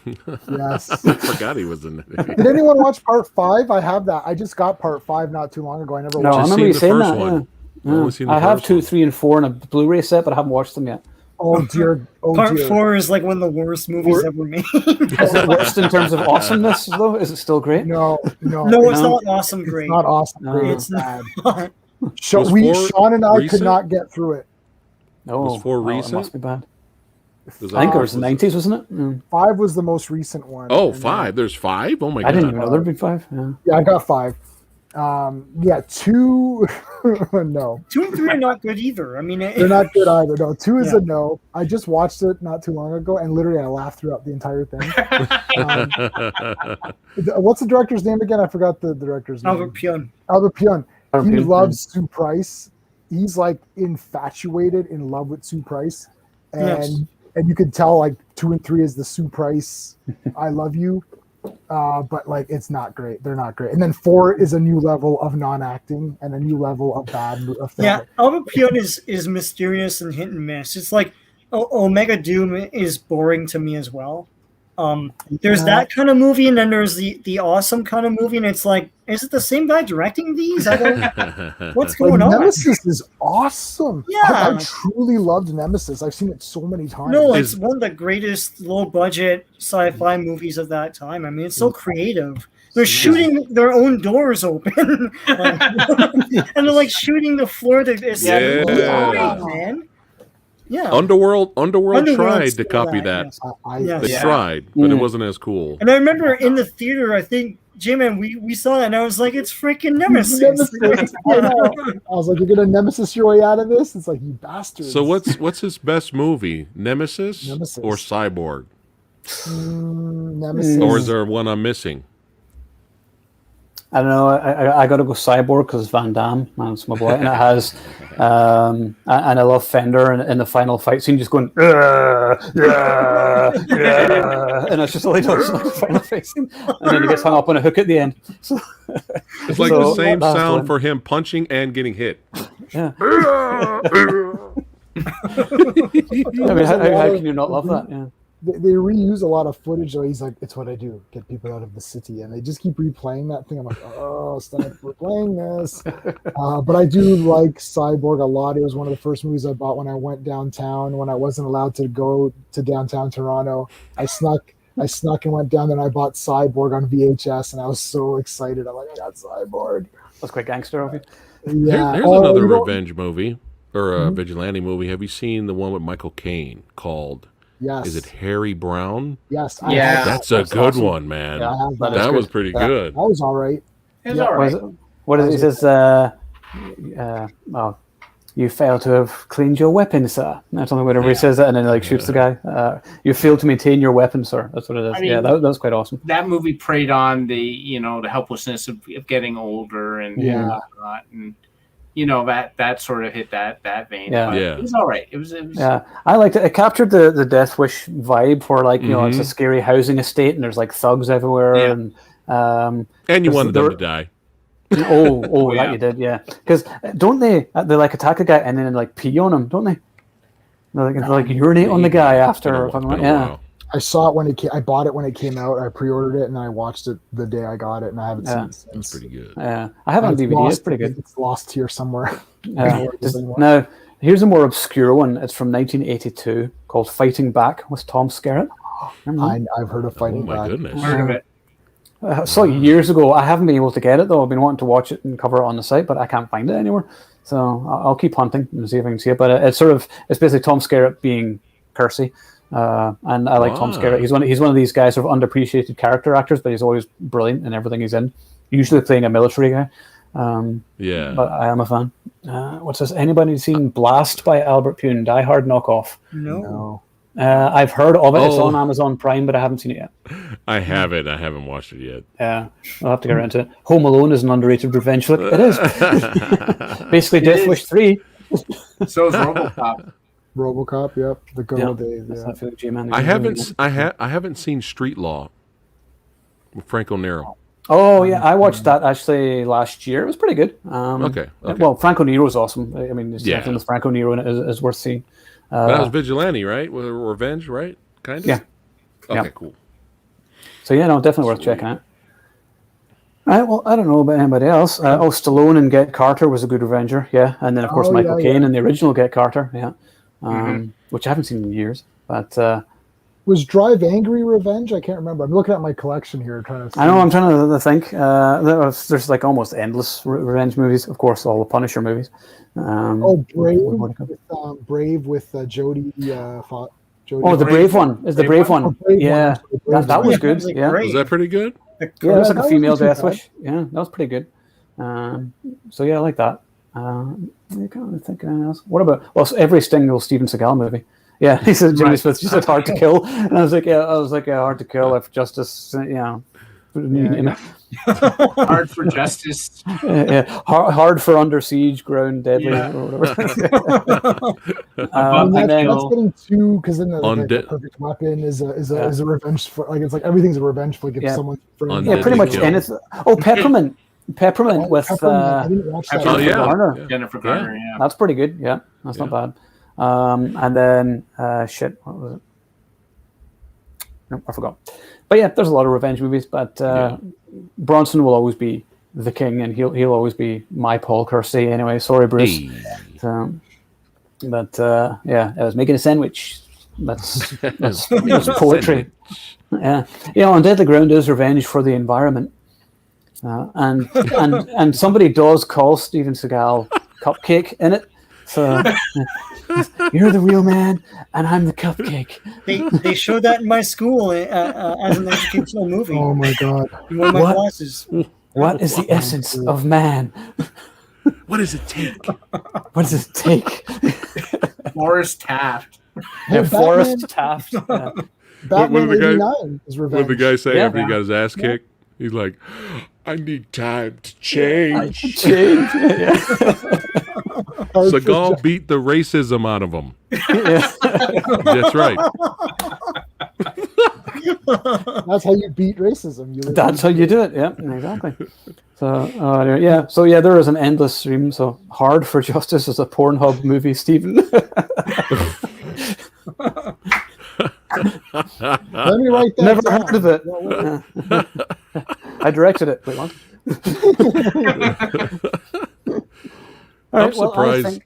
[SPEAKER 4] Yes.
[SPEAKER 5] I forgot he was in it.
[SPEAKER 4] Did anyone watch part 5? I have that. I just got part 5 not too long ago. I never
[SPEAKER 1] No, I
[SPEAKER 4] watched.
[SPEAKER 1] remember you
[SPEAKER 5] the
[SPEAKER 1] saying
[SPEAKER 5] first
[SPEAKER 1] that.
[SPEAKER 5] one.
[SPEAKER 1] Yeah.
[SPEAKER 5] I've only seen the
[SPEAKER 1] I have
[SPEAKER 5] first
[SPEAKER 1] 2,
[SPEAKER 5] one.
[SPEAKER 1] 3, and 4 in a Blu-ray set, but I haven't watched them yet.
[SPEAKER 4] Oh dear. Oh
[SPEAKER 2] Part
[SPEAKER 4] dear.
[SPEAKER 2] 4 is like one of the worst movies ever made.
[SPEAKER 1] Is it worst in terms of awesomeness, though? Is it still great?
[SPEAKER 4] No,
[SPEAKER 2] No, it's
[SPEAKER 1] No.
[SPEAKER 2] not awesome.
[SPEAKER 4] it's
[SPEAKER 2] Great.
[SPEAKER 4] not awesome.
[SPEAKER 1] No.
[SPEAKER 4] Great.
[SPEAKER 2] It's
[SPEAKER 4] It's bad.
[SPEAKER 2] not.
[SPEAKER 5] Was 4
[SPEAKER 4] Sean and I could
[SPEAKER 5] recent?
[SPEAKER 4] not get through it.
[SPEAKER 1] No.
[SPEAKER 5] Was 4
[SPEAKER 1] It
[SPEAKER 5] recent?
[SPEAKER 1] must be bad.
[SPEAKER 5] Was
[SPEAKER 1] I think it
[SPEAKER 5] that-
[SPEAKER 1] was the 90s, wasn't it? Mm.
[SPEAKER 4] 5 was the most recent one.
[SPEAKER 5] Oh,
[SPEAKER 4] And then-
[SPEAKER 5] 5. There's 5? Oh my
[SPEAKER 1] I didn't
[SPEAKER 5] god.
[SPEAKER 1] even know there'd be 5. Yeah.
[SPEAKER 4] Yeah, I got 5. Yeah, 2. No,
[SPEAKER 2] 2 and 3 are not good either. I mean,
[SPEAKER 4] they're not good either. No, 2 is
[SPEAKER 2] Yeah.
[SPEAKER 4] a no. I just watched it not too long ago, and literally I laughed throughout the entire thing. What's the director's name again? I forgot the director's name.
[SPEAKER 2] Albert Pune.
[SPEAKER 4] Albert Pune.
[SPEAKER 1] Albert
[SPEAKER 4] He
[SPEAKER 1] Pune,
[SPEAKER 4] loves Sue Price. He's like infatuated in love with Sue Price, and
[SPEAKER 2] Yes.
[SPEAKER 4] and you could tell like 2 and 3 is the Sue Price I love you, but like it's not great. They're not great. And then 4 is a new level of non-acting and a new level of bad. Of
[SPEAKER 2] Yeah, Albert Pune is mysterious and hit and miss. It's like Omega Doom is boring to me as well. There's that kind of movie, and then there's the awesome kind of movie, and it's like, is it the same guy directing these? I don't. What's going on?
[SPEAKER 4] Nemesis is awesome.
[SPEAKER 2] Yeah.
[SPEAKER 4] I truly loved Nemesis. I've seen it so many times.
[SPEAKER 2] No, it's one of the greatest low-budget sci-fi movies of that time. I mean, it's so creative. They're shooting their own doors open, and they're like shooting the floor. It's
[SPEAKER 5] Yeah.
[SPEAKER 2] great, man. Yeah.
[SPEAKER 5] Underworld
[SPEAKER 2] Underworld
[SPEAKER 5] tried to
[SPEAKER 2] stole
[SPEAKER 5] copy that.
[SPEAKER 2] yes.
[SPEAKER 4] Yes.
[SPEAKER 5] They
[SPEAKER 2] Yeah.
[SPEAKER 5] tried, but it
[SPEAKER 1] Mm.
[SPEAKER 5] wasn't as cool.
[SPEAKER 2] And I remember in the theater, I think, J-Man, we saw it, and I was like, it's freaking Nemesis.
[SPEAKER 4] Nemesis. I know. I was like, you're gonna Nemesis your way out of this? It's like, you bastards.
[SPEAKER 5] So what's his best movie? Nemesis,
[SPEAKER 4] Nemesis.
[SPEAKER 5] or Cyborg?
[SPEAKER 4] Nemesis?
[SPEAKER 5] Or is there one I'm missing?
[SPEAKER 1] I don't know. I got to go Cyborg because Van Damme, man, it's my boy, and it has, and I love Fender in the final fight scene, just going, yeah, and it's just all he does, like the final fight scene, and then he gets hung up on a hook at the end. So,
[SPEAKER 5] It's like
[SPEAKER 1] So,
[SPEAKER 5] the same
[SPEAKER 1] that's
[SPEAKER 5] sound
[SPEAKER 1] one.
[SPEAKER 5] for him punching and getting hit.
[SPEAKER 1] yeah. I mean, how can you not love that? Yeah.
[SPEAKER 4] They reuse a lot of footage. So he's like, it's what I do, get people out of the city, and they just keep replaying that thing. I'm like, oh, stop replaying this. But I do like Cyborg a lot. It was one of the first movies I bought when I went downtown. When I wasn't allowed to go to downtown Toronto, I snuck and went down there, and I bought Cyborg on VHS, and I was so excited. I'm like, I got Cyborg.
[SPEAKER 1] That's quite gangster of you.
[SPEAKER 4] Yeah.
[SPEAKER 5] Here's
[SPEAKER 4] Oh,
[SPEAKER 5] another
[SPEAKER 4] you don't-
[SPEAKER 5] revenge movie or a vigilante movie. Have you seen the one with Michael Caine called?
[SPEAKER 4] Yes.
[SPEAKER 5] Is it Harry Brown?
[SPEAKER 4] Yes.
[SPEAKER 3] Yeah.
[SPEAKER 4] have that.
[SPEAKER 5] That's a
[SPEAKER 1] That's
[SPEAKER 5] good
[SPEAKER 1] awesome.
[SPEAKER 5] one, man.
[SPEAKER 1] Yeah,
[SPEAKER 4] have
[SPEAKER 1] that
[SPEAKER 4] that.
[SPEAKER 1] is
[SPEAKER 5] That
[SPEAKER 1] good.
[SPEAKER 5] was pretty
[SPEAKER 1] Yeah.
[SPEAKER 5] good.
[SPEAKER 4] That was all right.
[SPEAKER 3] It's
[SPEAKER 4] Yeah.
[SPEAKER 3] all
[SPEAKER 1] What
[SPEAKER 3] right.
[SPEAKER 1] is it? What is it? He says, oh, you fail to have cleaned your weapon, sir. That's something whatever he says that, and then like shoots the guy. You failed to maintain your weapon, sir. That's what it is.
[SPEAKER 3] I mean-
[SPEAKER 1] Yeah, that was quite awesome.
[SPEAKER 3] That movie preyed on the the helplessness of getting older and
[SPEAKER 4] Yeah.
[SPEAKER 3] whatnot, and that sort of hit that vein.
[SPEAKER 1] Yeah.
[SPEAKER 3] But
[SPEAKER 5] Yeah.
[SPEAKER 3] it was all right. It was
[SPEAKER 1] Yeah, I liked it. It captured the Death Wish vibe, where like it's a
[SPEAKER 5] Mhm.
[SPEAKER 1] scary housing estate, and there's like thugs everywhere,
[SPEAKER 3] Yeah.
[SPEAKER 1] and
[SPEAKER 5] And you
[SPEAKER 1] 'cause
[SPEAKER 5] wanted them
[SPEAKER 1] there-
[SPEAKER 5] to die.
[SPEAKER 1] oh,
[SPEAKER 3] yeah.
[SPEAKER 1] that you did, yeah. Because don't they like attack a guy and then like pee on him, don't they? They like urinate on the guy after.
[SPEAKER 5] Been a-
[SPEAKER 1] or something
[SPEAKER 5] been
[SPEAKER 1] like-
[SPEAKER 5] a
[SPEAKER 1] yeah,
[SPEAKER 5] while.
[SPEAKER 4] I saw it when it came. I bought it when it came out. I pre-ordered it and I watched it the day I got it, and I haven't seen
[SPEAKER 1] Yeah.
[SPEAKER 4] it since.
[SPEAKER 5] That's pretty good.
[SPEAKER 1] yeah. I have it on
[SPEAKER 4] It's
[SPEAKER 1] DVD. It's
[SPEAKER 4] lost-
[SPEAKER 1] pretty good.
[SPEAKER 4] It's lost here somewhere.
[SPEAKER 1] Yeah.
[SPEAKER 4] It's anymore.
[SPEAKER 1] Now, here's a more obscure one. It's from 1982 called Fighting Back with Tom Skerritt. Remember that?
[SPEAKER 4] I've heard of
[SPEAKER 5] Oh
[SPEAKER 4] Fighting
[SPEAKER 5] my
[SPEAKER 4] Back.
[SPEAKER 5] goodness.
[SPEAKER 3] Heard of it.
[SPEAKER 1] I saw it years ago. I haven't been able to get it though. I've been wanting to watch it and cover it on the site, but I can't find it anywhere. So I'll keep hunting and see if I can see it. But it's basically Tom Skerritt being Percy, and I like Tom
[SPEAKER 5] Ah.
[SPEAKER 1] Skerritt. He's one of these guys, sort of underappreciated character actors, but he's always brilliant in everything he's in. Usually playing a military guy.
[SPEAKER 5] Yeah.
[SPEAKER 1] But I am a fan. What's this? Anybody seen Blast by Albert Pune? Die Hard knockoff.
[SPEAKER 2] No.
[SPEAKER 4] No.
[SPEAKER 1] I've heard of it. It's
[SPEAKER 5] Oh.
[SPEAKER 1] on Amazon Prime, but I haven't seen it yet.
[SPEAKER 5] I have it. I haven't watched it yet.
[SPEAKER 1] Yeah, I'll have to get into it. Home Alone is an underrated revenge flick. It is. Basically, Death
[SPEAKER 3] is.
[SPEAKER 1] Wish 3.
[SPEAKER 3] So is RoboCop.
[SPEAKER 4] RoboCop. Yep. The good old days.
[SPEAKER 1] That's
[SPEAKER 4] Yeah.
[SPEAKER 1] not for the G-Man.
[SPEAKER 5] I haven't seen Street Law with Franco Nero.
[SPEAKER 1] Oh, yeah, I watched that actually last year. It was pretty good.
[SPEAKER 5] Okay.
[SPEAKER 1] Well, Franco Nero is awesome. I mean,
[SPEAKER 5] Yeah.
[SPEAKER 1] something with Franco Nero in it is worth seeing.
[SPEAKER 5] That was Vigilante, right? With Revenge, right? Kind of?
[SPEAKER 1] Yeah.
[SPEAKER 5] Okay,
[SPEAKER 1] Yeah.
[SPEAKER 5] cool.
[SPEAKER 1] So yeah, no, definitely worth checking out. All right, well, I don't know about anybody else. Stallone in Get Carter was a good Revenger, yeah. And then, of course, Michael Caine in the original Get Carter, yeah. Which I haven't seen in years. But
[SPEAKER 4] was Drive Angry Revenge? I can't remember. I'm looking at my collection here, trying to see.
[SPEAKER 1] I know, I'm trying to think. There's like almost endless revenge movies. Of course, all the Punisher movies.
[SPEAKER 4] Brave with Jodie.
[SPEAKER 1] The Brave one is the Brave one. Yeah, that was good. Yeah,
[SPEAKER 5] was that pretty good?
[SPEAKER 1] Yeah, it was like a female Death Wish. Yeah, that was pretty good. So yeah, I like that. I can't think of anything else. What about every single Steven Seagal movie? Yeah, he said Jimmy Smith just said Hard to Kill, and I was like, Hard to Kill if justice,
[SPEAKER 3] Hard for justice.
[SPEAKER 1] Hard for Under Siege, Ground Deadly, or whatever.
[SPEAKER 4] And then that's getting too, because then the Perfect Weapon is a revenge flick. Like it's like everything's a revenge flick if someone's
[SPEAKER 1] pretty much anything. Peppermint with
[SPEAKER 3] Jennifer Garner. Yeah,
[SPEAKER 1] that's pretty good. Yeah, that's not bad. And then what was it? No, I forgot. But yeah, there's a lot of revenge movies. But Bronson will always be the king, and he'll always be my Paul Kersey. Anyway, sorry, Bruce. I was making a sandwich. That's poetry. Yeah, on Deadly Ground is revenge for the environment. And somebody does call Steven Seagal Cupcake in it. So you're the real man, and I'm the cupcake.
[SPEAKER 2] They showed that in my school as an educational movie.
[SPEAKER 4] Oh my god!
[SPEAKER 2] In one of my classes.
[SPEAKER 1] What is the essence of man?
[SPEAKER 5] What does it take?
[SPEAKER 1] What does it take?
[SPEAKER 3] Forrest Taft.
[SPEAKER 1] Forrest Taft. Yeah.
[SPEAKER 4] Batman '89 is revenge.
[SPEAKER 5] What did the guy say after he got his ass kicked? He's like, I need time to change. Seagal beat the racism out of him. That's right.
[SPEAKER 4] That's how you beat racism.
[SPEAKER 1] That's how you do it. Yeah, exactly. So, there is an endless stream. So, Hard for Justice is a Pornhub movie, Stephen.
[SPEAKER 4] Let me write that.
[SPEAKER 1] Never
[SPEAKER 4] down.
[SPEAKER 1] heard of it. I directed it. Wait, what?
[SPEAKER 5] I'm surprised.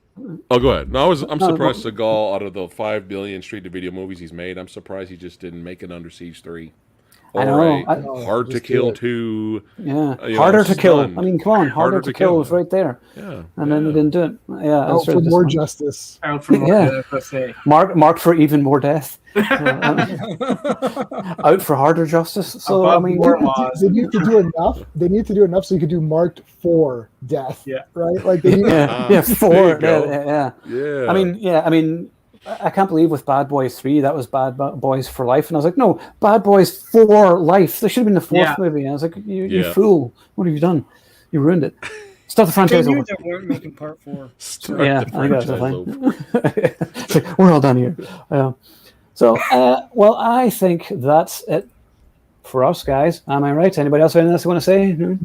[SPEAKER 5] Go ahead. No, I'm surprised Seagal, out of the 5 billion straight-to-video movies he's made, I'm surprised he just didn't make an Under Siege 3.
[SPEAKER 1] I know.
[SPEAKER 5] Hard to Kill 2.
[SPEAKER 1] Yeah. Harder to Kill. I mean, come on. Harder to Kill was right there.
[SPEAKER 5] Yeah.
[SPEAKER 1] And then they didn't do it. Yeah.
[SPEAKER 4] Out for more justice.
[SPEAKER 3] Out for more death.
[SPEAKER 1] Marked for even more death. Out for harder justice. So
[SPEAKER 3] Above
[SPEAKER 1] I mean,
[SPEAKER 4] they need to do enough. They need to do enough so you could do marked for death.
[SPEAKER 3] Yeah.
[SPEAKER 4] Right. Like they need
[SPEAKER 1] for
[SPEAKER 5] yeah.
[SPEAKER 1] I mean, I can't believe with Bad Boys 3 that was Bad Boys for Life, and I was like, no, Bad Boys for Life. There should have been the fourth movie. And I was like, you fool! What have you done? You ruined it. Start the franchise over.
[SPEAKER 2] They weren't making part 4.
[SPEAKER 1] I think that's the thing. We're all done here. So, I think that's it for us, guys. Am I right? Anybody else have anything else you want to say? No?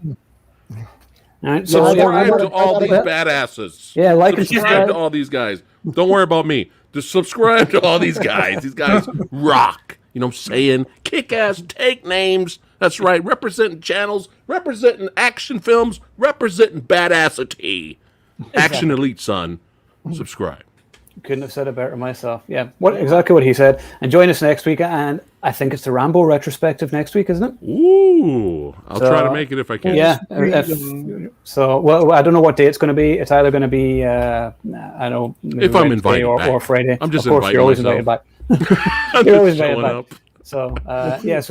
[SPEAKER 1] All right. So
[SPEAKER 5] subscribe to all these badasses.
[SPEAKER 1] Yeah, like and
[SPEAKER 5] subscribe to all these guys. Don't worry about me. Just subscribe to all these guys. These guys rock. You know what I'm saying? Kick ass, take names. That's right. Representing channels, representing action films, representing badassity. Action Elite, son. Subscribe.
[SPEAKER 1] Couldn't have said it better myself. Yeah, exactly what he said. And join us next week. And I think it's the Rambo retrospective next week, isn't it?
[SPEAKER 5] Ooh, I'll try to make it if I can.
[SPEAKER 1] Yeah. I don't know what day it's going to be. It's either going to be, I don't know,
[SPEAKER 5] if I'm invited
[SPEAKER 1] or Friday.
[SPEAKER 5] I'm just
[SPEAKER 1] of course,
[SPEAKER 5] inviting
[SPEAKER 1] you're always
[SPEAKER 5] myself.
[SPEAKER 1] invited back.
[SPEAKER 5] You're always invited back.
[SPEAKER 1] So, so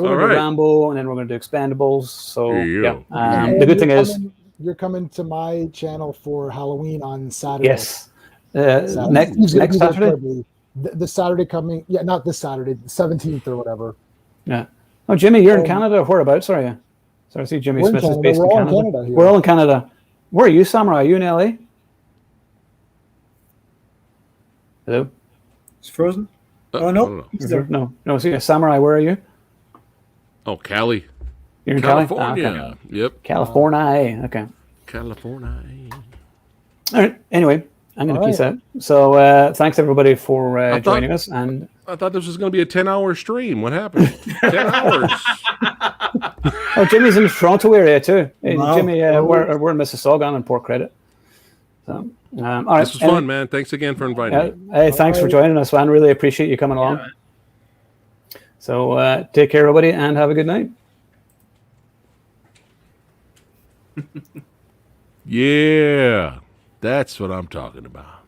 [SPEAKER 1] we're going to do Rambo, and then we're going to do Expendables. So, the good thing is,
[SPEAKER 4] you're coming to my channel for Halloween on Saturday.
[SPEAKER 1] Yes. Next Saturday?
[SPEAKER 4] The Saturday coming, not this Saturday, the 17th or whatever.
[SPEAKER 1] Yeah. Oh, Jimmy, you're in Canada. Whereabouts are you? So I see Jimmy Smith is based in Canada. We're all in Canada. Where are you, Samurai? Are you in LA? Hello?
[SPEAKER 2] It's frozen? Oh, no.
[SPEAKER 1] No. See, Samurai, where are you?
[SPEAKER 5] Oh, Cali.
[SPEAKER 1] You're in
[SPEAKER 5] California.
[SPEAKER 1] Cali?
[SPEAKER 5] Yep.
[SPEAKER 1] California. Okay.
[SPEAKER 5] California.
[SPEAKER 1] All right. Anyway, I'm going to
[SPEAKER 4] All
[SPEAKER 1] peace out. So thanks everybody for joining us. And
[SPEAKER 5] I thought this was going to be a 10-hour stream. What happened? 10 hours.
[SPEAKER 1] oh, Jimmy's in the Toronto area too. Hey,
[SPEAKER 2] Wow.
[SPEAKER 1] Jimmy, we're in Mississauga on Port Credit. So, all right.
[SPEAKER 5] This was fun, man. Thanks again for inviting me.
[SPEAKER 1] Hey, thanks for joining us, man. Really appreciate you coming along. So take care, everybody, and have a good night.
[SPEAKER 5] Yeah, that's what I'm talking about.